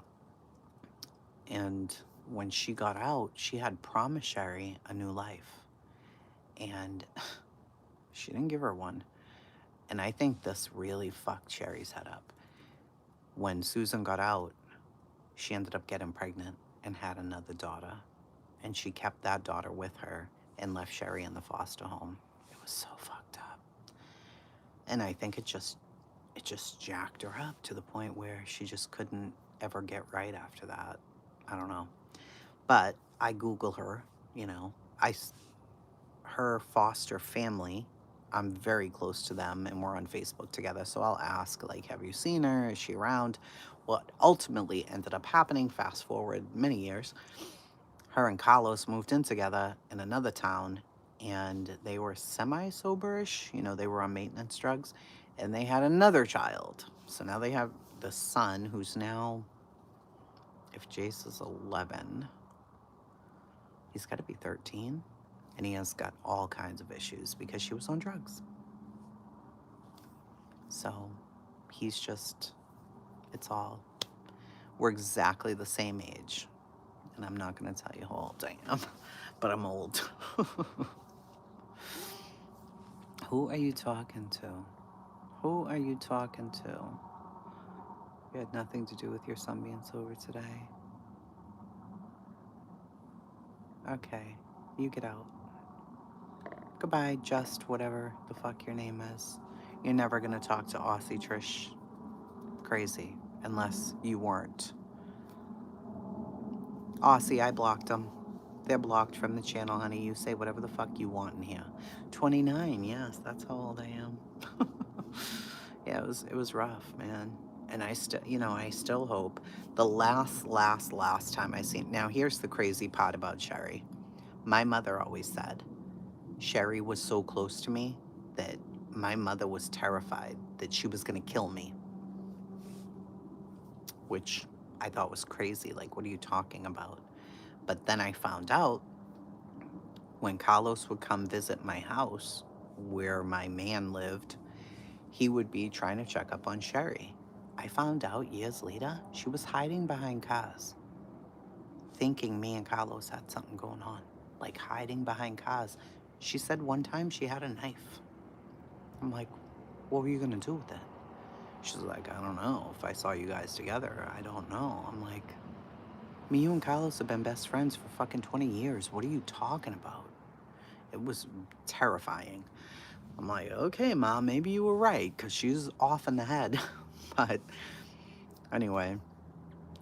And when she got out, she had promised Sherry a new life. And she didn't give her one. And I think this really fucked Sherry's head up. When Susan got out, she ended up getting pregnant and had another daughter. And she kept that daughter with her and left Sherry in the foster home. It was so fucked up. And I think it just jacked her up to the point where she just couldn't ever get right after that. I don't know. But I Google her, you know. Her foster family, I'm very close to them and we're on Facebook together. So I'll ask, like, have you seen her? Is she around? What ultimately ended up happening, fast forward many years, her and Carlos moved in together in another town and they were semi-soberish. You know, they were on maintenance drugs and they had another child. So now they have the son who's now, if Jace is 11, he's got to be 13. And he has got all kinds of issues because she was on drugs. So he's just, we're exactly the same age. And I'm not going to tell you how old I am, but I'm old. Who are you talking to? Who are you talking to? You had nothing to do with your son being sober today. Okay, you get out. Goodbye, just whatever the fuck your name is. You're never gonna talk to Aussie Trish Crazy unless you weren't. Aussie, I blocked them. They're blocked from the channel, honey. You say whatever the fuck you want in here. 29, yes, that's how old I am. Yeah, it was rough, man. And I still hope the last time I seen. Now, here's the crazy part about Sherry. My mother always said Sherry was so close to me that my mother was terrified that she was going to kill me, which I thought was crazy. Like, what are you talking about? But then I found out when Carlos would come visit my house where my man lived, he would be trying to check up on Sherry. I found out years later she was hiding behind cars, thinking me and Carlos had something going on, like hiding behind cars. She said one time she had a knife. I'm like, what were you gonna do with it? She's like, I don't know. If I saw you guys together, I don't know. I'm like, me, you and Carlos have been best friends for fucking 20 years. What are you talking about? It was terrifying. I'm like, okay, Mom, maybe you were right, because she's off in the head. But anyway,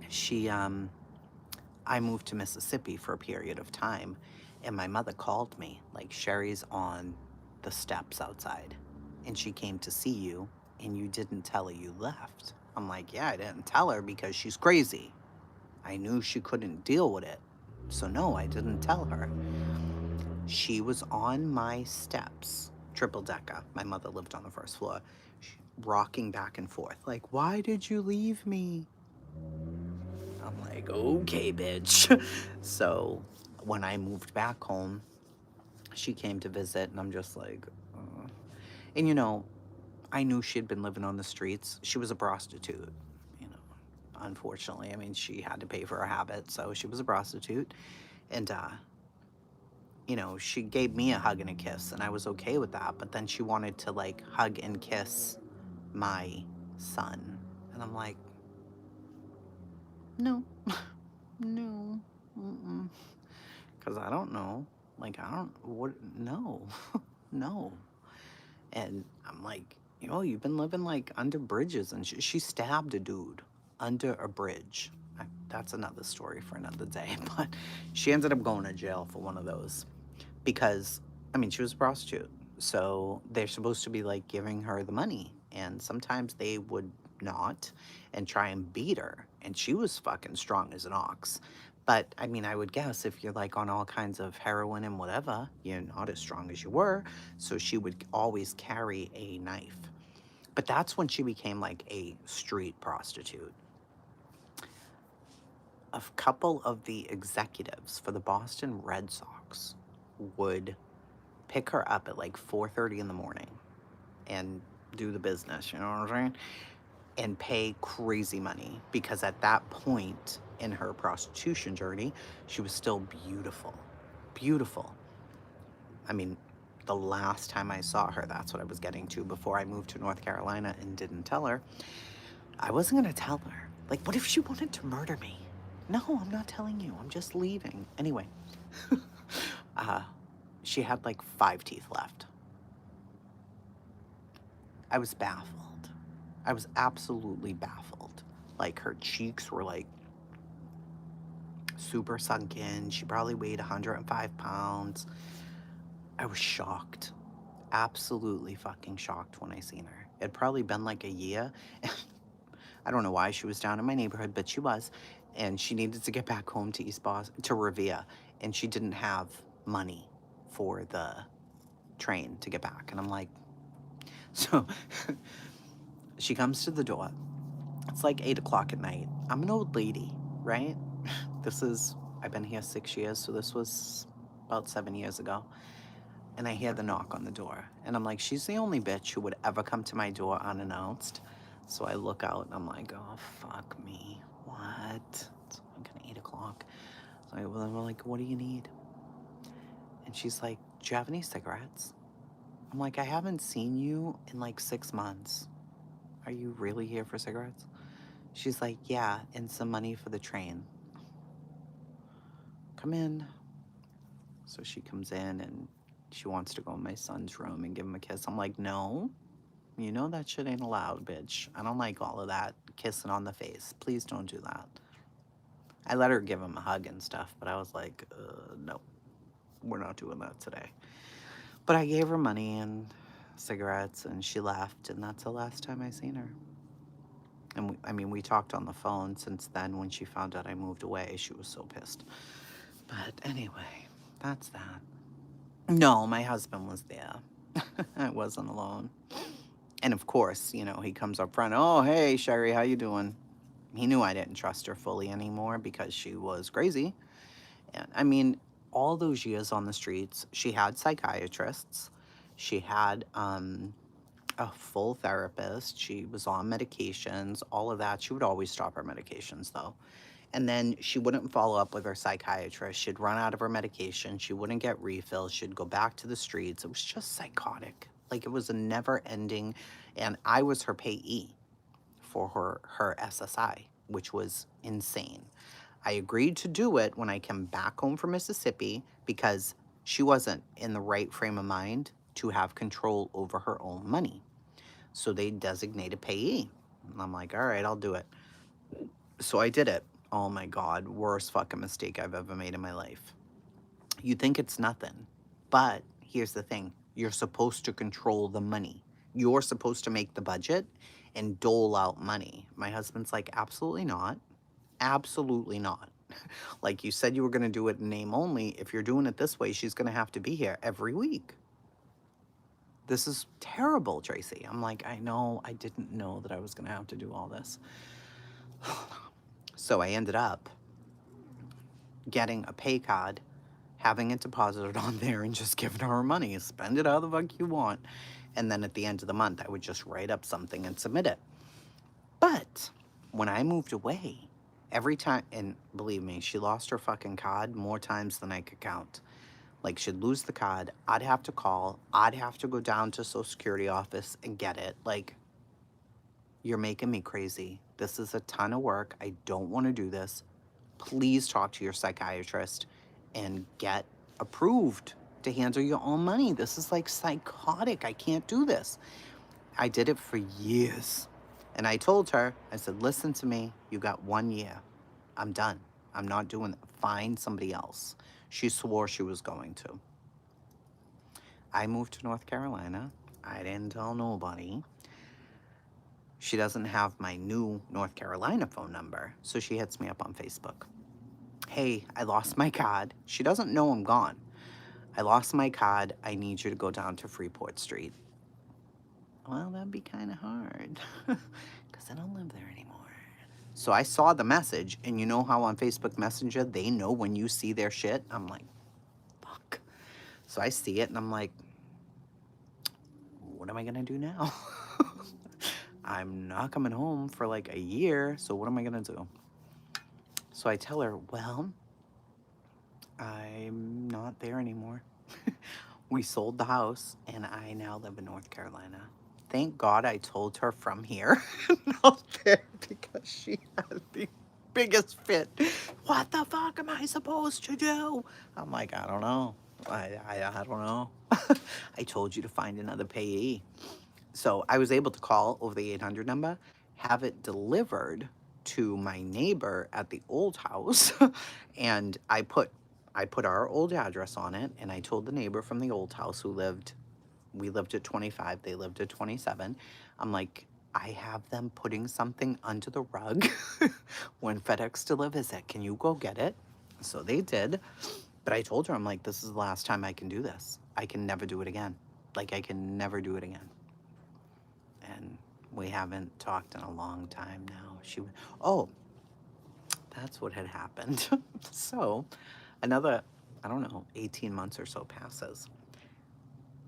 she, I moved to Mississippi for a period of time, and my mother called me, like, Sherry's on the steps outside, and she came to see you, and you didn't tell her you left. I'm like, yeah, I didn't tell her because she's crazy. I knew she couldn't deal with it. So, no, I didn't tell her. She was on my steps, triple decker. My mother lived on the first floor, rocking back and forth, like, why did you leave me? I'm like, okay, bitch. So when I moved back home, she came to visit, and I'm just like, and you know, I knew she'd been living on the streets. She was a prostitute, you know, unfortunately. I mean, she had to pay for her habit, so she was a prostitute. And, you know, she gave me a hug and a kiss, and I was okay with that. But then she wanted to, like, hug and kiss my son. And I'm like, no, no, mm-mm. Because I don't know. Like, I don't, what, no, no. And I'm like, you know, you've been living like under bridges. And she stabbed a dude under a bridge. That's another story for another day. But she ended up going to jail for one of those because, I mean, she was a prostitute. So they're supposed to be like giving her the money. And sometimes they would not and try and beat her. And she was fucking strong as an ox. But I mean, I would guess if you're like on all kinds of heroin and whatever, you're not as strong as you were. So she would always carry a knife. But that's when she became like a street prostitute. A couple of the executives for the Boston Red Sox would pick her up at like 4:30 in the morning and do the business, you know what I'm saying? And pay crazy money because at that point in her prostitution journey, she was still beautiful. Beautiful. I mean, the last time I saw her, that's what I was getting to before I moved to North Carolina and didn't tell her. I wasn't going to tell her. Like, what if she wanted to murder me? No, I'm not telling you. I'm just leaving. Anyway, she had like 5 teeth left. I was baffled. I was absolutely baffled. Like, her cheeks were like super sunk in. She probably weighed 105 pounds. I was shocked. Absolutely fucking shocked when I seen her. It'd probably been like a year. I don't know why she was down in my neighborhood, but she was. And she needed to get back home to East Boston, to Revere. And she didn't have money for the train to get back. And I'm like, so she comes to the door. It's like 8 o'clock at night. I'm an old lady, right? I've been here 6 years, so this was about 7 years ago. And I hear the knock on the door. And I'm like, she's the only bitch who would ever come to my door unannounced. So I look out and I'm like, oh, fuck me. What? It's fucking 8 o'clock. So we're like, what do you need? And she's like, do you have any cigarettes? I'm like, I haven't seen you in like 6 months. Are you really here for cigarettes? She's like, yeah, and some money for the train. Come in. So she comes in and she wants to go in my son's room and give him a kiss. I'm like, no, you know that shit ain't allowed, bitch. I don't like all of that kissing on the face. Please don't do that. I let her give him a hug and stuff, but I was like, no, we're not doing that today. But I gave her money and cigarettes, and she left, and that's the last time I seen her. And we talked on the phone since then. When she found out I moved away, she was so pissed. But anyway, that's that. No, my husband was there. I wasn't alone. And of course, you know, he comes up front. Oh, hey, Sherry, how you doing? He knew I didn't trust her fully anymore because she was crazy. And I mean, all those years on the streets, she had psychiatrists. She had a full therapist. She was on medications, all of that. She would always stop her medications though. And then she wouldn't follow up with her psychiatrist. She'd run out of her medication. She wouldn't get refills. She'd go back to the streets. It was just psychotic. Like it was a never ending. And I was her payee for her SSI, which was insane. I agreed to do it when I came back home from Mississippi because she wasn't in the right frame of mind to have control over her own money. So they designated payee. And I'm like, all right, I'll do it. So I did it. Oh my God, worst fucking mistake I've ever made in my life. You think it's nothing, but here's the thing. You're supposed to control the money. You're supposed to make the budget and dole out money. My husband's like, absolutely not. Absolutely not. Like you said you were going to do it in name only. If you're doing it this way, she's going to have to be here every week. This is terrible, Tracy. I'm like, I know, I didn't know that I was going to have to do all this. So I ended up getting a pay card, having it deposited on there, and just giving her money. Spend it how the fuck you want. And then at the end of the month, I would just write up something and submit it. But when I moved away, every time, and believe me, she lost her fucking card more times than I could count. Like, she'd lose the card, I'd have to call, I'd have to go down to Social Security office and get it. Like, you're making me crazy. This is a ton of work. I don't want to do this. Please talk to your psychiatrist and get approved to handle your own money. This is like psychotic. I can't do this. I did it for years. And I told her, I said, listen to me. You got 1 year. I'm done. I'm not doing it. Find somebody else. She swore she was going to. I moved to North Carolina. I didn't tell nobody. She doesn't have my new North Carolina phone number, so she hits me up on Facebook. Hey, I lost my card. She doesn't know I'm gone. I lost my card. I need you to go down to Freeport Street. Well, that'd be kind of hard because I don't live there anymore. So I saw the message, and you know how on Facebook Messenger, they know when you see their shit? I'm like, fuck. So I see it, and I'm like, what am I going to do now? I'm not coming home for like a year, so what am I going to do? So I tell her, well, I'm not there anymore. We sold the house, and I now live in North Carolina. Thank God I told her from here, not there, because she had the biggest fit. What the fuck am I supposed to do? I'm like, I don't know. I don't know. I told you to find another payee. So I was able to call over the 800 number, have it delivered to my neighbor at the old house, and I put our old address on it, and I told the neighbor from the old house we lived at 25, they lived at 27. I'm like, I have them putting something under the rug when FedEx delivers it. Can you go get it? So they did. But I told her, I'm like, this is the last time I can do this. I can never do it again. Like, I can never do it again. And we haven't talked in a long time now. Oh, that's what had happened. So another, I don't know, 18 months or so passes.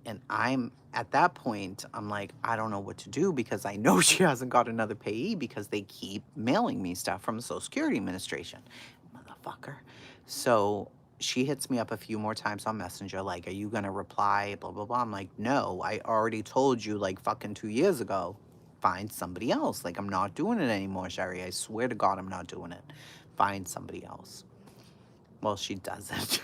And I'm at that point, I'm like, I don't know what to do because I know she hasn't got another payee because they keep mailing me stuff from the Social Security Administration. Motherfucker. So she hits me up a few more times on Messenger, like, are you going to reply? Blah, blah, blah. I'm like, no, I already told you like fucking 2 years ago, find somebody else. Like, I'm not doing it anymore, Sherry. I swear to God, I'm not doing it. Find somebody else. Well, she doesn't.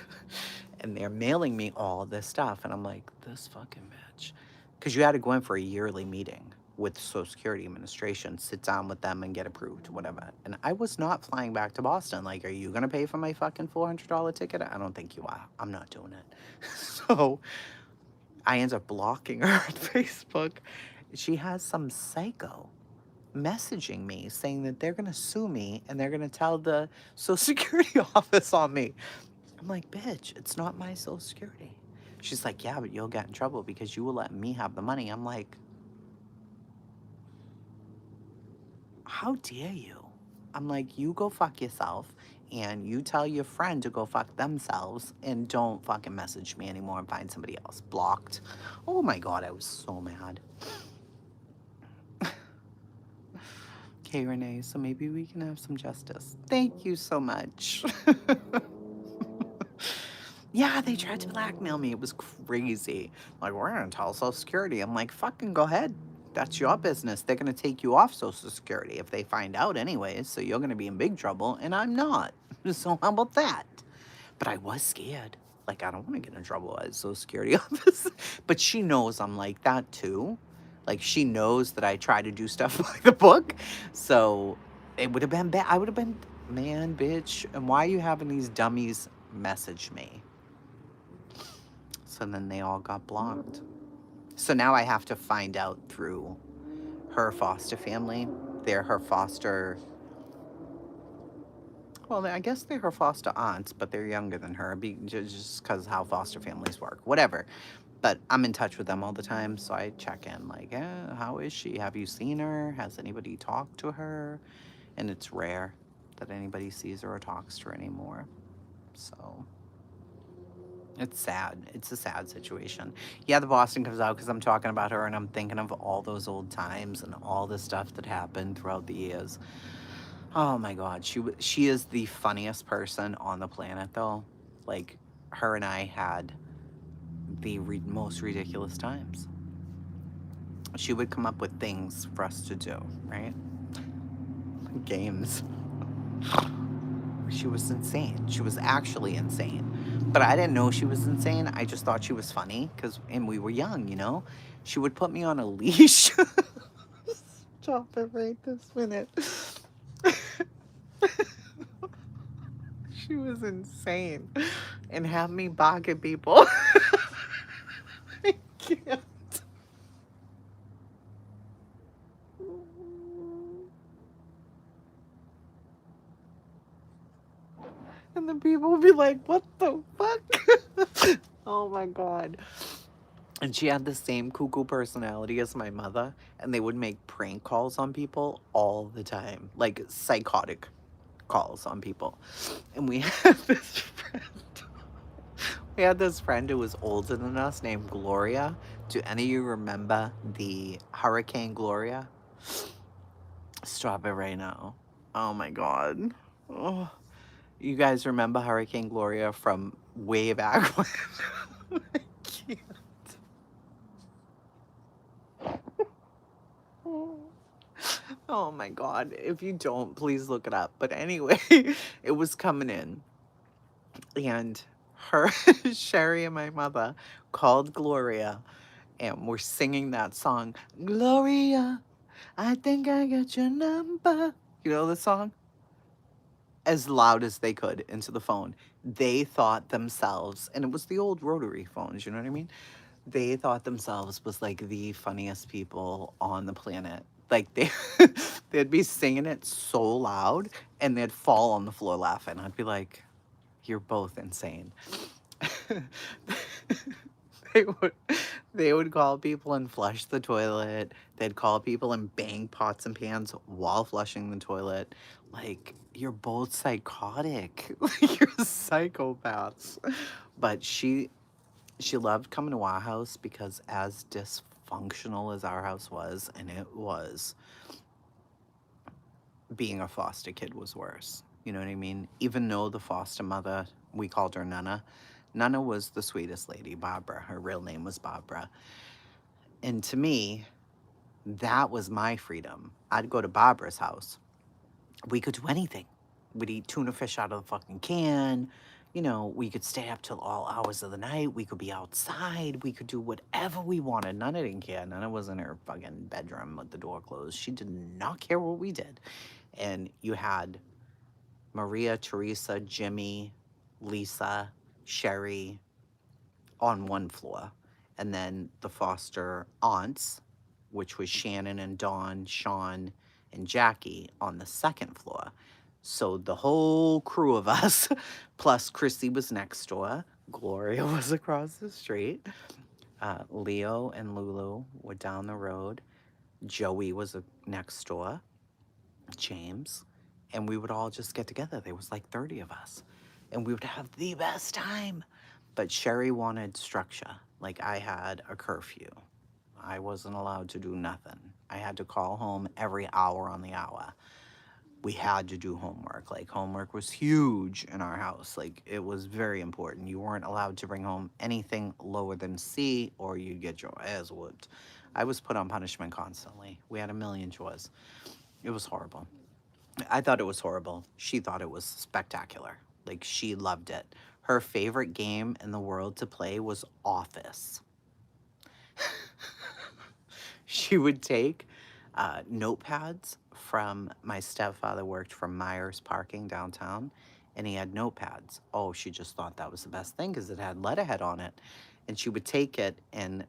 And they're mailing me all this stuff. And I'm like, this fucking bitch. Because you had to go in for a yearly meeting with Social Security Administration, sit down with them and get approved, whatever. And I was not flying back to Boston. Like, are you going to pay for my fucking $400 ticket? I don't think you are. I'm not doing it. So I end up blocking her on Facebook. She has some psycho messaging me saying that they're going to sue me and they're going to tell the Social Security office on me. I'm like, bitch, it's not my Social Security. She's like, yeah, but you'll get in trouble because you will let me have the money. I'm like, how dare you? I'm like, you go fuck yourself and you tell your friend to go fuck themselves and don't fucking message me anymore and find somebody else. Blocked. Oh my God, I was so mad. Okay, Renee, so maybe we can have some justice. Thank you so much. Yeah, they tried to blackmail me. It was crazy. Like, we're going to tell Social Security. I'm like, fucking go ahead. That's your business. They're going to take you off Social Security if they find out, anyways. So you're going to be in big trouble, and I'm not. So how about that? But I was scared. Like, I don't want to get in trouble at Social Security office. But she knows I'm like that too. Like, she knows that I try to do stuff by the book. So it would have been bad. I would have been, man, bitch. And why are you having these dummies message me? So then they all got blocked. So now I have to find out through her foster family. They're her foster. Well, I guess they're her foster aunts, but they're younger than her, just because how foster families work. Whatever. But I'm in touch with them all the time, so I check in, like, how is she? Have you seen her? Has anybody talked to her? And it's rare that anybody sees her or talks to her anymore. So it's sad. It's a sad situation. Yeah, the Boston comes out because I'm talking about her and I'm thinking of all those old times and all the stuff that happened throughout the years. Oh my God, she is the funniest person on the planet, though. Like, her and I had the most ridiculous times. She would come up with things for us to do, right? Games. She was insane. She was actually insane. But I didn't know she was insane. I just thought she was funny and we were young, you know? She would put me on a leash. Stop it right this minute. She was insane. And have me bark at people. I can't. And the people would be like, what the fuck? Oh my God. And she had the same cuckoo personality as my mother, and they would make prank calls on people all the time, like psychotic calls on people. And we had this friend. We had this friend who was older than us named Gloria. Do any of you remember the Hurricane Gloria? Stop it right now. Oh my God. Oh. You guys remember Hurricane Gloria from way back when? I can't. Oh my God. If you don't, please look it up. But anyway, it was coming in. And her, Sherry and my mother called Gloria and we're singing that song, Gloria, I think I got your number. You know the song? As loud as they could into the phone. They thought themselves, and it was the old rotary phones, you know what I mean? They thought themselves was like the funniest people on the planet. Like they'd be singing it so loud and they'd fall on the floor laughing. I'd be like, you're both insane. they would they would call people and flush the toilet. They'd call people and bang pots and pans while flushing the toilet. Like, you're both psychotic. You're psychopaths. But she loved coming to our house because as dysfunctional as our house was, and it was, being a foster kid was worse. You know what I mean? Even though the foster mother, we called her Nana. Nana was the sweetest lady, Barbara. Her real name was Barbara. And to me, that was my freedom. I'd go to Barbara's house. We could do anything. We'd eat tuna fish out of the fucking can. You know, we could stay up till all hours of the night. We could be outside. We could do whatever we wanted. Nana didn't care. Nana was in her fucking bedroom with the door closed. She did not care what we did. And you had Maria, Teresa, Jimmy, Lisa, Sherry on one floor. And then the foster aunts, which was Shannon and Dawn, Sean, and Jackie on the second floor. So the whole crew of us, plus Chrissy was next door, Gloria was across the street, Leo and Lulu were down the road, Joey was next door, James, and we would all just get together. There was like 30 of us, and we would have the best time. But Sherry wanted structure. Like, I had a curfew. I wasn't allowed to do nothing. I had to call home every hour on the hour. We had to do homework. Like, homework was huge in our house. Like, it was very important. You weren't allowed to bring home anything lower than C or you'd get your ass whooped. I was put on punishment constantly. We had a million chores. It was horrible. I thought it was horrible. She thought it was spectacular. Like, she loved it. Her favorite game in the world to play was Office. She would take notepads from my stepfather worked from Myers Parking downtown, and he had notepads. Oh, she just thought that was the best thing because it had letterhead on it. And she would take it, and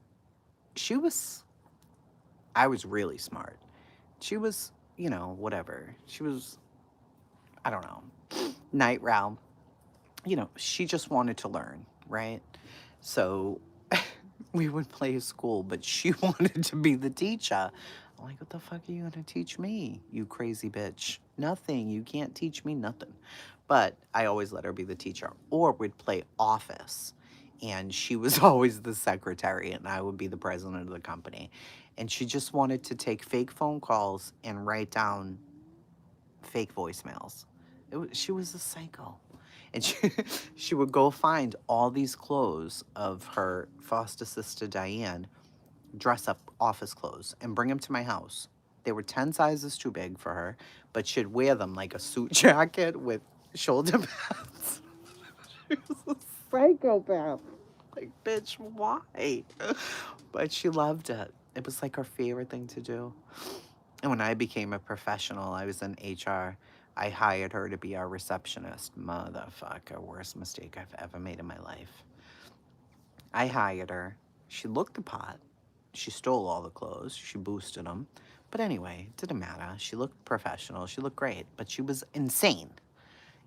she was, I was really smart. She was, you know, whatever. She was, I don't know, night round. You know, she just wanted to learn, right? So we would play school, but she wanted to be the teacher. I'm like, what the fuck are you gonna teach me, you crazy bitch? Nothing. You can't teach me nothing. But I always let her be the teacher. Or we'd play Office, and she was always the secretary, and I would be the president of the company. And she just wanted to take fake phone calls and write down fake voicemails. She was a psycho. And she would go find all these clothes of her foster sister Diane, dress up office clothes, and bring them to my house. They were 10 sizes too big for her, but she'd wear them like a suit jacket with shoulder pads. She was a psychopath. Like, bitch, why? But she loved it. It was like her favorite thing to do. And when I became a professional, I was in HR. I hired her to be our receptionist. Motherfucker, worst mistake I've ever made in my life. I hired her. She looked the part. She stole all the clothes. She boosted them. But anyway, it didn't matter. She looked professional. She looked great. But she was insane.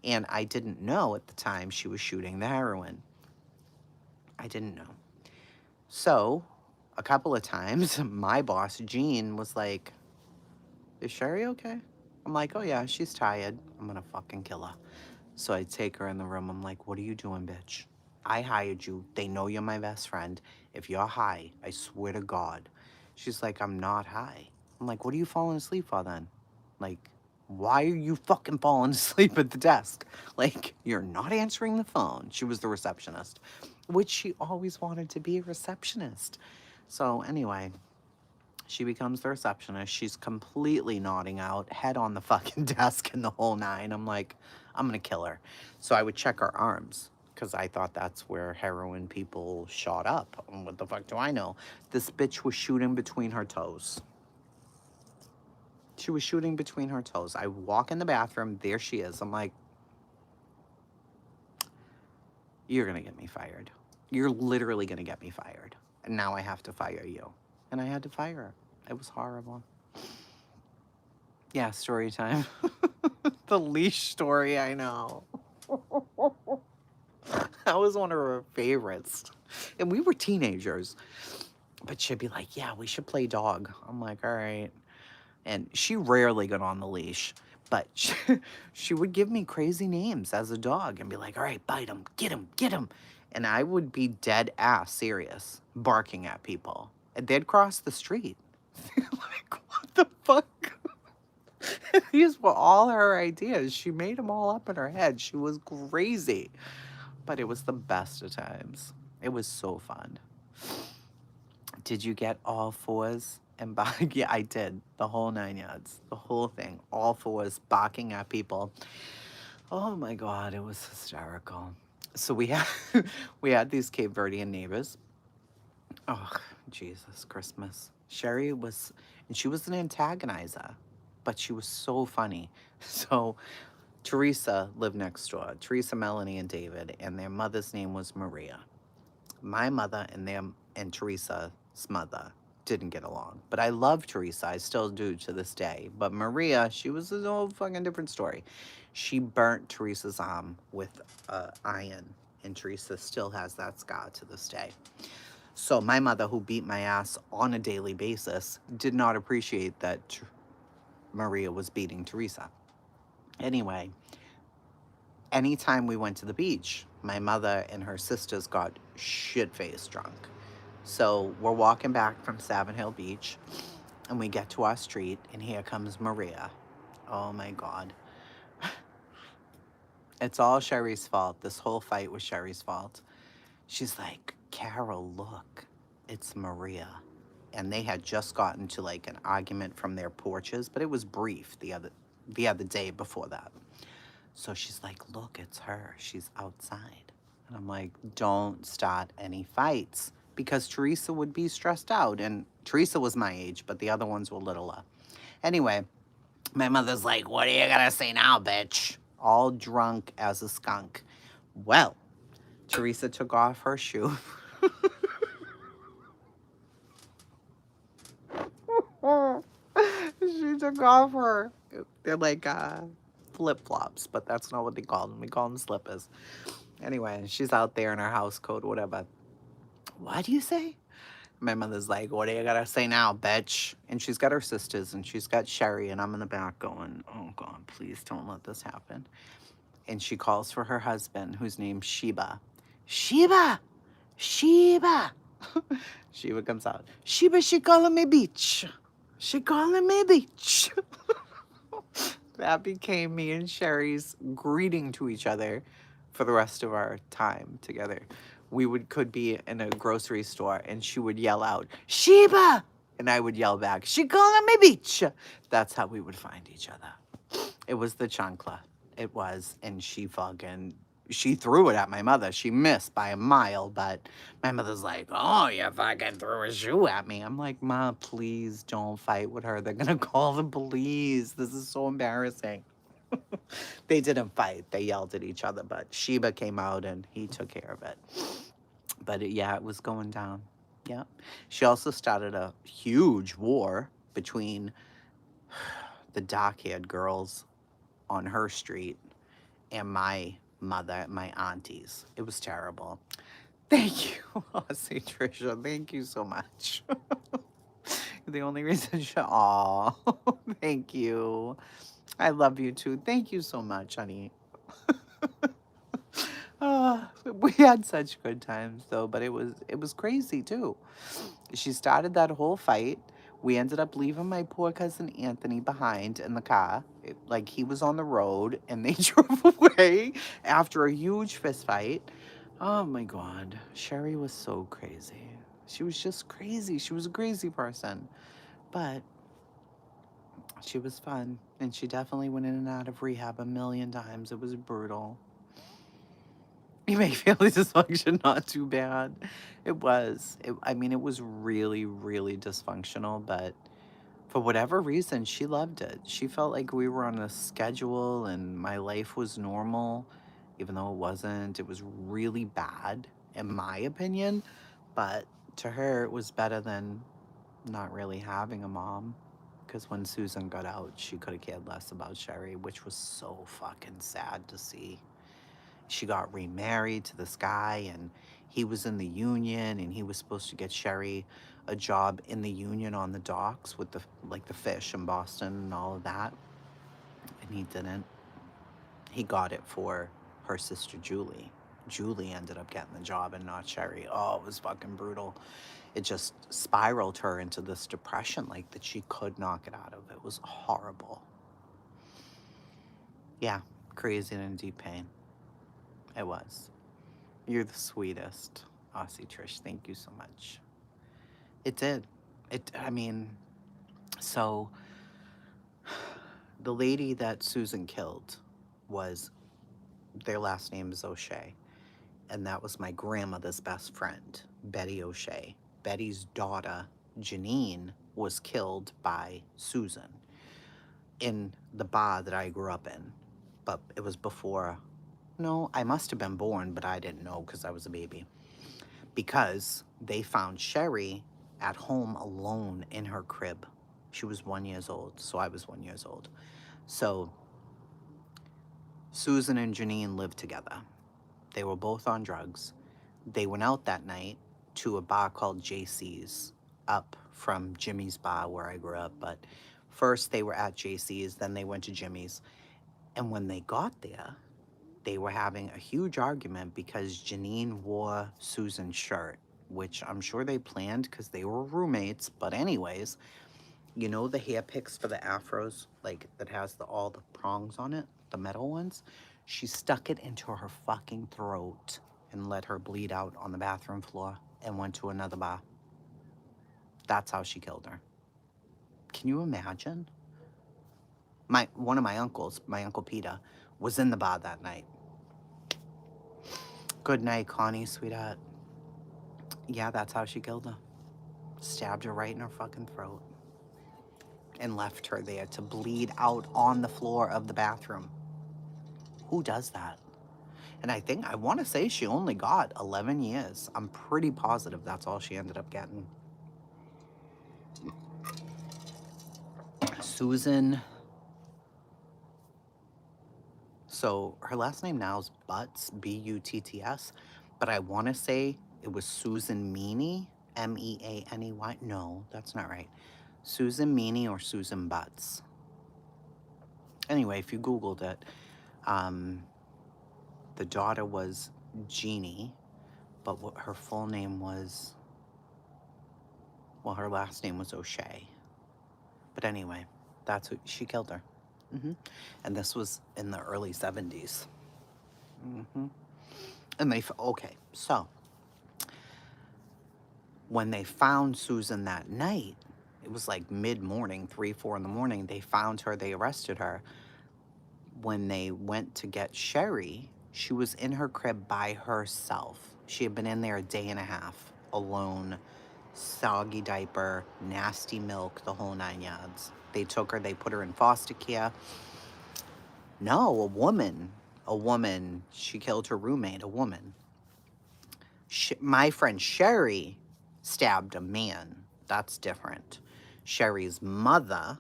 And I didn't know at the time she was shooting the heroin. I didn't know. So, a couple of times, my boss, Gene, was like, is Sherry okay? I'm like, oh yeah, she's tired. I'm gonna fucking kill her. So I take her in the room. I'm like, what are you doing, bitch? I hired you. They know you're my best friend. If you're high, I swear to God. She's like, I'm not high. I'm like, what are you falling asleep for then? Like, why are you fucking falling asleep at the desk? Like, you're not answering the phone. She was the receptionist, which she always wanted to be a receptionist. So anyway, she becomes the receptionist. She's completely nodding out, head on the fucking desk and the whole nine. I'm like, I'm gonna kill her. So I would check her arms because I thought that's where heroin people shot up. What the fuck do I know? This bitch was shooting between her toes. She was shooting between her toes. I walk in the bathroom. There she is. I'm like, you're gonna get me fired. You're literally gonna get me fired. And now I have to fire you. And I had to fire her. It was horrible. Yeah, story time. The leash story, I know. That was one of her favorites. And we were teenagers. But she'd be like, yeah, we should play dog. I'm like, all right. And she rarely got on the leash. But she would give me crazy names as a dog and be like, all right, bite him, get him, get him. And I would be dead ass serious, barking at people. And they'd cross the street. Like, what the fuck? These were all her ideas. She made them all up in her head. She was crazy. But it was the best of times. It was so fun. Did you get all fours and bark? Yeah, I did. The whole 9 yards. The whole thing. All fours, barking at people. Oh my God, it was hysterical. So we had we had these Cape Verdean neighbors. Oh, Jesus, Christmas. Sherry was, and she was an antagonizer, but she was so funny. So Teresa lived next door. Teresa, Melanie, and David, and their mother's name was Maria. My mother and Teresa's mother didn't get along. But I love Teresa. I still do to this day. But Maria, she was a whole fucking different story. She burnt Teresa's arm with iron, and Teresa still has that scar to this day. So my mother, who beat my ass on a daily basis, did not appreciate that Maria was beating Teresa. Anyway, anytime we went to the beach, my mother and her sisters got shit-faced drunk. So we're walking back from Savin Hill Beach, And we get to our street, and here comes Maria. Oh my God. It's all Sherry's fault. This whole fight was Sherry's fault. She's like, Carol, look, it's Maria. And they had just gotten to like an argument from their porches, but it was brief the other day before that. So she's like, look, it's her. She's outside. And I'm like, don't start any fights because Teresa would be stressed out. And Teresa was my age, but the other ones were littler. Anyway, my mother's like, what are you going to say now, bitch? All drunk as a skunk. Well, Teresa took off her shoe. She took off her. They're like flip flops, but that's not what they call them. We call them slippers. Anyway, she's out there in her house coat, whatever. What do you say? My mother's like, what do you gotta say now, bitch? And she's got her sisters and she's got Sherry, and I'm in the back going, oh God, please don't let this happen. And she calls for her husband, whose name's Sheba. Sheba! Sheba! Sheba comes out. Sheba, she calling me bitch. She calling me bitch. That became me and Sherry's greeting to each other for the rest of our time together. We could be in a grocery store and she would yell out, Sheba! And I would yell back, she calling me bitch. That's how we would find each other. It was the chancla. It was. And she threw it at my mother. She missed by a mile, but my mother's like, oh, you fucking threw a shoe at me. I'm like, Ma, please don't fight with her. They're going to call the police. This is so embarrassing. They didn't fight. They yelled at each other, but Sheba came out and he took care of it. But yeah, it was going down. Yeah. She also started a huge war between the dark-haired girls on her street and my mother, my aunties. It was terrible. Thank you, Aussie Trisha. Thank you so much. The only reason aw, thank you. I love you too. Thank you so much, honey. We had such good times though, but it was crazy too. She started that whole fight. We ended up leaving my poor cousin Anthony behind in the car. Like he was on the road and they drove away after a huge fist fight. Oh my God. Sherry was so crazy. She was just crazy. She was a crazy person. But she was fun. And she definitely went in and out of rehab a million times. It was brutal. You make family dysfunction not too bad. It was. I mean, it was really, really dysfunctional, but for whatever reason, she loved it. She felt like we were on a schedule and my life was normal, even though it wasn't. It was really bad, in my opinion, but to her, it was better than not really having a mom. Because when Susan got out, she could have cared less about Sherry, which was so fucking sad to see. She got remarried to this guy and he was in the union and he was supposed to get Sherry a job in the union on the docks with the fish in Boston and all of that. And he didn't. He got it for her sister Julie. Julie ended up getting the job and not Sherry. Oh, it was fucking brutal. It just spiraled her into this depression like that she could not get out of. It was horrible. Yeah, crazy and in deep pain. It was. You're the sweetest, Aussie Trish. Thank you so much. It did. I mean, so the lady that Susan killed their last name is O'Shea. And that was my grandmother's best friend, Betty O'Shea. Betty's daughter, Janine, was killed by Susan in the bar that I grew up in. But it was before. No, I must have been born, but I didn't know because I was a baby. Because they found Sherry at home alone in her crib. She was 1 year old, so I was 1 year old. So Susan and Janine lived together. They were both on drugs. They went out that night to a bar called JC's up from Jimmy's bar where I grew up. But first they were at JC's, then they went to Jimmy's. And when they got there, they were having a huge argument because Janine wore Susan's shirt, which I'm sure they planned because they were roommates. But anyways, You know the hair picks for the afros, like that has all the prongs on it, the metal ones? She stuck it into her fucking throat and let her bleed out on the bathroom floor and went to another bar. That's how she killed her. Can you imagine? One of my uncles, my Uncle Peter, was in the bar that night. Good night, Connie, sweetheart. Yeah, that's how she killed her. Stabbed her right in her fucking throat and left her there to bleed out on the floor of the bathroom. Who does that? And I want to say she only got 11 years. I'm pretty positive that's all she ended up getting. Susan. So her last name now is Butts, Butts, but I want to say it was Susan Meany, Meaney. No, that's not right. Susan Meany or Susan Butts. Anyway, if you Googled it, the daughter was Jeannie, but what her full name was, well, her last name was O'Shea. But anyway, that's who she killed her. And this was in the early 70s. And okay, so when they found Susan that night, it was like mid-morning, 3, 4 in the morning, they found her, they arrested her. When they went to get Sherry, she was in her crib by herself. She had been in there a day and a half, alone, soggy diaper, nasty milk, the whole 9 yards. They took her, they put her in foster care. No, a woman, she killed her roommate, a woman. My friend Sherry stabbed a man. That's different. Sherry's mother,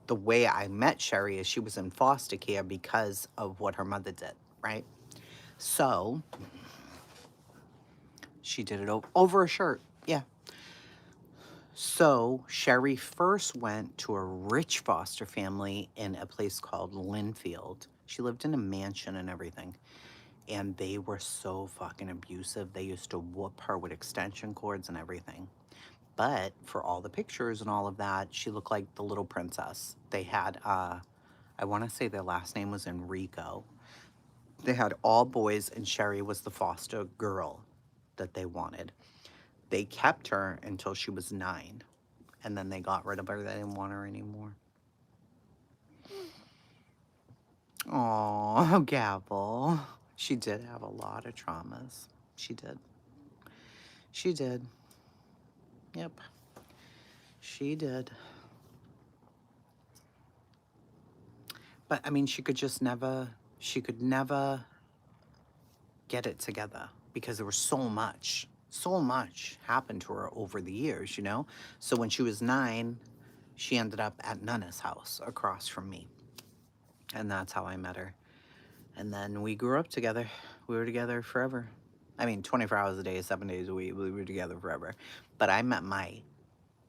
the way I met Sherry is she was in foster care because of what her mother did, right? So she did it over a shirt. Yeah. So Sherry first went to a rich foster family in a place called Linfield. She lived in a mansion and everything. And they were so fucking abusive. They used to whoop her with extension cords and everything. But for all the pictures and all of that, she looked like the little princess. They had, I want to say their last name was Enrico. They had all boys, and Sherry was the foster girl that they wanted. They kept her until she was 9, and then they got rid of her. They didn't want her anymore. Oh, Gavel. She did have a lot of traumas. She did. She did. Yep. She did. But I mean, she could never get it together because there was so much happened to her over the years, you know? So when she was 9, she ended up at Nana's house across from me. And that's how I met her. And then we grew up together. We were together forever. I mean, 24 hours a day, 7 days a week, we were together forever. But I met my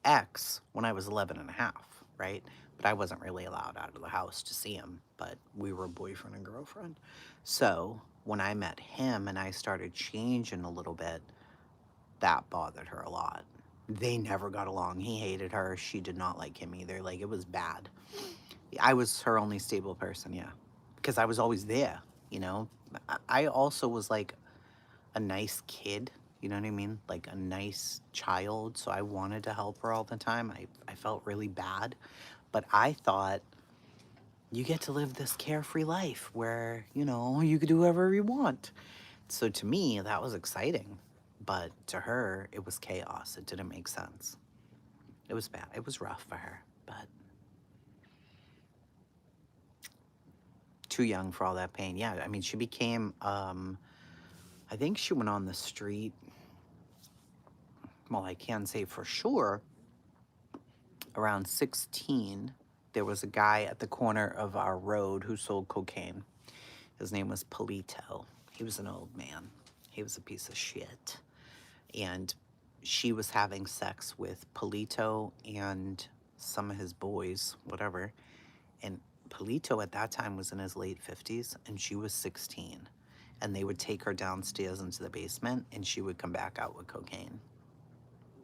ex when I was 11 and a half, right? But I wasn't really allowed out of the house to see him, but we were boyfriend and girlfriend. So when I met him and I started changing a little bit, that bothered her a lot. They never got along. He hated her. She did not like him either. Like, it was bad. I was her only stable person, yeah. Because I was always there, you know? I also was like a nice kid, you know what I mean? Like a nice child, so I wanted to help her all the time. I felt really bad, but I thought, you get to live this carefree life where, you know, you could do whatever you want. So to me, that was exciting, but to her, it was chaos. It didn't make sense. It was bad. It was rough for her, but too young for all that pain. Yeah, I mean, she became, I think she went on the street. Well, I can't say for sure. Around 16, there was a guy at the corner of our road who sold cocaine. His name was Polito. He was an old man. He was a piece of shit. And she was having sex with Polito and some of his boys, whatever. And Polito at that time was in his late 50s, and she was 16. And they would take her downstairs into the basement, and she would come back out with cocaine.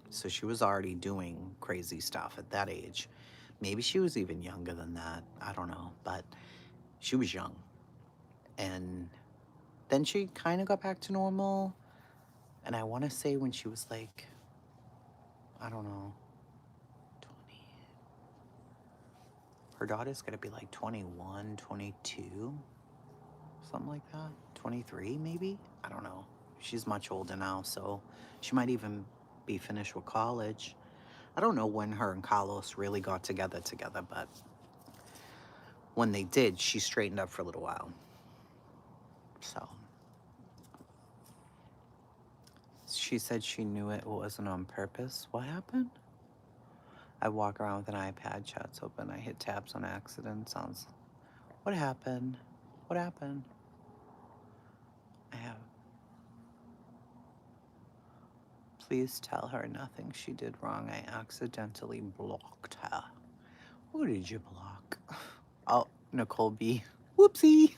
So she was already doing crazy stuff at that age. Maybe she was even younger than that. I don't know. But she was young. And then she kind of got back to normal. And I want to say when she was like, I don't know, 20. Her daughter's going to be like 21, 22, something like that. 23, maybe? I don't know. She's much older now, so she might even be finished with college. I don't know when her and Carlos really got together, but when they did, she straightened up for a little while. So she said she knew it wasn't on purpose. What happened? I walk around with an iPad, chat's open. I hit tabs on accident. Sounds. What happened? What happened? I have. Please tell her nothing she did wrong. I accidentally blocked her. Who did you block? Oh, Nicole B. Whoopsie.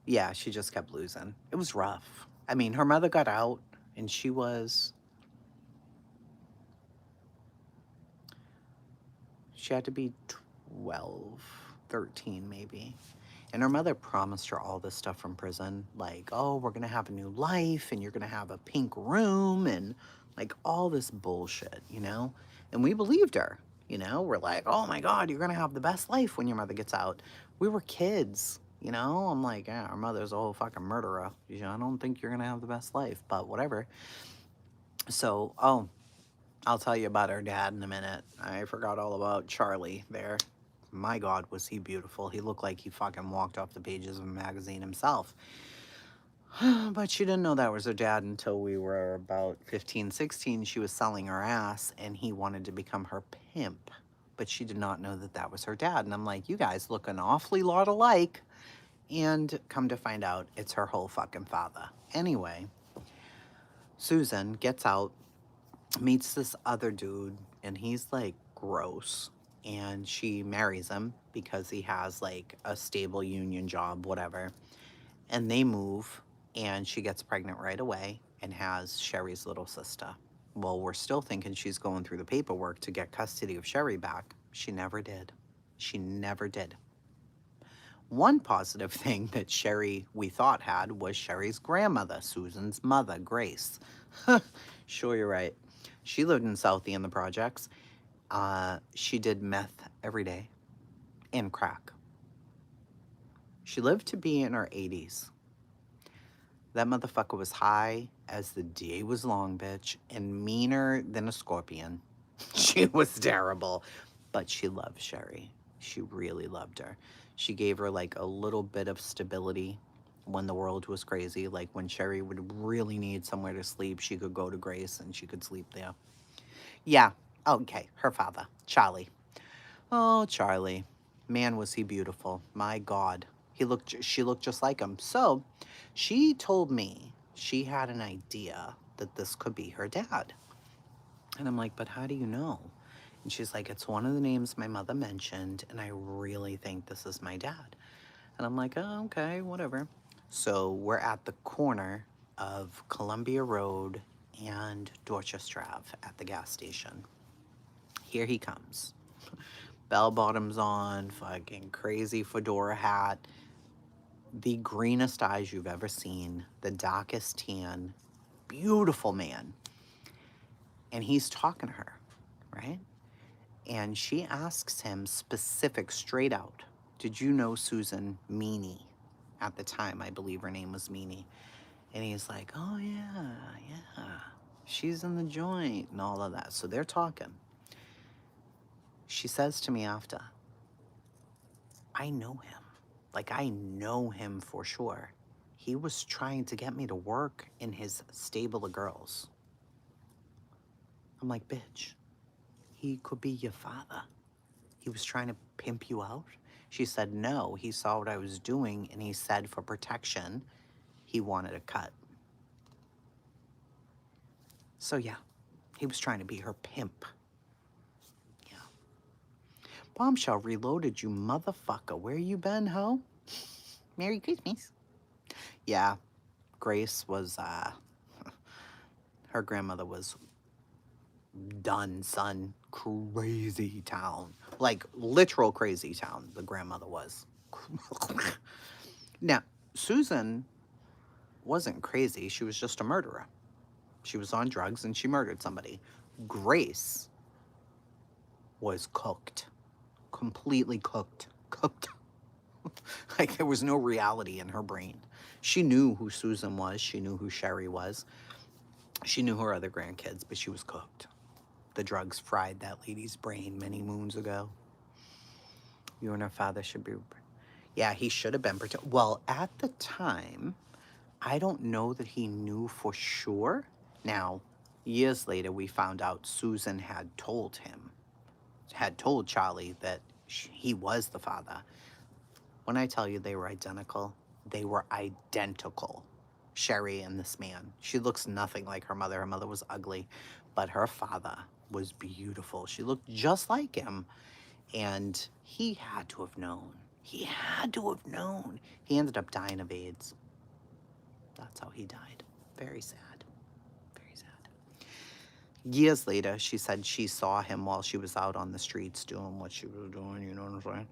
Yeah, she just kept losing. It was rough. I mean, her mother got out and she had to be 12, 13 maybe. And her mother promised her all this stuff from prison, like, oh, we're going to have a new life and you're going to have a pink room and like all this bullshit, you know? And we believed her, you know? We're like, oh my God, you're going to have the best life when your mother gets out. We were kids, you know? I'm like, yeah, our mother's a whole fucking murderer. You know, I don't think you're going to have the best life, but whatever. So, oh, I'll tell you about her dad in a minute. I forgot all about Charlie there. My God, was he beautiful. He looked like he fucking walked off the pages of a magazine himself. But she didn't know that was her dad until we were about 15, 16. She was selling her ass and he wanted to become her pimp. But she did not know that that was her dad. And I'm like, you guys look an awfully lot alike. And come to find out, it's her whole fucking father. Anyway, Susan gets out, meets this other dude, and he's like gross. And she marries him because he has like a stable union job, whatever. And they move, and she gets pregnant right away and has Sherry's little sister. Well, we're still thinking she's going through the paperwork to get custody of Sherry back. She never did. She never did. One positive thing that Sherry, we thought, had was Sherry's grandmother, Susan's mother, Grace. Sure, you're right. She lived in Southie in the projects. She did meth every day and crack. She lived to be in her 80s. That motherfucker was high as the day was long, bitch, and meaner than a scorpion. She was terrible, but she loved Sherry. She really loved her. She gave her like a little bit of stability when the world was crazy. Like when Sherry would really need somewhere to sleep, she could go to Grace and she could sleep there. Yeah, okay, her father, Charlie. Oh, Charlie. Man, was he beautiful. My God. She looked just like him. So she told me she had an idea that this could be her dad. And I'm like, but how do you know? And she's like, it's one of the names my mother mentioned, and I really think this is my dad. And I'm like, oh, okay, whatever. So we're at the corner of Columbia Road and Dorchester Ave at the gas station. Here he comes. Bell bottoms on, fucking crazy fedora hat, the greenest eyes you've ever seen, the darkest tan, beautiful man. And he's talking to her, right? And she asks him specific, straight out, did you know Susan Meany? At the time, I believe her name was Meany. And he's like, oh yeah, yeah. She's in the joint and all of that. So they're talking. She says to me after, I know him. Like, I know him for sure. He was trying to get me to work in his stable of girls. I'm like, bitch, he could be your father. He was trying to pimp you out? She said, no, he saw what I was doing, and he said for protection, he wanted a cut. So yeah, he was trying to be her pimp. Yeah. Bombshell Reloaded, you motherfucker. Where you been, ho? Merry Christmas. Yeah, Grace was, Her grandmother was done, son. Crazy town. Like, literal crazy town, the grandmother was. Now, Susan wasn't crazy. She was just a murderer. She was on drugs and she murdered somebody. Grace was cooked. Completely cooked. Cooked. Like, there was no reality in her brain. She knew who Susan was. She knew who Sherry was. She knew her other grandkids, but she was cooked. The drugs fried that lady's brain many moons ago. You and her father should be... Yeah, he should have been protected. Well, at the time, I don't know that he knew for sure. Now, years later, we found out Susan had told Charlie that he was the father. When I tell you they were identical, they were identical. Sherry and this man. She looks nothing like her mother. Her mother was ugly, but her father was beautiful. She looked just like him, and he had to have known. He had to have known. He ended up dying of AIDS. That's how he died. Very sad. Very sad. Years later, she said she saw him while she was out on the streets doing what she was doing, you know what I'm saying?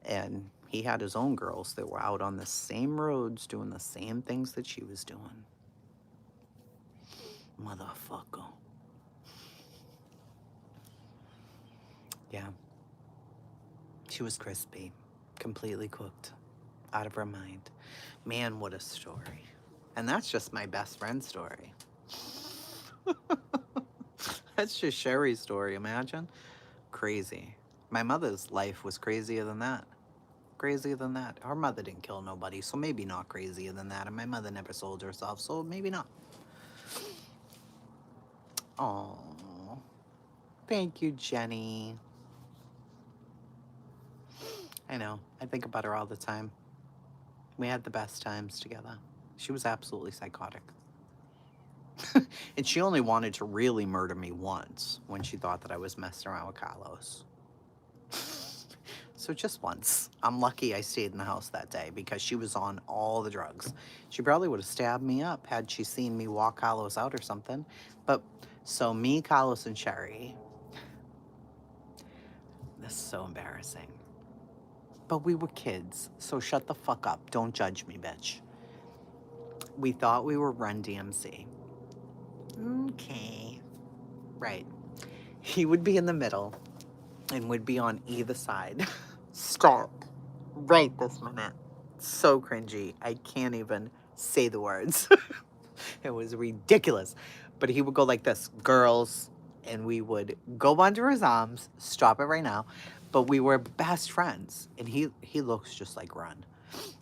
And he had his own girls that were out on the same roads doing the same things that she was doing. Motherfucker. Yeah. She was crispy. Completely cooked. Out of her mind. Man, what a story. And that's just my best friend's story. That's just Sherry's story, imagine. Crazy. My mother's life was crazier than that. Crazier than that. Her mother didn't kill nobody, so maybe not crazier than that. And my mother never sold herself, so maybe not. Oh, thank you, Jenny. I know. I think about her all the time. We had the best times together. She was absolutely psychotic. And she only wanted to really murder me once, when she thought that I was messing around with Carlos. So just once. I'm lucky I stayed in the house that day because she was on all the drugs. She probably would have stabbed me up had she seen me walk Carlos out or something. But so me, Carlos, and Sherry. This is so embarrassing. But we were kids, so shut the fuck up. Don't judge me, bitch. We thought we were Run DMC. Okay. Right. He would be in the middle and would be on either side. Stop. Right this minute. So cringy. I can't even say the words. It was ridiculous. But he would go like this, girls, and we would go under his arms, stop it right now. But we were best friends. And he looks just like Run.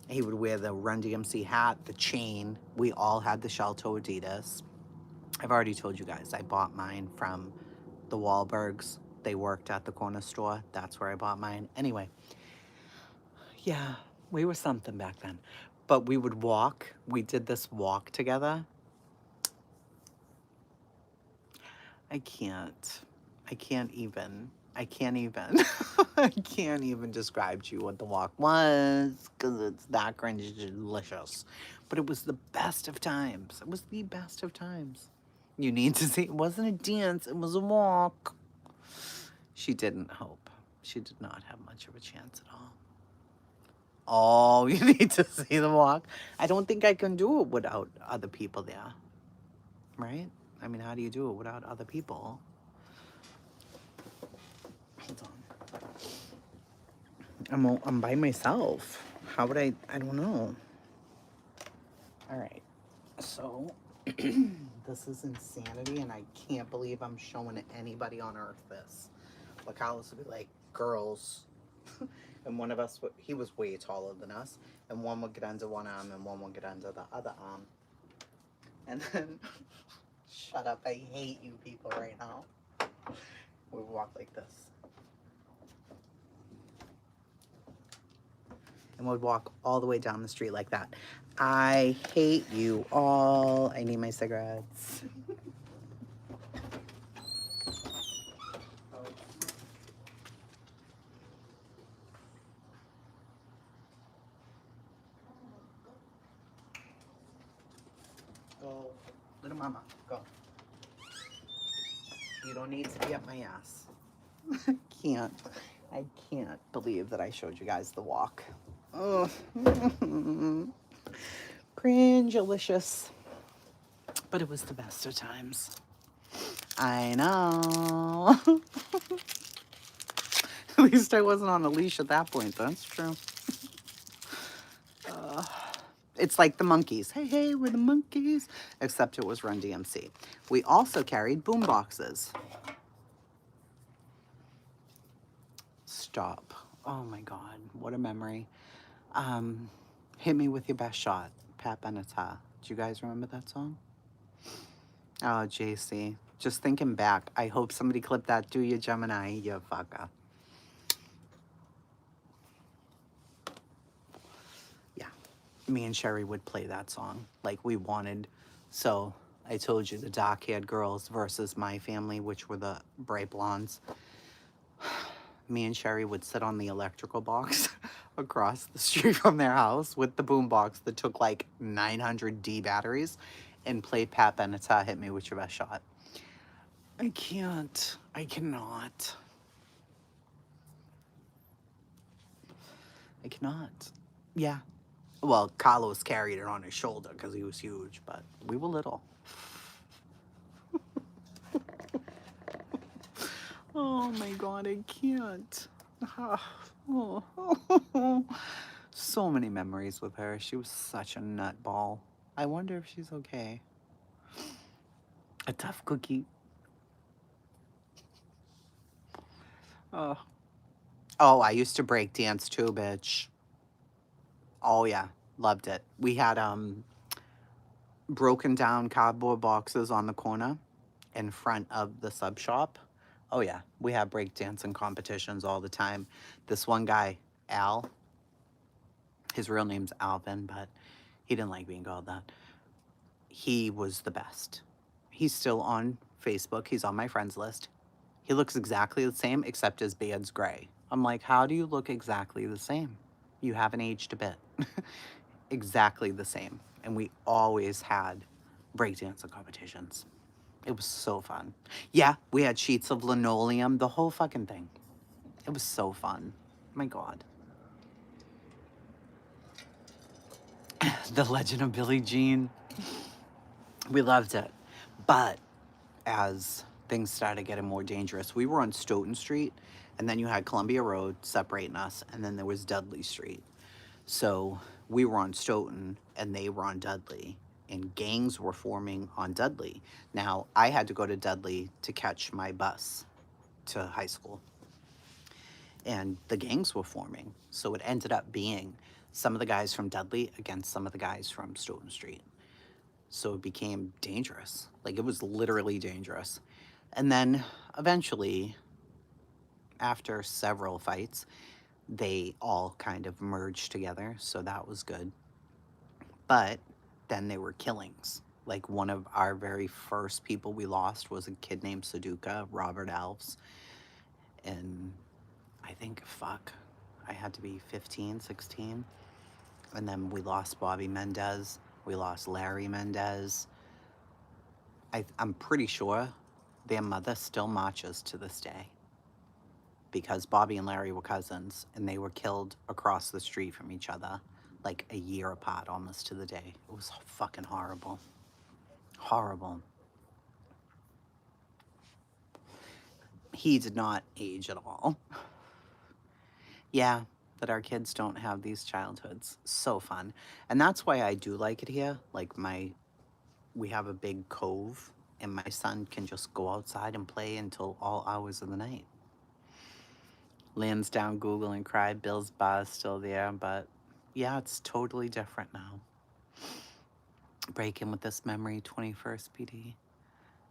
He would wear the Run DMC hat, the chain. We all had the shell toe Adidas. I've already told you guys, I bought mine from the Wahlbergs. They worked at the corner store. That's where I bought mine. Anyway, yeah, we were something back then. But we would walk. We did this walk together. I can't even. I can't even describe to you what the walk was because it's that cringe delicious. But it was the best of times. It was the best of times. You need to see, it wasn't a dance, it was a walk. She didn't hope. She did not have much of a chance at all. Oh, you need to see the walk. I don't think I can do it without other people there. Right? I mean, how do you do it without other people? Hold on. I'm by myself. How would I don't know. All right. So, this is insanity, and I can't believe I'm showing anybody on earth this. Carlos would be like, girls. And one of us, he was way taller than us, and one would get under one arm and one would get under the other arm. And then, shut up, I hate you people right now. We would walk like this. And would walk all the way down the street like that. I hate you all. I need my cigarettes. Go, little mama, go. You don't need to be up my ass. Can't. I can't believe that I showed you guys the walk. Oh, cringe-alicious. But it was the best of times. I know. At least I wasn't on a leash at that point. That's true. It's like the Monkees. Hey, hey, we're the Monkees. Except it was Run DMC. We also carried boom boxes. Stop. Oh my God. What a memory. Hit Me With Your Best Shot. Pat Benatar. Do you guys remember that song? Oh, JC. Just thinking back. I hope somebody clipped that. Do you, Gemini? You fucker. Yeah. Me and Sherry would play that song. Like we wanted. So I told you the dark-haired girls versus my family, which were the bright blondes. Me and Sherry would sit on the electrical box across the street from their house with the boom box that took like 900 D batteries and play Pat Benatar, Hit Me With Your Best Shot. I can't. I cannot. I cannot. Yeah. Well, Carlos carried it on his shoulder because he was huge, but we were little. Oh my God, I can't. Oh. So many memories with her. She was such a nutball. I wonder if she's okay. A tough cookie. Oh. Oh, I used to break dance too, bitch. Oh yeah, loved it. We had broken down cardboard boxes on the corner in front of the sub shop. Oh yeah, we had breakdancing competitions all the time. This one guy, Al, his real name's Alvin, but he didn't like being called that. He was the best. He's still on Facebook. He's on my friends list. He looks exactly the same except his beard's gray. I'm like, how do you look exactly the same? You haven't aged a bit. Exactly the same. And we always had breakdancing competitions. It was so fun. Yeah, we had sheets of linoleum, the whole fucking thing. It was so fun. My God. The Legend of Billie Jean. We loved it. But as things started getting more dangerous, we were on Stoughton Street, and then you had Columbia Road separating us, and then there was Dudley Street. So we were on Stoughton, and they were on Dudley, and gangs were forming on Dudley. Now, I had to go to Dudley to catch my bus to high school, and the gangs were forming. So it ended up being some of the guys from Dudley against some of the guys from Stoughton Street. So it became dangerous. Like, it was literally dangerous. And then eventually, after several fights, they all kind of merged together. So that was good. But then there were killings. Like, one of our very first people we lost was a kid named Suduka, Robert Alves. And I think, I had to be 15, 16. And then we lost Bobby Mendez. We lost Larry Mendez. I'm pretty sure their mother still marches to this day because Bobby and Larry were cousins and they were killed across the street from each other like a year apart almost to the day. It was fucking horrible. Horrible. He did not age at all. Yeah, that our kids don't have these childhoods. So fun. And that's why I do like it here. Like we have a big cove and my son can just go outside and play until all hours of the night. Lansdowne Google and cry. Bill's bar is still there, but yeah, it's totally different now. Break in with this memory, 21st PD.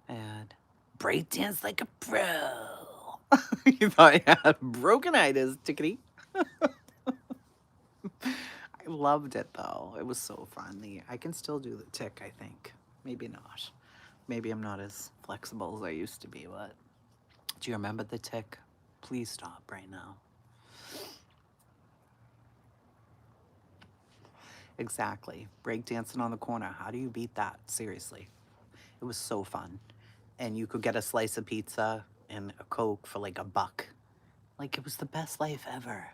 And break dance like a pro. You thought you had broken-itis, tickety. I loved it though. It was so fun. I can still do the tick, I think. Maybe not. Maybe I'm not as flexible as I used to be, but do you remember the tick? Please stop right now. Exactly. Break dancing on the corner. How do you beat that? Seriously. It was so fun. and you could get a slice of pizza and a Coke for like $1. Like, it was the best life ever.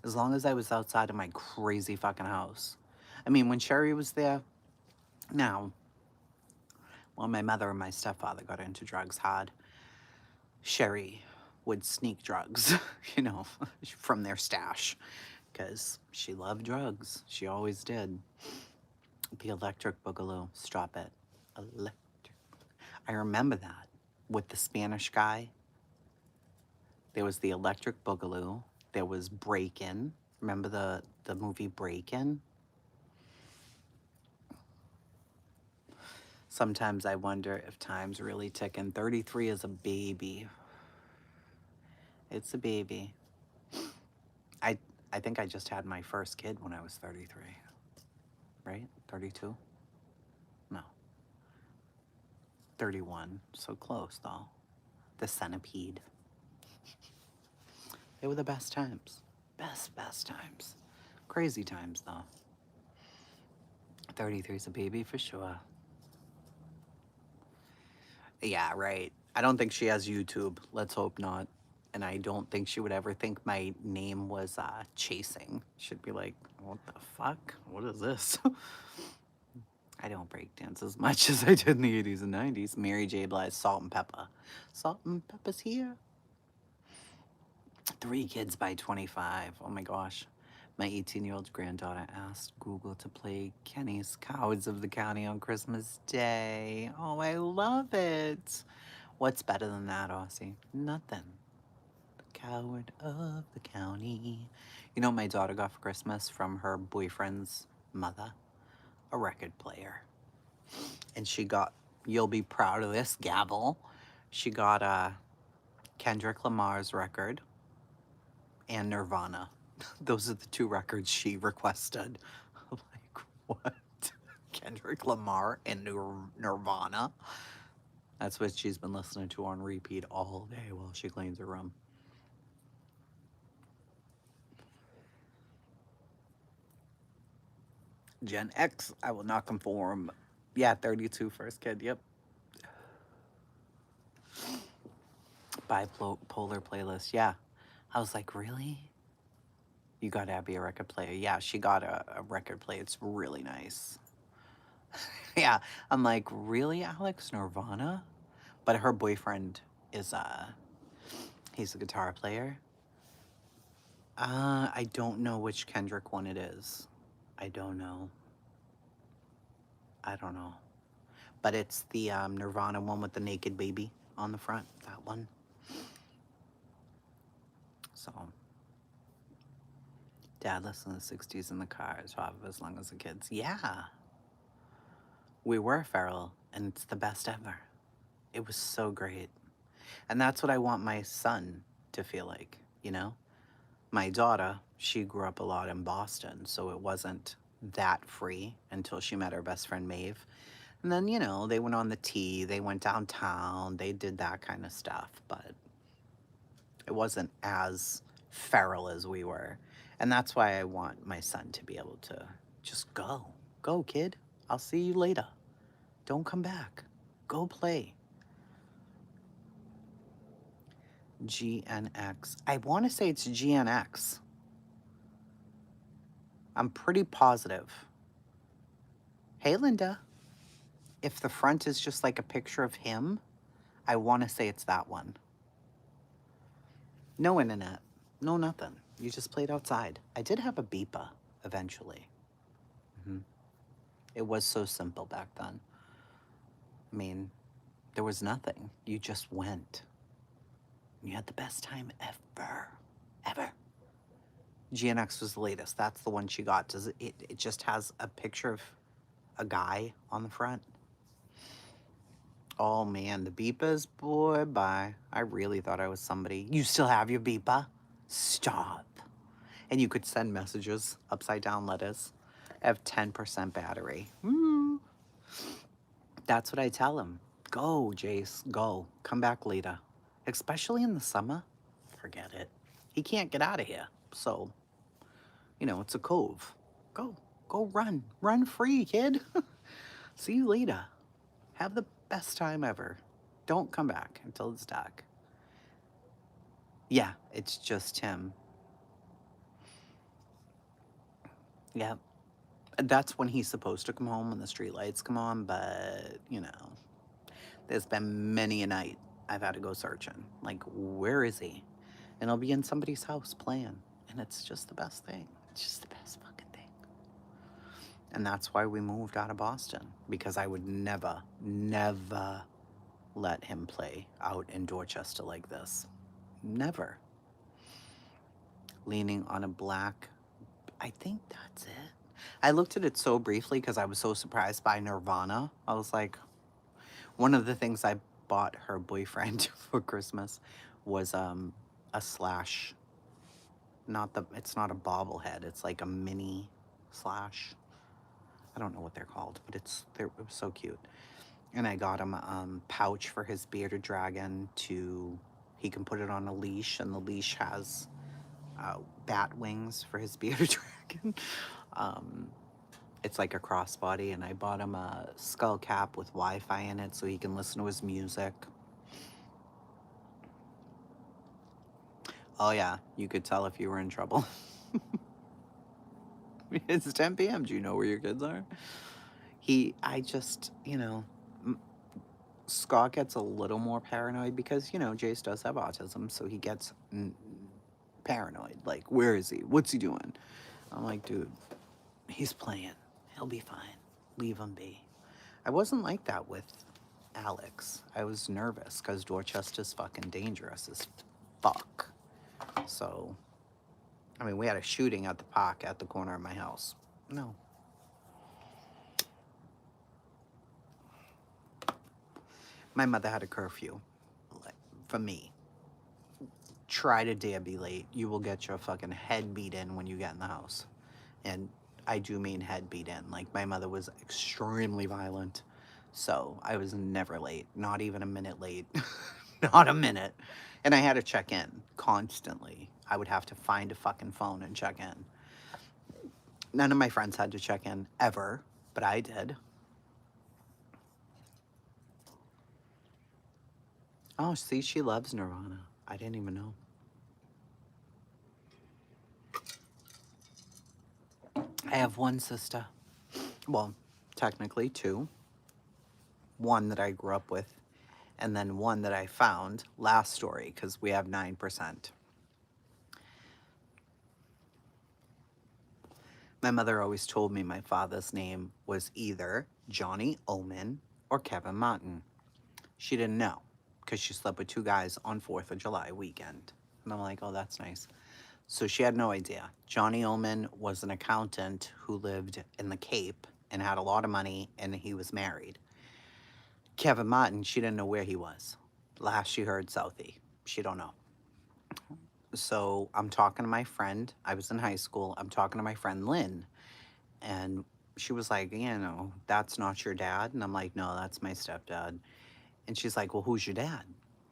As long as I was outside of my crazy fucking house. I mean, when Sherry was there, now, when my mother and my stepfather got into drugs hard, Sherry would sneak drugs, you know, from their stash, because she loved drugs. She always did. The Electric Boogaloo. Stop it. Electric. I remember that with the Spanish guy. There was the Electric Boogaloo. There was Breakin'. Remember the movie Breakin'? Sometimes I wonder if time's really ticking. 33 is a baby. It's a baby. I I think I just had my first kid when I was 33. Right? 32? No. 31. So close, though. The centipede. They were the best times. Best times. Crazy times, though. 33's a baby for sure. Yeah, right. I don't think she has YouTube. Let's hope not. And I don't think she would ever think my name was Chasing. She'd be like, what the fuck? What is this? I don't break dance as much as I did in the 80s and 90s. Mary J. Blige, Salt and Pepper. Salt and Pepper's here. 3 kids by 25. Oh my gosh. My 18-year-old granddaughter asked Google to play Kenny's Cowards of the County on Christmas Day. Oh, I love it. What's better than that, Aussie? Nothing. The Coward of the County. You know what my daughter got for Christmas from her boyfriend's mother? A record player. And she got, you'll be proud of this, Gavel. She got Kendrick Lamar's record and Nirvana. Those are the 2 records she requested. I'm like, what? Kendrick Lamar and Nirvana? That's what she's been listening to on repeat all day while she cleans her room. Gen X, I will not conform. Yeah, 32, first kid, yep. Bipolar playlist, yeah. I was like, really? You got Abby a record player? Yeah, she got a record player. It's really nice. Yeah, I'm like, really, Alex? Nirvana? But her boyfriend is, he's a guitar player. I don't know which Kendrick one it is. I don't know. But it's the Nirvana one with the naked baby on the front, that one. So, Dad listened to the 60s in the car as long as the kids. Yeah. We were feral, and it's the best ever. It was so great. And that's what I want my son to feel like, you know? My daughter, she grew up a lot in Boston, so it wasn't that free until she met her best friend Maeve. And then, you know, they went on the T, they went downtown, they did that kind of stuff, but it wasn't as feral as we were. And that's why I want my son to be able to just go. Go, kid. I'll see you later. Don't come back. Go play. GNX. I want to say it's GNX. I'm pretty positive. Hey, Linda. If the front is just like a picture of him, I want to say it's that one. No internet. No nothing. You just played outside. I did have a beeper eventually. It was so simple back then. I mean, there was nothing. You just went. You had the best time ever. Ever. GNX was the latest. That's the one she got. Does it just has a picture of a guy on the front. Oh man, the beepers, boy, bye. I really thought I was somebody. You still have your beeper? Stop. And you could send messages, upside down letters. I have 10% battery. That's what I tell him. Go, Jace, go. Come back later. Especially in the summer. Forget it. He can't get out of here. So, you know, it's a cove. Go. Go run. Run free, kid. See you later. Have the best time ever. Don't come back until it's dark. Yeah, it's just him. Yep. That's when he's supposed to come home when the street lights come on, but there's been many a night I've had to go searching. Like, where is he? And I'll be in somebody's house playing. And it's just the best thing. It's just the best fucking thing. And that's why we moved out of Boston. Because I would never, never let him play out in Dorchester like this. Never. Leaning on a black. I think that's it. I looked at it so briefly because I was so surprised by Nirvana. I was like, one of the things I bought her boyfriend for Christmas was a Slash. It's not a bobblehead. It's like a mini Slash. I don't know what they're called, but it was so cute. And I got him a pouch for his bearded dragon he can put it on a leash, and the leash has bat wings for his bearded dragon. It's like a crossbody, and I bought him a skull cap with Wi-Fi in it so he can listen to his music. Oh yeah, you could tell if you were in trouble. It's 10 p.m. Do you know where your kids are? Scott gets a little more paranoid because, Jace does have autism, so he gets paranoid. Like, where is he? What's he doing? I'm like, dude, he's playing. He'll be fine. Leave him be. I wasn't like that with Alex. I was nervous because Dorchester's fucking dangerous as fuck. So, I mean, we had a shooting at the park at the corner of my house. No. My mother had a curfew for me. Try to dare be late. You will get your fucking head beat in when you get in the house. And I do mean head beat in. Like, my mother was extremely violent. So I was never late. Not even a minute late. Not a minute. And I had to check in constantly. I would have to find a fucking phone and check in. None of my friends had to check in ever, but I did. Oh, see, she loves Nirvana. I didn't even know. I have one sister. Well, technically two. One that I grew up with, and then one that I found last story because we have 9%. My mother always told me my father's name was either Johnny Omen or Kevin Martin. She didn't know because she slept with two guys on 4th of July weekend. And I'm like, oh, that's nice. So she had no idea. Johnny Omen was an accountant who lived in the Cape and had a lot of money, and he was married. Kevin Martin, she didn't know where he was. Last she heard, Southie. She don't know. So I'm talking to my friend. I was in high school. I'm talking to my friend Lynn. And she was like, that's not your dad? And I'm like, no, that's my stepdad. And she's like, well, who's your dad?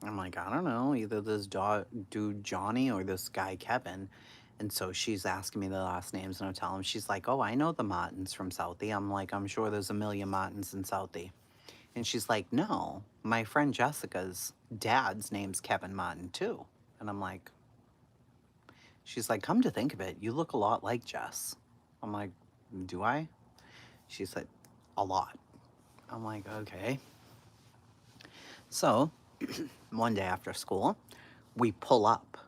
I'm like, I don't know. Either this dude Johnny or this guy Kevin. And so she's asking me the last names, and I'm telling her. She's like, oh, I know the Martins from Southie. I'm like, I'm sure there's a million Martins in Southie. And she's like, no, my friend Jessica's dad's name's Kevin Martin too. And I'm like, she's like, come to think of it, you look a lot like Jess. I'm like, do I? She said, a lot. I'm like, okay. So one day after school, we pull up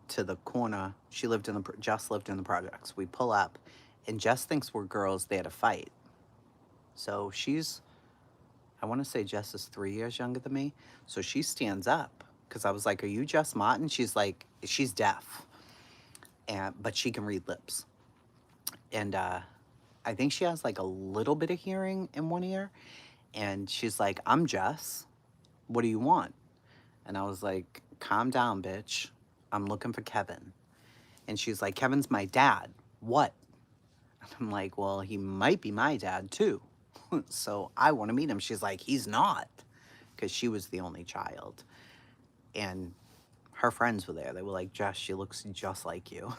to the corner. Jess lived in the projects. We pull up, and Jess thinks we're girls there to fight. So I want to say Jess is 3 years younger than me. So she stands up because I was like, are you Jess Martin? She's like, she's deaf, but she can read lips. And I think she has like a little bit of hearing in one ear. And she's like, I'm Jess. What do you want? And I was like, calm down, bitch. I'm looking for Kevin. And she's like, Kevin's my dad. What? And I'm like, well, he might be my dad too. So I want to meet him. She's like, he's not. Because she was the only child. And her friends were there. They were like, Jess, she looks just like you.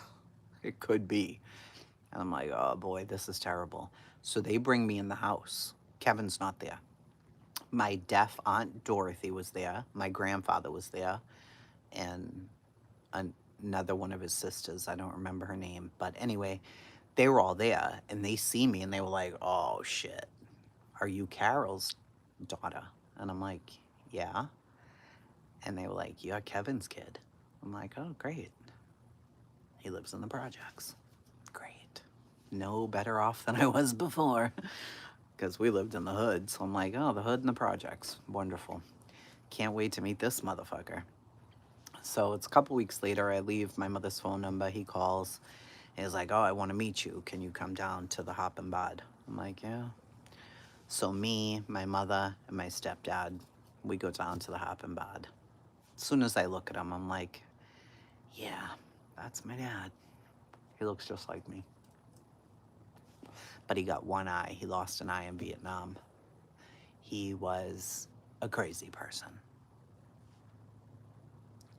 It could be. And I'm like, oh boy, this is terrible. So they bring me in the house. Kevin's not there. My deaf aunt Dorothy was there. My grandfather was there, and another one of his sisters. I don't remember her name, but anyway, they were all there, and they see me, and they were like, "Oh shit, are you Carol's daughter?" And I'm like, "Yeah." And they were like, "You're Kevin's kid." I'm like, "Oh, great. He lives in the projects. Great. No better off than I was before." Because we lived in the hood. So I'm like, "Oh, the hood and the projects. Wonderful. Can't wait to meet this motherfucker." So it's a couple weeks later, I leave my mother's phone number. He calls. He's like, "Oh, I want to meet you. Can you come down to the Hop and Bod?" I'm like, "Yeah." So me, my mother, and my stepdad, we go down to the Hop and Bod. As soon as I look at him, I'm like, "Yeah, that's my dad. He looks just like me." But he got one eye. He lost an eye in Vietnam. He was a crazy person.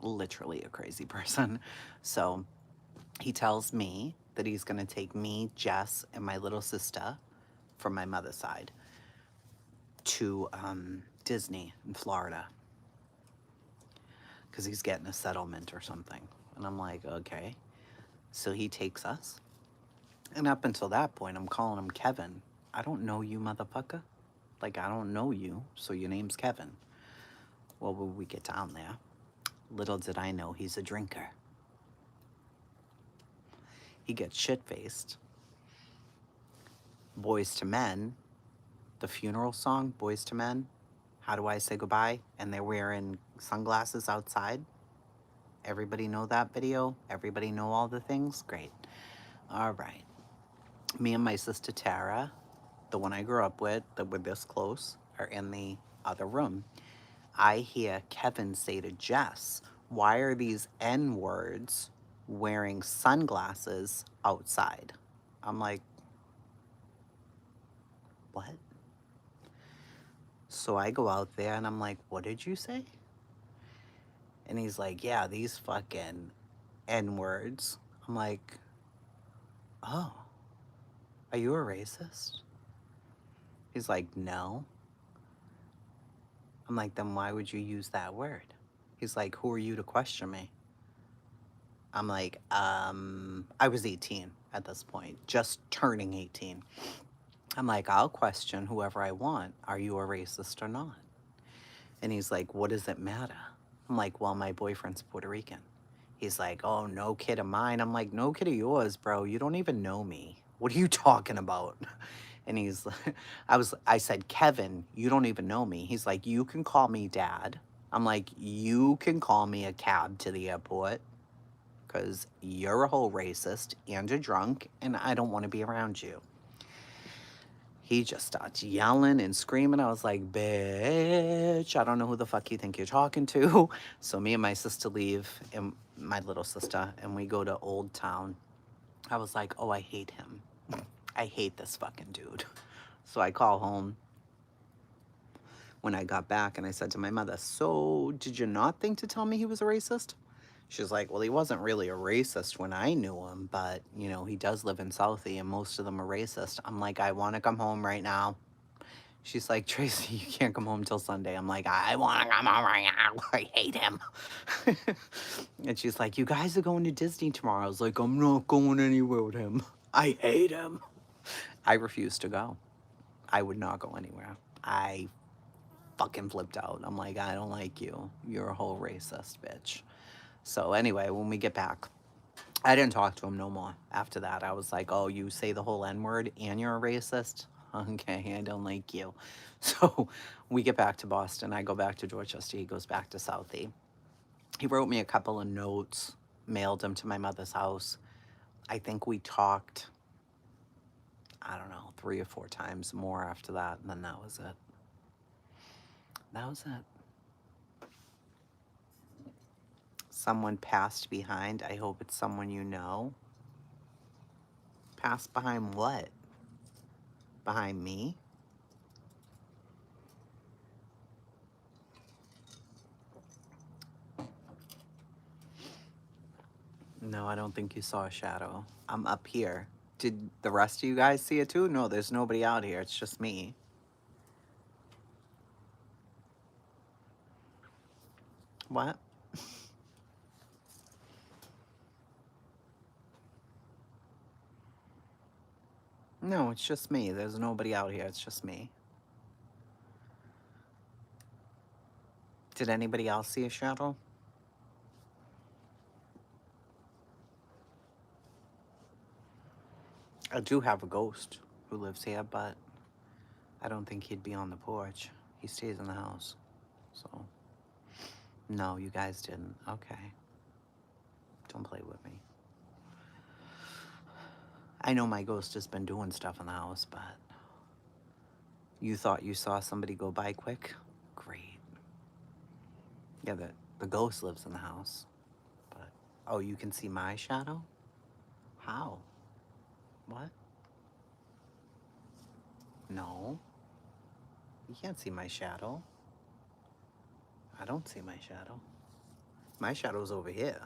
Literally a crazy person. So he tells me that he's going to take me, Jess, and my little sister from my mother's side to Disney in Florida because he's getting a settlement or something. And I'm like, okay. So he takes us. And up until that point, I'm calling him Kevin. I don't know you, motherfucker. Like, I don't know you, so your name's Kevin. Well, when we get down there, little did I know he's a drinker. He gets shit-faced. Boys to Men, the funeral song, Boys to Men, How Do I Say Goodbye? And they're wearing sunglasses outside. Everybody know that video? Everybody know all the things? Great. All right. Me and my sister Tara, the one I grew up with, that we're this close, are in the other room. I hear Kevin say to Jess, "Why are these N words wearing sunglasses outside?" I'm like, "What?" So I go out there and I'm like, "What did you say?" And he's like, "Yeah, these fucking N words." I'm like, "Oh, are you a racist?" He's like, "No." I'm like, "Then why would you use that word?" He's like, "Who are you to question me?" I'm like, I was 18 at this point, just turning 18. I'm like, "I'll question whoever I want. Are you a racist or not?" And he's like, "What does it matter?" I'm like, "Well, my boyfriend's Puerto Rican." He's like, "Oh, no kid of mine." I'm like, "No kid of yours, bro. You don't even know me. What are you talking about?" And he's like, I said, "Kevin, you don't even know me." He's like, "You can call me dad." I'm like, "You can call me a cab to the airport because you're a whole racist and a drunk and I don't want to be around you." He just starts yelling and screaming. I was like, "Bitch, I don't know who the fuck you think you're talking to." So me and my sister leave, and my little sister, and we go to Old Town. I was like, "Oh, I hate him. I hate this fucking dude." So I call home when I got back and I said to my mother, "So did you not think to tell me he was a racist?" She's like, "Well, he wasn't really a racist when I knew him, but, you know, he does live in Southie and most of them are racist." I'm like, "I want to come home right now." She's like, "Tracy, you can't come home till Sunday." I'm like, "I want to come home right now. I hate him." And she's like, "You guys are going to Disney tomorrow." I was like, "I'm not going anywhere with him. I hate him." I refused to go. I would not go anywhere. I fucking flipped out. I'm like, "I don't like you. You're a whole racist bitch." So anyway, when we get back, I didn't talk to him no more. After that, I was like, "Oh, you say the whole N word and you're a racist? Okay, I don't like you." So we get back to Boston. I go back to Dorchester. He goes back to Southie. He wrote me a couple of notes, mailed them to my mother's house. I think we talked, I don't know, 3 or 4 times more after that, and then that was it. That was it. Someone passed behind. I hope it's someone you know. Passed behind what? Behind me? No, I don't think you saw a shadow. I'm up here. Did the rest of you guys see it too? No, there's nobody out here. It's just me. What? No, it's just me. There's nobody out here. It's just me. Did anybody else see a shadow? I do have a ghost who lives here, but I don't think he'd be on the porch. He stays in the house. So, no, you guys didn't. Okay. Don't play with me. I know my ghost has been doing stuff in the house, but you thought you saw somebody go by quick? Great. Yeah, the ghost lives in the house. But, oh, you can see my shadow? How? What? No. You can't see my shadow. I don't see my shadow. My shadow's over here.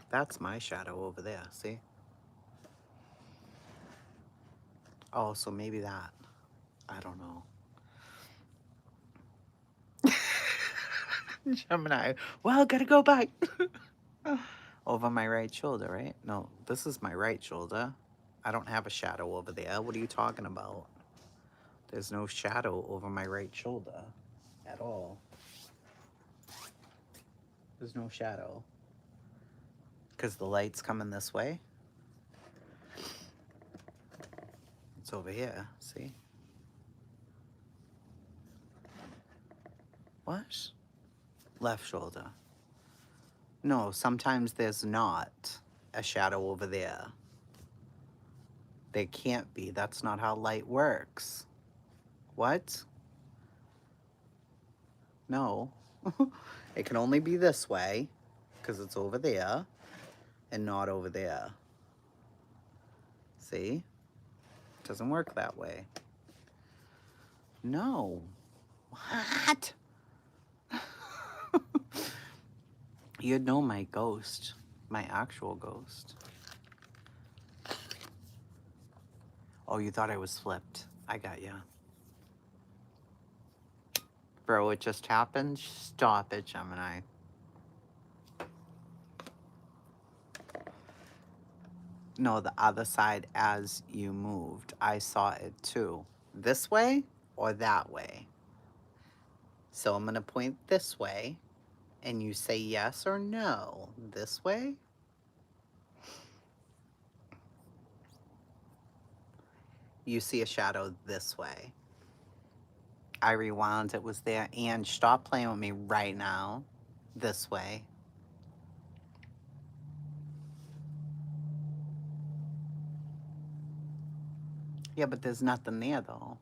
That's my shadow over there, see? Oh, so maybe that. I don't know. Gemini. Well, gotta go back. Over my right shoulder, right? No, this is my right shoulder. I don't have a shadow over there. What are you talking about? There's no shadow over my right shoulder at all. There's no shadow. Because the light's coming this way. It's over here, see? What? Left shoulder. No, sometimes there's not a shadow over there. There can't be. That's not how light works. What? No. It can only be this way, because it's over there, and not over there. See? It doesn't work that way. No. What? You'd know my ghost. My actual ghost. Oh, you thought I was flipped. I got ya. Bro, it just happened? Stop it, Gemini. No, the other side as you moved. I saw it too. This way or that way? So I'm going to point this way, and you say yes or no. This way? You see a shadow this way. I rewound, it was there. And stop playing with me right now. This way. Yeah, but there's nothing there, though.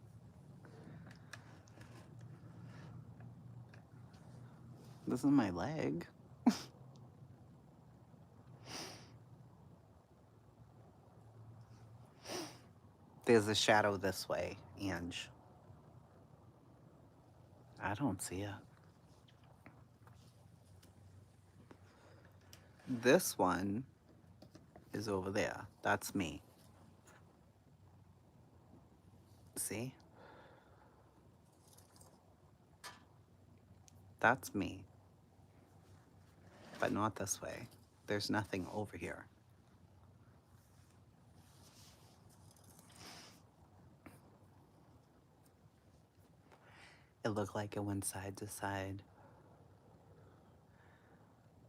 This is my leg. There's a shadow this way, Ange. I don't see it. This one is over there. That's me. See? That's me. But not this way. There's nothing over here. It looked like it went side to side.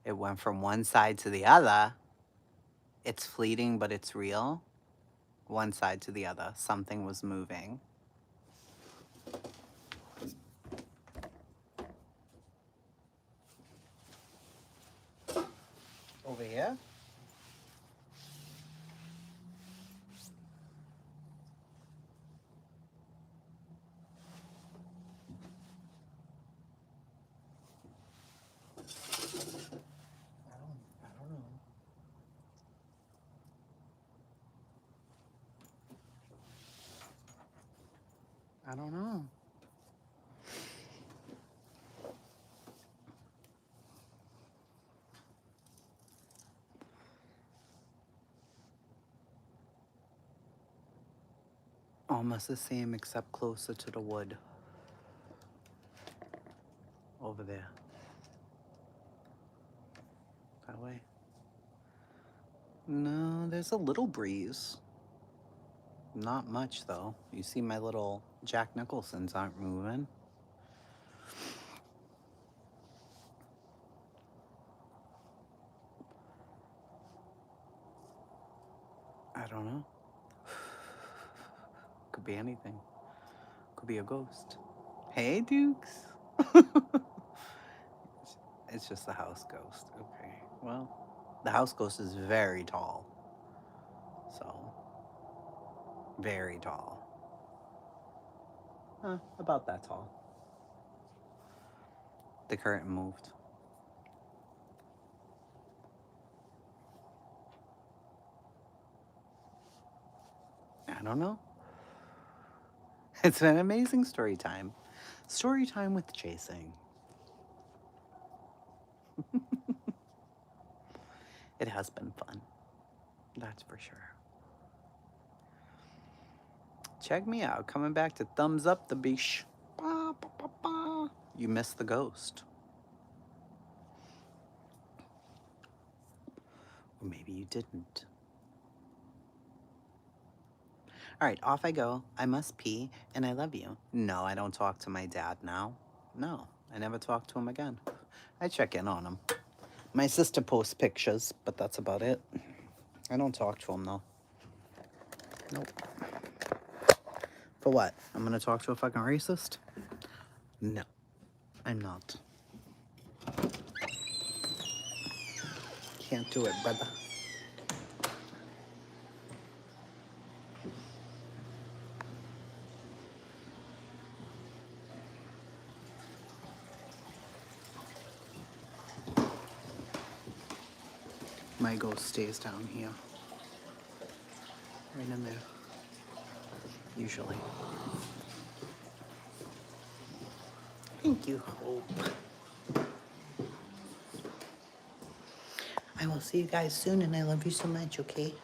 It went from one side to the other. It's fleeting, but it's real. One side to the other. Something was moving. Over here? I don't know. I don't know. Almost the same, except closer to the wood. Over over there. That way. No, there's a little breeze. Not much, though. You see my little Jack Nicholsons aren't moving. I don't know. Could be anything. Could be a ghost. Hey, Dukes. It's just the house ghost. Okay. Well, the house ghost is very tall. So, very tall. About that tall. The curtain moved. I don't know. It's an amazing story time. Story time with Chasing. It has been fun. That's for sure. Check me out. Coming back to Thumbs Up the Beach. Ba, ba, ba, ba. You missed the ghost. Or maybe you didn't. All right, off I go. I must pee, and I love you. No, I don't talk to my dad now. No, I never talk to him again. I check in on him. My sister posts pictures, but that's about it. I don't talk to him, though. Nope. For what? I'm gonna talk to a fucking racist? No, I'm not. Can't do it, brother. My ghost stays down here. Right in there. Usually. Thank you, Hope. I will see you guys soon, and I love you so much, okay?